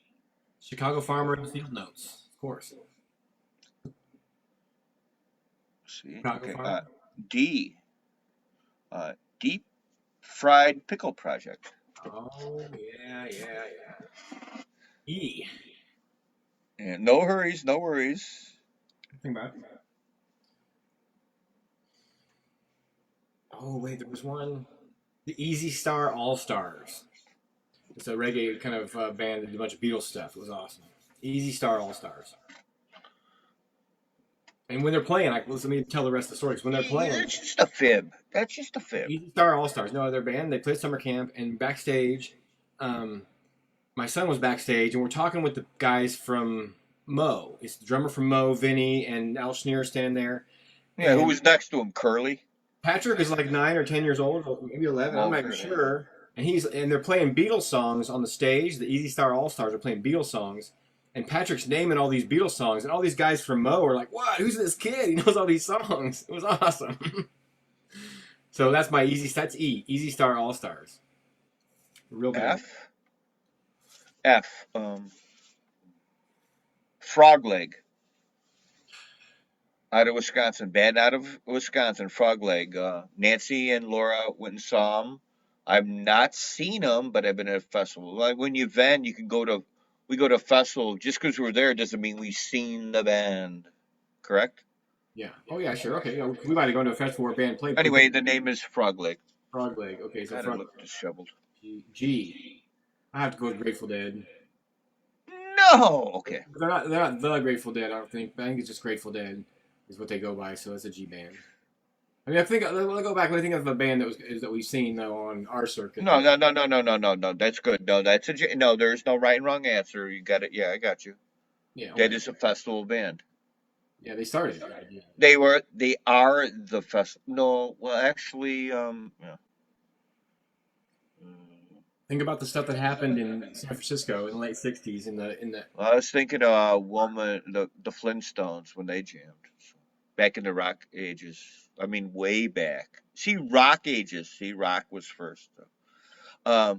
Chicago Farmer and Field Notes, of course. C. Okay. D. Deep Fried Pickle Project. Oh yeah. E. And no worries. Think about it. Oh wait, there was one. The Easy Star All Stars. It's a reggae kind of band that did a bunch of Beatles stuff. It was awesome. Easy Star All Stars. And when they're playing, let me tell the rest of the story. When they're playing, that's just a fib. Easy Star All Stars. No other band. They played summer camp, and backstage, my son was backstage, and we're talking with the guys from Mo. It's the drummer from Mo, Vinny, and Al Schneer stand there. Yeah, and who was next to him? Curly. Patrick is like 9 or 10 years old, maybe 11. I'm not even sure. And they're playing Beatles songs on the stage. The Easy Star All Stars are playing Beatles songs. And Patrick's naming all these Beatles songs, and all these guys from Mo are like, "What? Who's this kid? He knows all these songs." It was awesome. So that's my that's E. Easy Star All Stars. Real bad. F. Frog Leg. Out of Wisconsin. Band out of Wisconsin. Frog Leg. Nancy and Laura went and saw them. I've not seen them, but I've been at a festival. Like when you vend, you can go to. We go to a festival. Just because we're there doesn't mean we've seen the band. Correct? Yeah. Oh, yeah, sure. Okay. Yeah, we might have gone to a festival where a band played. Anyway, the name is Frog Leg. Frog Leg. Okay, so Frog Leg. Disheveled. G. I have to go with Grateful Dead. No. Okay. They're not the Grateful Dead, I don't think. I think it's just Grateful Dead is what they go by, so it's a G band. I mean, when I go back, when I think of a band that we've seen though on our circuit. No. That's good. No, that's no. There's no right and wrong answer. You got it. Yeah, I got you. Yeah. Okay. That is a festival band. Yeah, they started. They are the festival. No, well, actually, yeah. Think about the stuff that happened in San Francisco in the late '60s. I was thinking the Flintstones when they jammed back in the rock ages. I mean, way back. See, rock ages. See, rock was first. Yeah.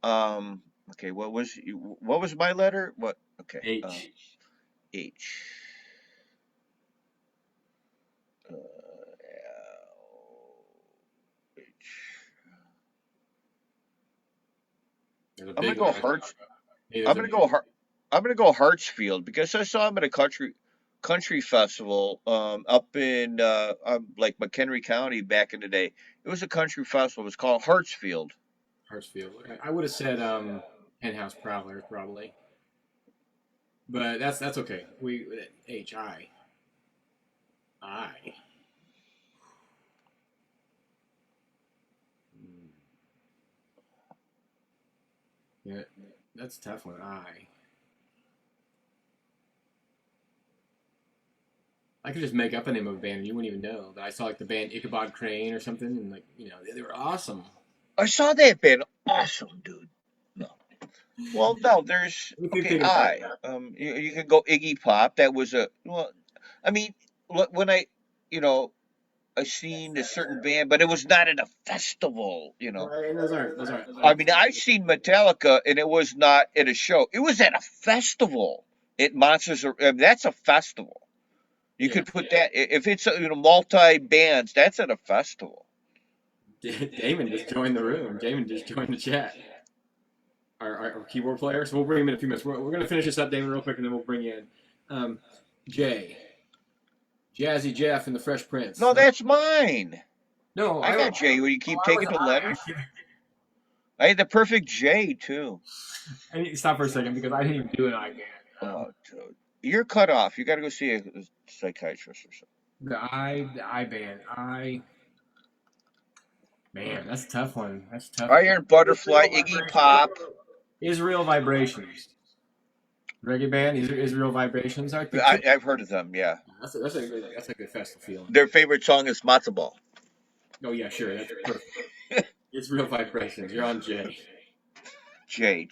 Okay. What was my letter? What? Okay. H. H. I'm gonna go Hertz. I'm gonna go Hartsfield because I saw him at a country festival up in like McHenry County back in the day. It was a country festival. It was called Hartsfield. Hartsfield. I would have said Henhouse Prowler probably, but that's okay. We I. Yeah, that's a tough one. I could just make up a name of a band and you wouldn't even know. But I saw like the band Ichabod Crane or something, and like they were awesome. I saw that band. Awesome, dude. No. Well, no, there's okay. You can go Iggy Pop. That was I mean, when I seen a certain band, but it was not at a festival, Right, those aren't. I mean, I've seen Metallica, and it was not at a show. It was at a festival. That's a festival. You could put that if it's multi bands. That's at a festival. Damon just joined the room. Damon just joined the chat. Our keyboard player. So we'll bring him in a few minutes. We're going to finish this up, Damon, real quick, and then we'll bring you in. Jay. Jazzy Jeff and the Fresh Prince. No, that's mine. No, I got Jay. Will you keep taking the letters? I had the perfect J, too. I need to stop for a second because I didn't even do an I band. Oh, dude. You're cut off. You got to go see a psychiatrist or something. The I band. Man, that's a tough one. That's tough. Iron Butterfly, Iggy Pop. Israel Vibrations. Reggae band, Israel Vibrations. I've heard of them, yeah. That's a good festival feeling. Their favorite song is Matzo Ball. Oh, yeah, sure. That's perfect. Israel Vibrations. You're on J. J.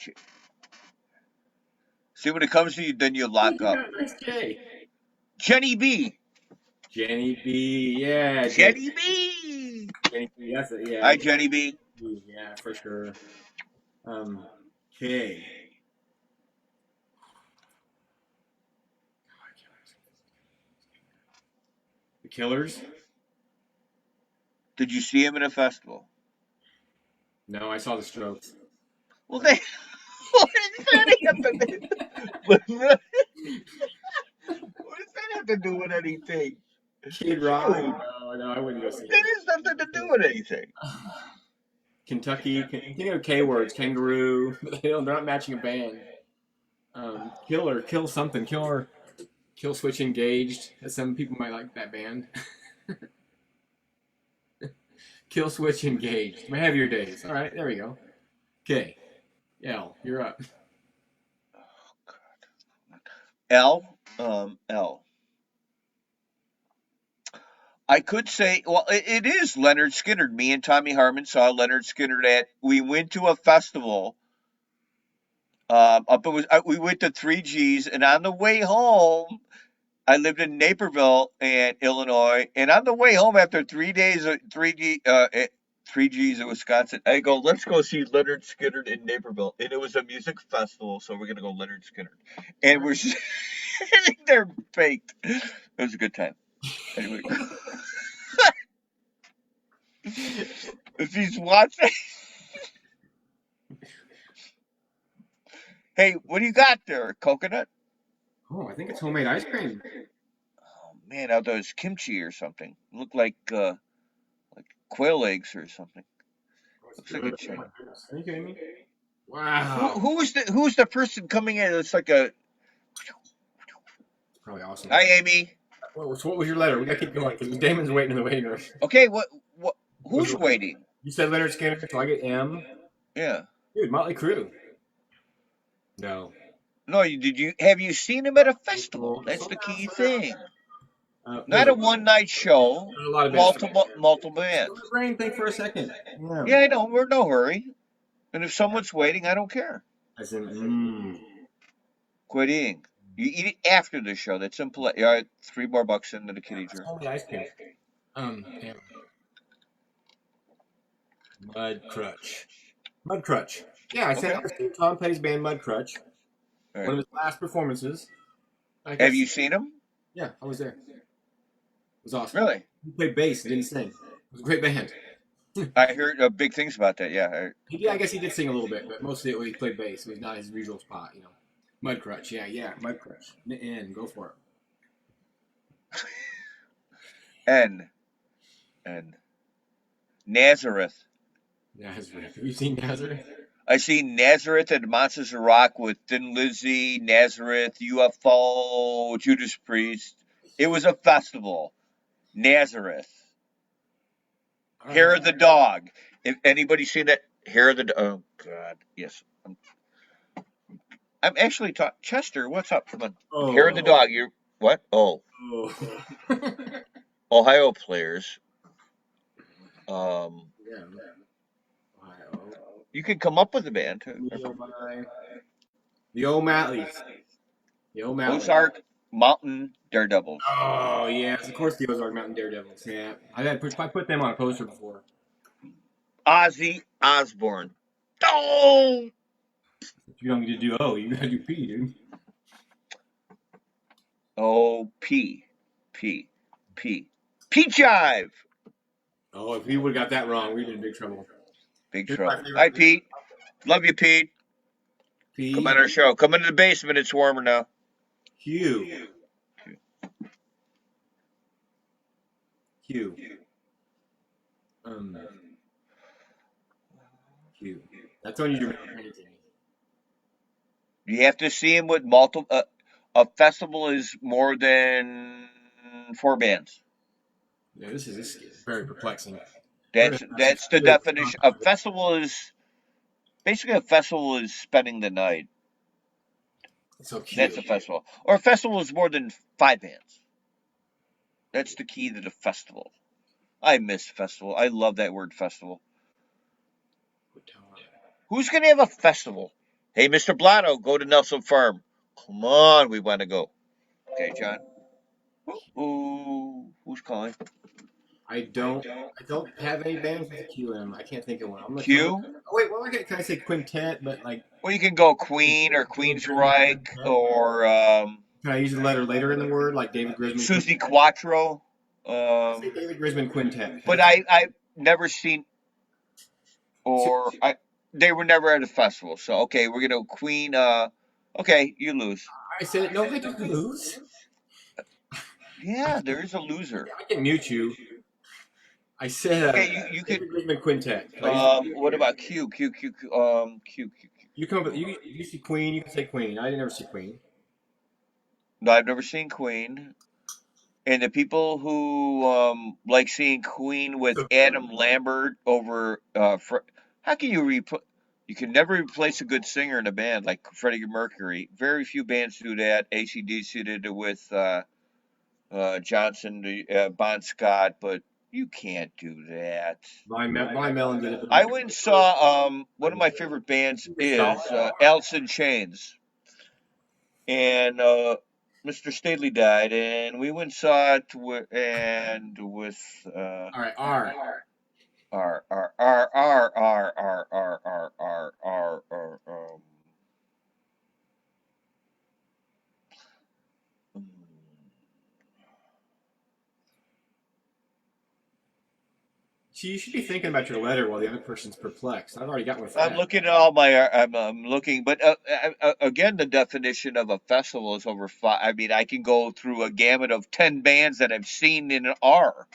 See, when it comes to you, then you lock up. Nice J. Jenny B. Jenny B. Yeah. Jenny B. Jenny B. That's it. Yeah. Hi, Jenny B. Yeah, for sure. K. The Killers. Did you see him at a festival? No, I saw the Strokes. Well, what does that have to do with anything? Kid Rock? No, I wouldn't go see it. That has nothing to do with anything. Kentucky, K words, kangaroo. They're not matching a band. Killer, kill something, kill switch engaged. Some people might like that band. Kill switch engaged. May have your days. All right, there we go. Okay, L, you're up. Oh God. L. I could say, well, it is Leonard Skinner. Me and Tommy Harmon saw Leonard Skinner we went to a festival. We went to 3Gs, and on the way home, I lived in Naperville, Illinois, and on the way home after 3 days of 3Gs in Wisconsin, I go, let's go see Leonard Skinner in Naperville, and it was a music festival, so we're gonna go Leonard Skinner, and we're sitting there baked. It was a good time. Anyway, if he's watching, hey, what do you got there? Coconut? Oh, I think it's homemade ice cream. Oh man, I thought it was kimchi or something. It looked like quail eggs or something. Looks like a chain. Are you kidding me? Wow. Who's the person coming in? It's like a. Probably awesome. Hi, Amy. So what was your letter? We gotta keep going because Damon's waiting in the waiting room. Okay, who's waiting? You said Leonard Skinner, so I get M. Yeah. Dude, Motley Crue. No. No, have you seen him at a festival? That's the key thing. Not a one-night show. A lot of bands. Multiple bands. Brain thing for a second. Yeah, I know. We're in no hurry. And if someone's waiting, I don't care. I said, Quit eating. You eat it after the show. That's simple. All right, $3 more into the kitty jar. Only ice cream. Damn. Mud Crutch. Yeah, I said Tom Petty's band Mud Crutch. Right. One of his last performances. Have you seen him? Yeah, I was there. It was awesome. Really? He played bass and didn't sing. It was a great band. I heard big things about that. Yeah. I guess he did sing a little bit, but mostly he played bass. It was not his usual spot, you know. Mud Crutch, yeah, Mud Crutch. And go for it. And Nazareth. Nazareth. Have you seen Nazareth? I seen Nazareth and Monsters of Rock with Thin Lizzy, Nazareth, UFO, Judas Priest. It was a festival. Nazareth. Hair of the Dog. If anybody's seen that, Hair of the Dog. Oh God, yes. I'm actually talking. Chester, what's up? Come on. Hair of the Dog. You're what? Oh. Ohio players. Yeah. You could come up with a band. The O'Malleys. Ozark Mountain Daredevils. Oh, yes. Of course the Ozark Mountain Daredevils. Yeah. I put them on a poster before. Ozzy Osbourne. Oh! You don't need to do O. You got to do P, dude. Oh, P. Jive. Oh, if we would have got that wrong, we'd be in big trouble. Big trouble. Hi, Pete. Love you, Pete. Come on our show. Come into the basement. It's warmer now. Q. That's when you do anything. You have to see him with multiple. A festival is more than 4 bands. Yeah, this is very perplexing. That's the definition. A festival is spending the night. So cute. That's a festival. Or a festival is more than 5 bands. That's the key to the festival. I miss festival. I love that word festival. Who's going to have a festival? Hey, Mr. Blotto, go to Nelson Farm. Come on, we want to go. Okay, John. Ooh, who's calling? I don't have any bands with a QM. I can't think of one. Q? Wait, well, can I say quintet? But like. Well, you can go Queen or Queensryche or. Can I use the letter later in the word, like David Grisman? Susie Quattro. Say David Grisman quintet. But I've never seen. They were never at a festival. So okay, we're gonna Queen. Okay, you lose. I said no. I didn't lose. Yeah, there is a loser. I can mute you. I said. Okay, you could. David Grisman quintet. What about Q? Q. You come up. You see Queen. You can say Queen. I didn't ever see Queen. No, I've never seen Queen. And the people who like seeing Queen with Adam Lambert over, how can you can never replace a good singer in a band like Freddie Mercury. Very few bands do that. AC/DC did it with Johnson, Bon Scott, but you can't do that. Blind Melon did it. I went and saw one of my favorite bands is Alice in Chains, and Mr. Staley died, and we went and saw it with all right, R. See, you should be thinking about your letter while the other person's perplexed. I've already got one. I'm looking at all my. I'm looking, but again, the definition of a festival is over 5. I mean, I can go through a gamut of 10 bands that I've seen in an R.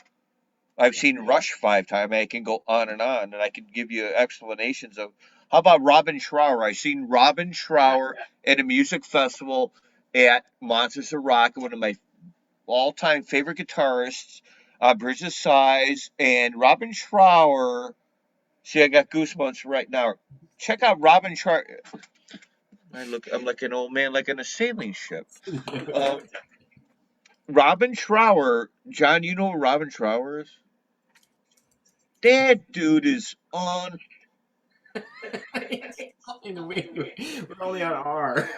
I've seen Rush 5 times. I can go on, and I can give you explanations of. How about Robin Trower? I've seen Robin Trower at a music festival at Monsters of Rock, one of my all-time favorite guitarists. Bridge of Sighs and Robin Trower. See, I got goosebumps right now. Check out Robin Trower. I'm like an old man, like on a sailing ship. Robin Trower. John, you know who Robin Trower is? That dude is We're only on R.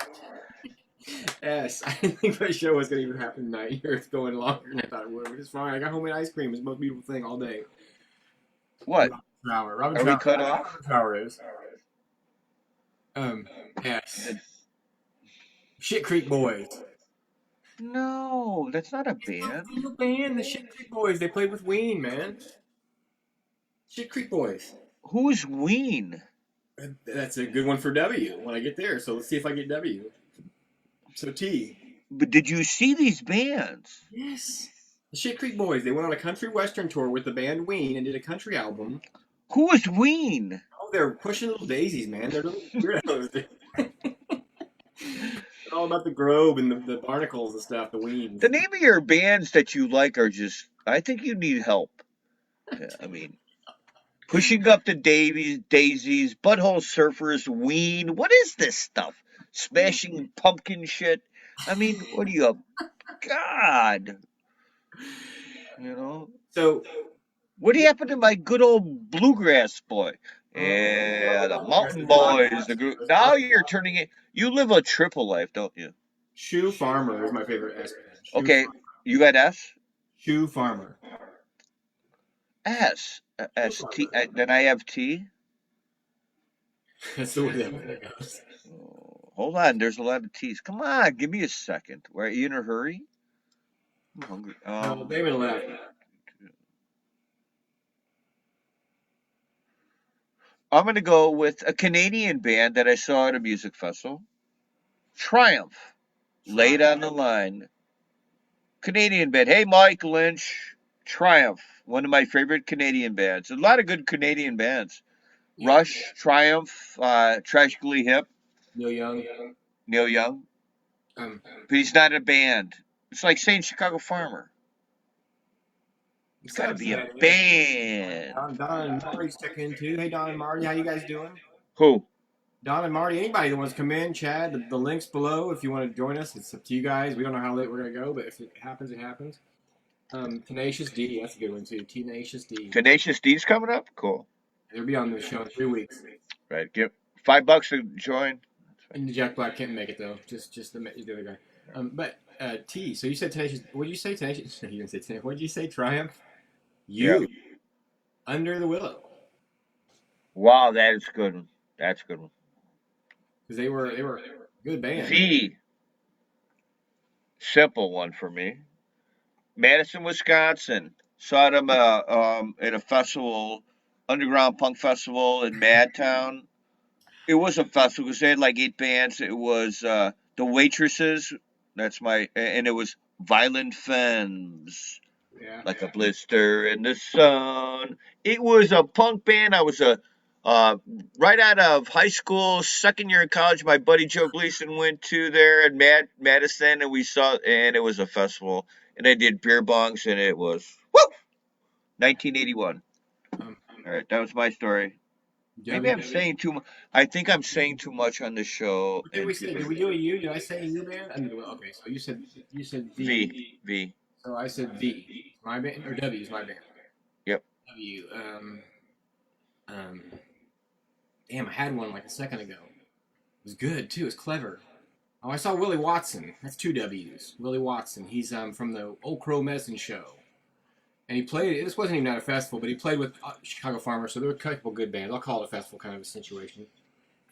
S. I didn't think my show was going to even happen tonight. Here it's going longer than I thought it would, but it's fine. I got homemade ice cream. It's the most beautiful thing all day. What? Robin Are we cut off? Robin Trower is. S. Shit Creek Boys. No, that's not a band. It's a band, the Shit Creek Boys. They played with Ween, man. Shit Creek Boys. Who's Ween? That's a good one for W when I get there. So let's see if I get W. So T. But did you see these bands? Yes. The Shit Creek Boys. They went on a country western tour with the band Ween and did a country album. Who is Ween? Oh, they're pushing little daisies, man. They're little weirdos. They're all about the Grove and the barnacles and stuff, the Weens. The name of your bands that you like are just, I think you need help. Yeah, I mean, Pushing Up the Daisies, Butthole Surfers, Ween. What is this stuff? Smashing Pumpkin shit. I mean, what are you, God? You know? So, what happened to my good old bluegrass boy? Yeah, the Mountain Boys. The group. Now you're turning it. You live a triple life, don't you? Shoe Farmer is my favorite S band. Okay, you got S? Shoe Farmer. S. S. T. Then I have T. That's the way that goes. Hold on, there's a lot of T's. Come on, give me a second. Are you in a hurry? I'm hungry. No, David left. I'm going to go with a Canadian band that I saw at a music festival. Triumph. Laid on the Line. Canadian band. Hey, Mike Lynch. Triumph. One of my favorite Canadian bands. A lot of good Canadian bands. Yeah. Rush, Triumph, Tragically Hip. Neil Young. But he's not a band. It's like saying Chicago Farmer. It's got to be a band. Don and Marty's checking in too. Hey, Don and Marty, how you guys doing? Who? Don and Marty. Anybody that wants to come in, Chad, the link's below if you want to join us. It's up to you guys. We don't know how late we're going to go, but if it happens, it happens. Tenacious D, that's a good one too. Tenacious D. Tenacious D's coming up? Cool. They'll be on the show in 3 weeks. Right. Give $5 to join. And Jack Black can't make it though. Just the other guy. But T. So you said Tenacious. What did you say? Tenacious. You didn't say Tenacious. What did you say? Triumph. You. Yeah. Under the Willow. Wow, that is good. That's a good one. Because they were good band. V. Simple one for me. Madison, Wisconsin. Saw them at a festival, underground punk festival in Madtown. It was a festival because they had like 8 bands. It was The Waitresses. And it was Violent Femmes. Yeah. Like a blister in the sun. It was a punk band. I was right out of high school, second year in college. My buddy Joe Gleason went to there at Madison, and it was a festival. And I did beer bongs, and it was 1981. All right, that was my story. Maybe I'm saying too much. I think I'm saying too much on the show. What did we say? Did we do a U? Did I say a U band? Okay, so you said V. V. So I said V. My band or W is my band. Yep. W. Damn, I had one like a second ago. It was good too. It was clever. Oh, I saw Willie Watson. That's 2 W's. Willie Watson. He's from the Old Crow Medicine Show. And he played, this wasn't even at a festival, but he played with Chicago Farmer, so there were a couple good bands. I'll call it a festival kind of a situation.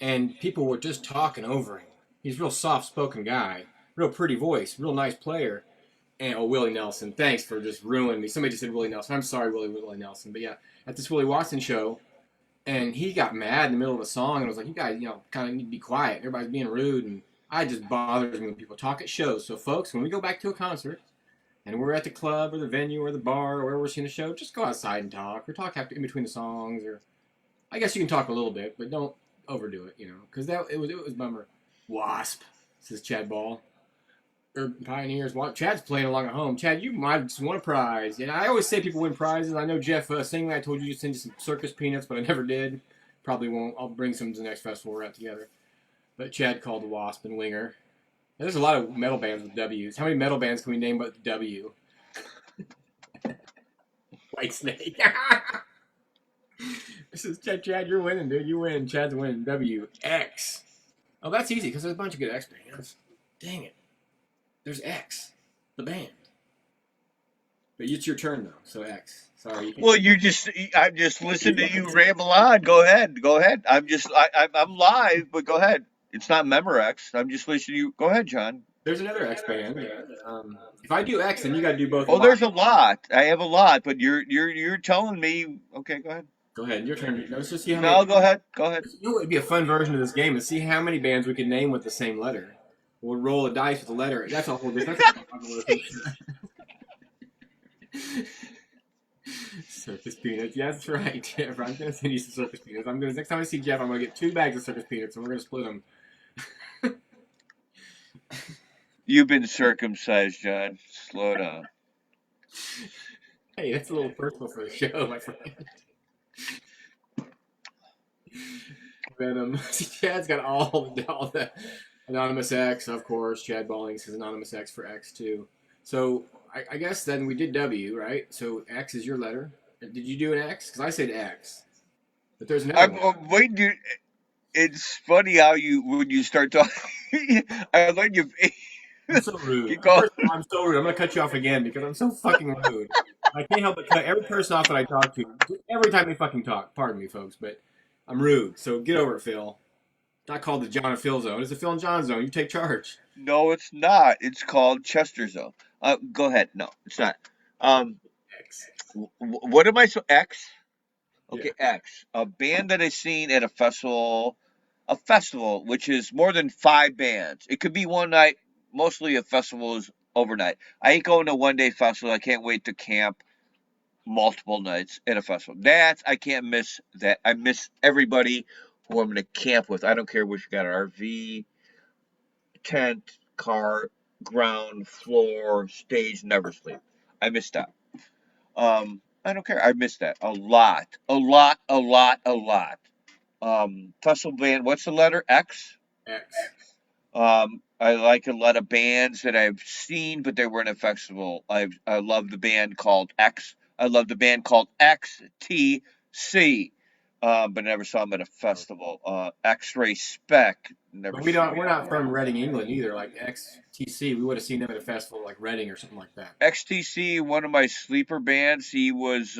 And people were just talking over him. He's a real soft-spoken guy, real pretty voice, real nice player. And, Willie Nelson, thanks for just ruining me. Somebody just said Willie Nelson. I'm sorry, Willie Nelson. But yeah, at this Willie Watson show, and he got mad in the middle of a song and was like, you guys, kind of need to be quiet. Everybody's being rude. And it just bothers me when people talk at shows. So, folks, when we go back to a concert, and we're at the club or the venue or the bar or wherever we're seeing the show, just go outside and talk, or talk after in between the songs, or I guess you can talk a little bit, but don't overdo it, because it was bummer. Wasp, says Chad Ball. Urban Pioneers. Chad's playing along at home. Chad, you might just won a prize. And I always say people win prizes. I know Jeff Singley, I told you to send you some circus peanuts, but I never did. Probably won't. I'll bring some to the next festival we're at together. But Chad called the Wasp and Winger. There's a lot of metal bands with W's. How many metal bands can we name but W? Whitesnake. This is Chad. You're winning, dude. You win. Chad's winning. X. Oh, that's easy because there's a bunch of good X bands. Dang it. There's X, the band. But it's your turn though, so X. Sorry. Well, I'm just listening to you ramble on. Go ahead. I'm live, but go ahead. It's not Memorex. I'm just listening to you. Go ahead, John. There's another X band. If I do X, then you got to do both. Oh, there's a lot. I have a lot, but you're telling me. Okay, go ahead. Go ahead. Your turn. Let's just see how many. No, go ahead. Go ahead. You know what would be a fun version of this game is see how many bands we can name with the same letter. We'll roll a dice with the letter. That's a whole different. Circus peanuts. Yeah, that's right, Jeff. I'm gonna send you some circus peanuts. Next time I see Jeff, I'm gonna get 2 bags of circus peanuts, and we're gonna split them. You've been circumcised, John. Slow down. Hey, that's a little personal for the show, my friend. Venom. See, Chad's got all the anonymous X, of course. Chad Balling says anonymous X for X too. So I guess then we did W, right? So X is your letter. Did you do an X? Because I said X. But there's another one. Wait, dude. It's funny how when you start talking, I let you. I'm so rude. I'm so rude. I'm going to cut you off again because I'm so fucking rude. I can't help but cut every person off that I talk to. Every time they fucking talk. Pardon me, folks, but I'm rude. So get over it, Phil. It's not called the John and Phil zone. It's the Phil and John zone. You take charge. No, it's not. It's called Chester zone. Go ahead. No, it's not. X. What am I so X? Okay, Yeah. X. A band that I seen at a festival, which is more than 5 bands. It could be one night. Mostly a festival is overnight. I ain't going to one-day festival. I can't wait to camp multiple nights at a festival. I can't miss that. I miss everybody who I'm going to camp with. I don't care what you got, an RV, tent, car, ground, floor, stage, never sleep. I miss that. I don't care. I miss that a lot. Festival band. What's the letter? X? X. I like a lot of bands that I've seen, but they weren't at a festival. I love the band called X. I love the band called XTC, but never saw them at a festival. X-Ray Spec. Never. We're not from Reading, England either. Like XTC, we would have seen them at a festival like Reading or something like that. XTC, one of my sleeper bands. He was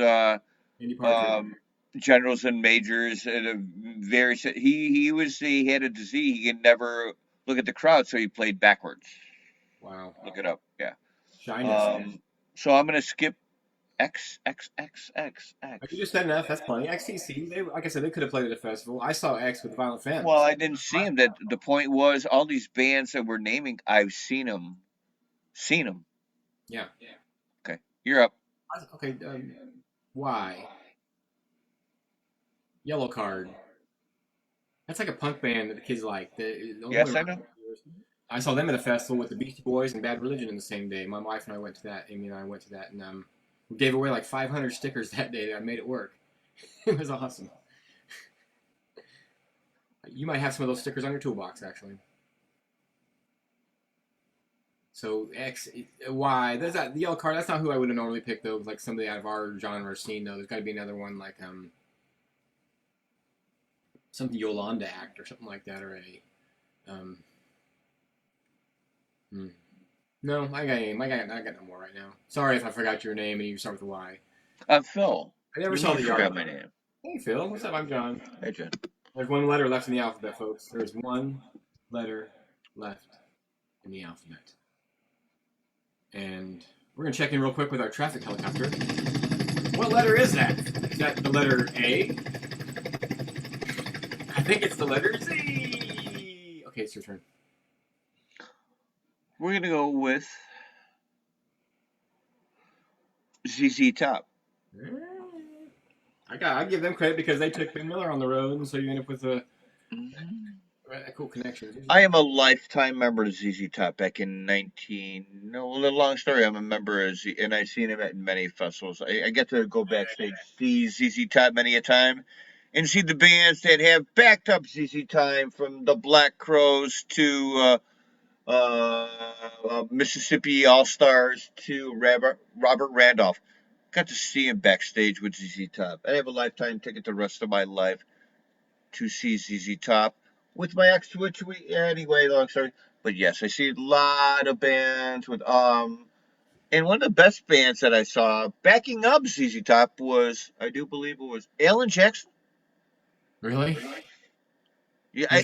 generals and majors at a very. He had a disease. He could never look at the crowd, so he played backwards. Wow. Look it up. Yeah. Shyness. So I'm gonna skip X. You just said enough. That's plenty. XTC. Like I said, they could have played at a festival. I saw X with Violent Femmes. Well, I didn't see him. That the point was, all these bands that we're naming, I've seen them. Yeah. Okay, you're up. Okay. Y. Yellow Card. That's like a punk band that the kids like. Yes, I know. I saw them at a festival with the Beastie Boys and Bad Religion in the same day. My wife and I went to that. Amy and I went to that, and we gave away like 500 stickers that day. I made it work. It was awesome. You might have some of those stickers on your toolbox, actually. So X, Y. There's that the Yellow Card. That's not who I would have normally picked though. Like somebody out of our genre scene though. There's got to be another one like something Yolanda Act or something like that, or No, I got no more right now. Sorry if I forgot your name and you start with a Y. Phil. I never saw the yard. Forgot my name. Hey Phil, what's up? I'm John. Hey John. There's one letter left in the alphabet, folks. There's one letter left in the alphabet. And we're gonna check in real quick with our traffic helicopter. What letter is that? Is that the letter A? I think it's the letter Z. Okay, it's your turn. We're going to go with ZZ Top. I give them credit because they took Ben Miller on the road, and so you end up with a cool connection. I am a lifetime member of ZZ Top back in a long story. I'm a member and I've seen him at many festivals. I get to go backstage, see ZZ Top many a time, and see the bands that have backed up ZZ Top, from the Black Crowes to Mississippi All Stars to Robert Randolph. got to see him backstage with ZZ Top. I have a lifetime ticket the rest of my life to see ZZ Top with my ex, which we anyway. Long story, but yes, I see a lot of bands with and one of the best bands that I saw backing up ZZ Top was, I do believe it was Alan Jackson. Really? Yeah,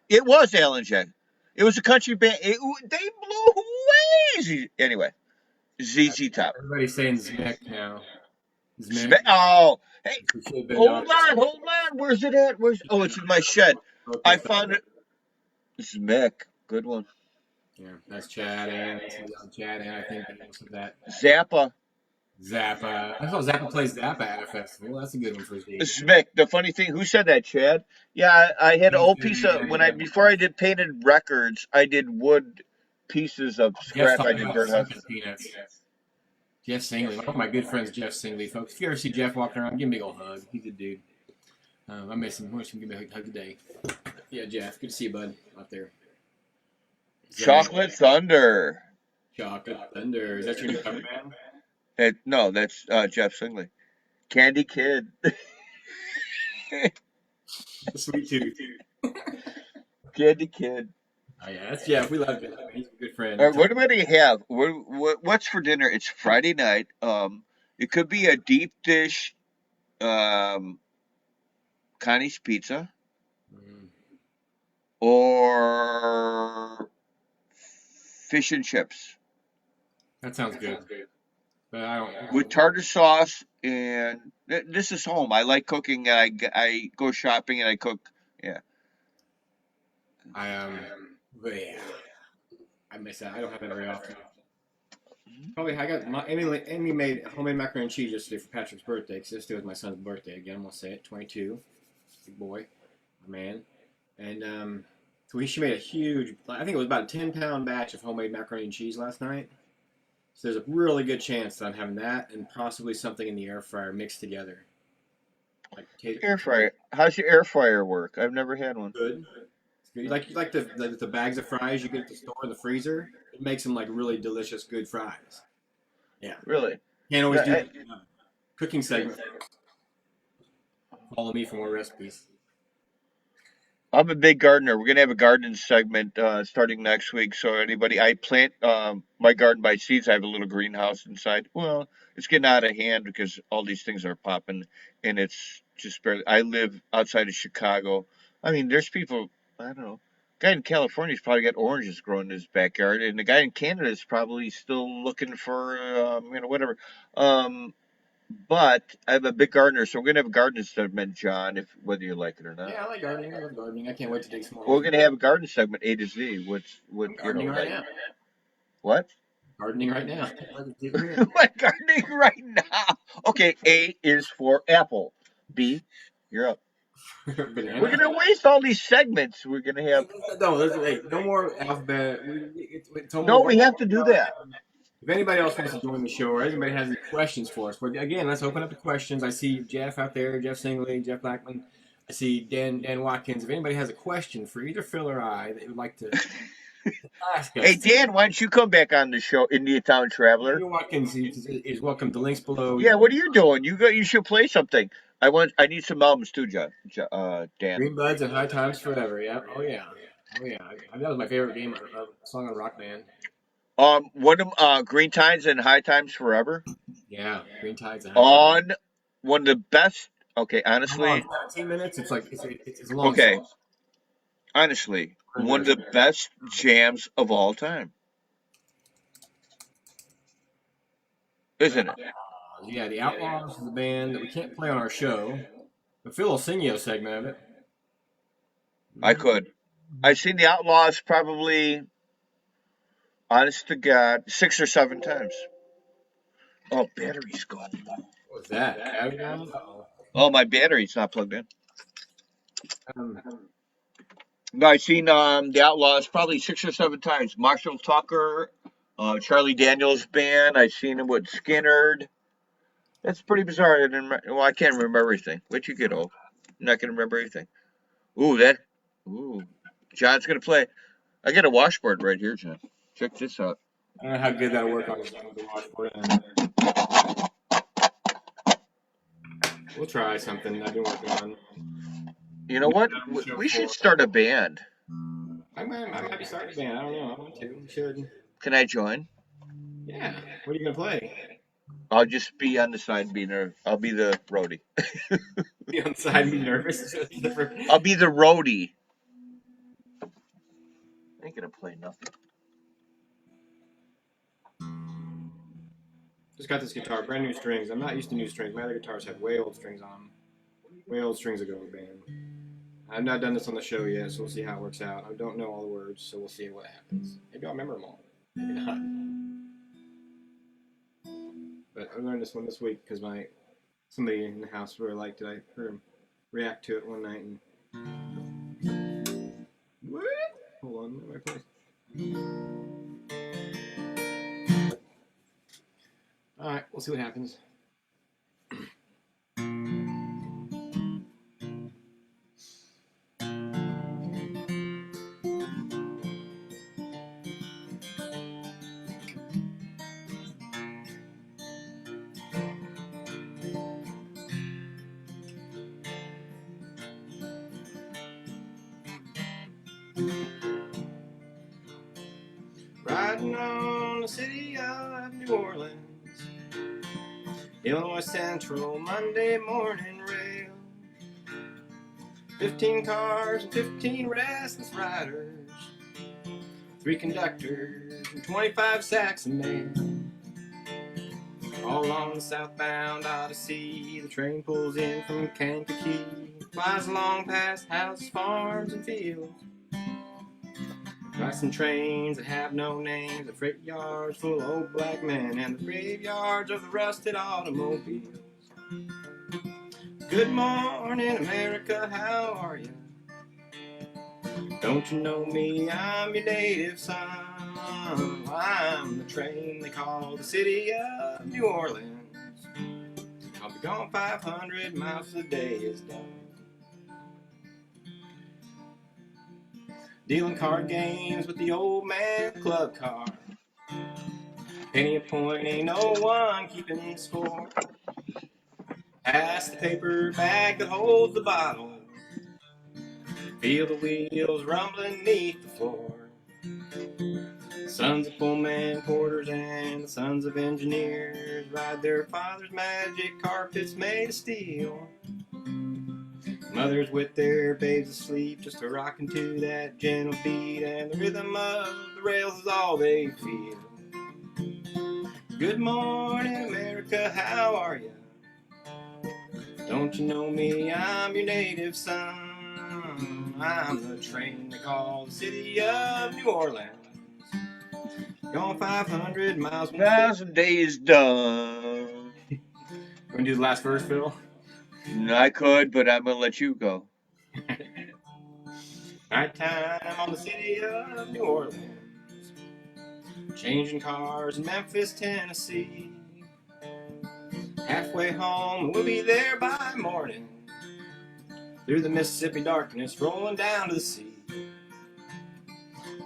it was Alan Jackson. It was a country band. They blew away. Anyway, ZZ Top. Everybody's saying Zmick now. Oh, hey, hold on. Where's it at? Oh, it's in my shed. Okay, I found it. Zmick, good one. Yeah, that's Chad and Chad and I think most of that. Zappa. I saw Zappa plays Zappa at a festival. That's a good one for Steve. Zmick. The funny thing, who said that, Chad? Yeah, I had an old piece of before I did painted records, I did wood pieces of scrap. I did burn house. Peanuts. Jeff Singley. One of my good friends, Jeff Singley, folks. If you ever see Jeff walking around, give him a big old hug. He's a dude. I miss him. I wish him give me a hug today. Yeah, Jeff. Good to see you, bud, out there. Chocolate Thunder. Chocolate Thunder. Is that your new cover band? No, that's Jeff Singley. Candy Kid. Sweet Tooth. Candy Kid. Oh, yeah, that's Jeff. We love Jeff. He's a good friend. What do we have? What's for dinner? It's Friday night. It could be a deep dish, Connie's Pizza, or fish and chips. That sounds good. But I don't. With tartar sauce, and this is home. I like cooking, and I go shopping and I cook. Yeah. But yeah, I miss that. I don't have that very often. Probably I got Amy made homemade macaroni and cheese yesterday for Patrick's birthday, because yesterday was my son's birthday again. I'm gonna say it, 22, big boy, my man, and so she made a huge. I think it was about a 10-pound batch of homemade macaroni and cheese last night. So there's a really good chance that I'm having that and possibly something in the air fryer mixed together. Air fryer. How's your air fryer work? I've never had one. Good. You like the bags of fries you get at the store in the freezer? It makes them like really delicious, good fries. Yeah. Really? Can't always do cooking segment. Follow me for more recipes. I'm a big gardener. We're gonna have a gardening segment starting next week. So anybody, I plant my garden by seeds. I have a little greenhouse inside. Well, it's getting out of hand because all these things are popping, and it's just barely. I live outside of Chicago. I mean, there's people. I don't know. Guy in California's probably got oranges growing in his backyard, and the guy in Canada is probably still looking for, whatever. But I'm a big gardener, so we're gonna have a gardening segment, John, whether you like it or not. Yeah, I like gardening. I love gardening. I can't wait to dig some more. We're gonna have a gardening segment, A to Z. Gardening right now. What? Gardening right now. What gardening right now? Okay, A is for apple. B, you're up. Banana. We're gonna waste all these segments. We're gonna have no more alphabet. We have to do that. If anybody else wants to join the show or anybody has any questions for us, but again, let's open up the questions. I see Jeff out there, Jeff Singley, Jeff Blackmon. I see Dan Watkins. If anybody has a question for either Phil or I that would like to ask us. Hey Dan, why don't you come back on the show, India Town Traveler? Dan Watkins is welcome. The links below. Yeah, what are you doing? You should play something. I need some albums too, Dan. Green Buds and High Times Forever. Yeah. Oh yeah. That was my favorite game song on Rock Band. One of Green Tides and High Times Forever. Yeah, Green Tides and High Times. On one of the best. Okay, honestly. 15 minutes. It's like it's a long. Okay. Song. Honestly, one of the best jams of all time. Isn't it? Yeah, the Outlaws is the band that we can't play on our show. But Phil will sing you a segment of it. I could. I've seen the Outlaws probably, honest to God, 6 or 7 times. Oh, battery's gone. What's that? Oh, my battery's not plugged in. No, I've seen the Outlaws probably 6 or 7 times. Marshall Tucker, Charlie Daniels Band. I've seen him with Skinnerd. That's pretty bizarre. I can't remember everything. Wait, you get old. I'm not going to remember everything. Ooh, John's going to play. I got a washboard right here, John. Check this out. I don't know how good that'll work on the washboard. We'll try something I've been working on. You know what? We should start a band. I might be starting a band. I don't know. I want to. We should. Can I join? Yeah. What are you gonna play? I'll just be on the side, I'll be the roadie. Be on the side and be nervous. I'll be the roadie. I ain't gonna play nothing. Just got this guitar, brand new strings. I'm not used to new strings. My other guitars have way old strings on them. Way old strings ago, band. I've not done this on the show yet, so we'll see how it works out. I don't know all the words, so we'll see what happens. Maybe I'll remember them all. Maybe not. But I learned this one this week because somebody in the house really liked it. I heard him react to it one night and. What? Hold on, where am I placed? All right, we'll see what happens. Riding on the city of New Orleans, Illinois Central Monday morning rail. 15 cars and 15 restless riders, 3 conductors and 25 sacks of mail. All on the southbound Odyssey, the train pulls in from Kankakee, flies along past houses, farms, and fields. Passing trains that have no names, the freight yards full of old black men, and the graveyards of the rusted automobiles. Good morning, America, how are you? Don't you know me? I'm your native son. I'm the train they call the city of New Orleans. I'll be gone 500 miles till the day is done. Dealing card games with the old man club car. Penny a point, ain't no one keeping score. Pass the paper bag that holds the bottle. Feel the wheels rumbling beneath the floor. Sons of pullman porters and the sons of engineers ride their father's magic carpets made of steel. Mothers with their babes asleep, just a rocking to that gentle beat, and the rhythm of the rails is all they feel. Good morning, America, how are you? Don't you know me? I'm your native son. I'm the train they call the city of New Orleans. Gone 500 miles. Now the day is done. Gonna do the last verse, Phil? I could, but I'm gonna let you go. Night time on the city of New Orleans. Changing cars in Memphis, Tennessee. Halfway home, we'll be there by morning. Through the Mississippi darkness, rolling down to the sea.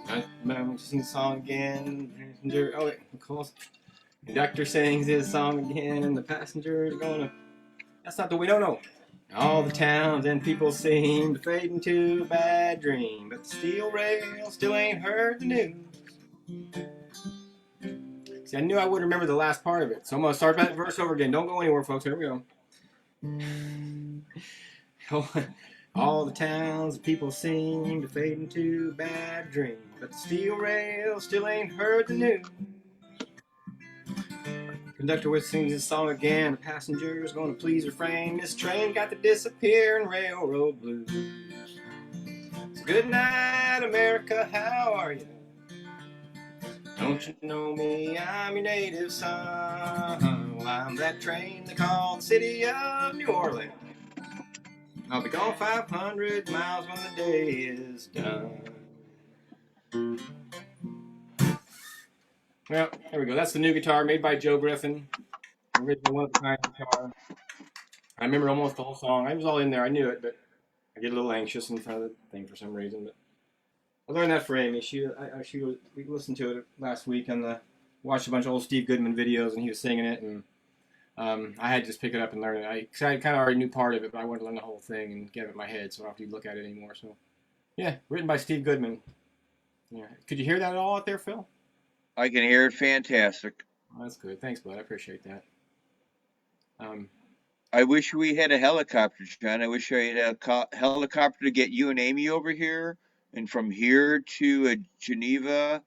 I'm sing the song again. Oh, wait, close. Conductor sings his song again, and the passengers are gonna. That's not the way. No. All the towns and people seem to fade into a bad dream, but the steel rail still ain't heard the news. See, I knew I would remember the last part of it, so I'm gonna start that verse over again. Don't go anywhere, folks. Here we go. All the towns and people seem to fade into a bad dream, but the steel rail still ain't heard the news. Conductor sings his song again. The passenger's gonna please refrain. This train got to disappear in railroad blues. So good night, America, how are you? Don't you know me? I'm your native son. Well, I'm that train they call the city of New Orleans. I'll be gone 500 miles when the day is done. Well, there we go. That's the new guitar made by Joe Griffin. Original one-of-a-kind guitar. I remember almost the whole song. I was all in there. I knew it, but I get a little anxious in front of the thing for some reason. But I learned that for Amy. We listened to it last week watched a bunch of old Steve Goodman videos, and he was singing it. And I had to just pick it up and learn it. Cause I kind of already knew part of it, but I wanted to learn the whole thing and get it in my head, so I don't have to look at it anymore. So, yeah, written by Steve Goodman. Yeah, could you hear that at all out there, Phil? I can hear it fantastic. Oh, that's good. Thanks, bud. I appreciate that. I wish we had a helicopter, John. I wish I had a helicopter to get you and Amy over here, and from here to Geneva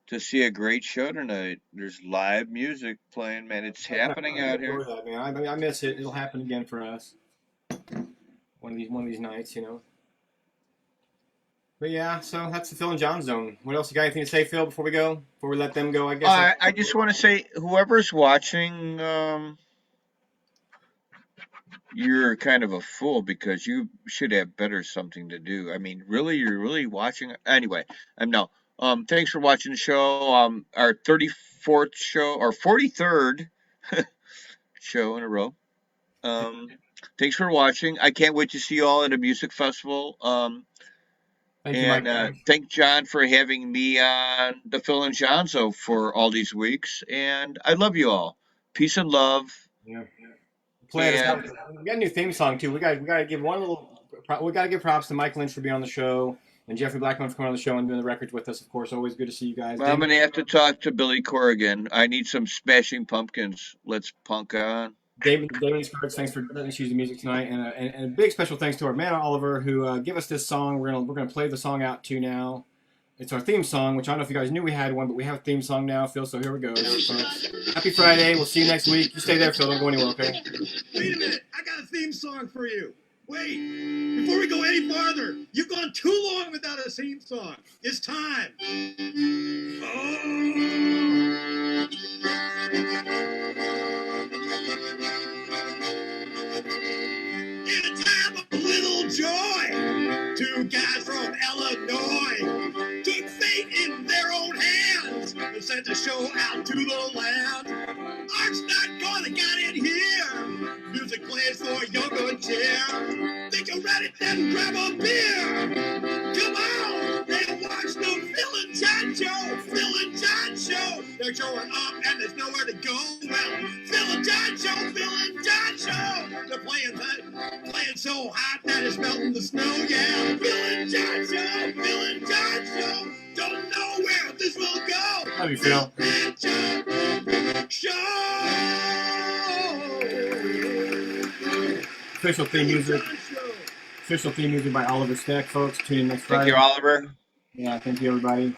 to see a great show tonight. There's live music playing, man. It's happening out here. That, man. I miss it. It'll happen again for us. One of these nights, you know. But yeah, so that's the Phil and Jon Zone. What else? You got anything to say, Phil, before we go? Before we let them go, I guess. I just want to say, whoever's watching, you're kind of a fool because you should have better something to do. I mean, really, you're really watching. Anyway, no. Thanks for watching the show. Our 34th show, or 43rd show in a row. Thanks for watching. I can't wait to see you all at a music festival. Thank John for having me on the Phil and Jon Zone for all these weeks. And I love you all. Peace and love. Yeah. We got a new theme song too. We got to give props to Mike Lynch for being on the show, and Jeffrey Blackmon for coming on the show and doing the records with us. Of course, always good to see you guys. Well, I'm gonna have to talk to Billy Corrigan. I need some Smashing Pumpkins. Let's punk on. David Sparks, thanks for letting us use the music tonight, and a big special thanks to our man Oliver who gave us this song. We're gonna play the song out to now. It's our theme song, which I don't know if you guys knew we had one, but we have a theme song now, Phil. So here we go. Happy Friday. We'll see you next week. You stay there, Phil. Don't go anywhere, okay? Wait a minute. I got a theme song for you. Wait. Before we go any farther, you've gone too long without a theme song. It's time. In a time of little joy, two guys from Illinois took fate in their own hands and sent the show out to the land. Art's not gonna get in here. Music plays for your good cheer. Think you're ready, then grab a beer. Come on and watch the Phil and Jon show. Phil and Jon show. They're showing up and there's nowhere to go. Well, Phil and Jon show. Phil and Jon show. They're playing so hot that it's melting the snow. Yeah, Phil and Jon show. Phil and Jon show. Don't know where this will go. Love you, Phil. Show. Official theme music by Oliver Steck, folks. Tune in next Friday. Thank you, Oliver. Yeah, thank you, everybody.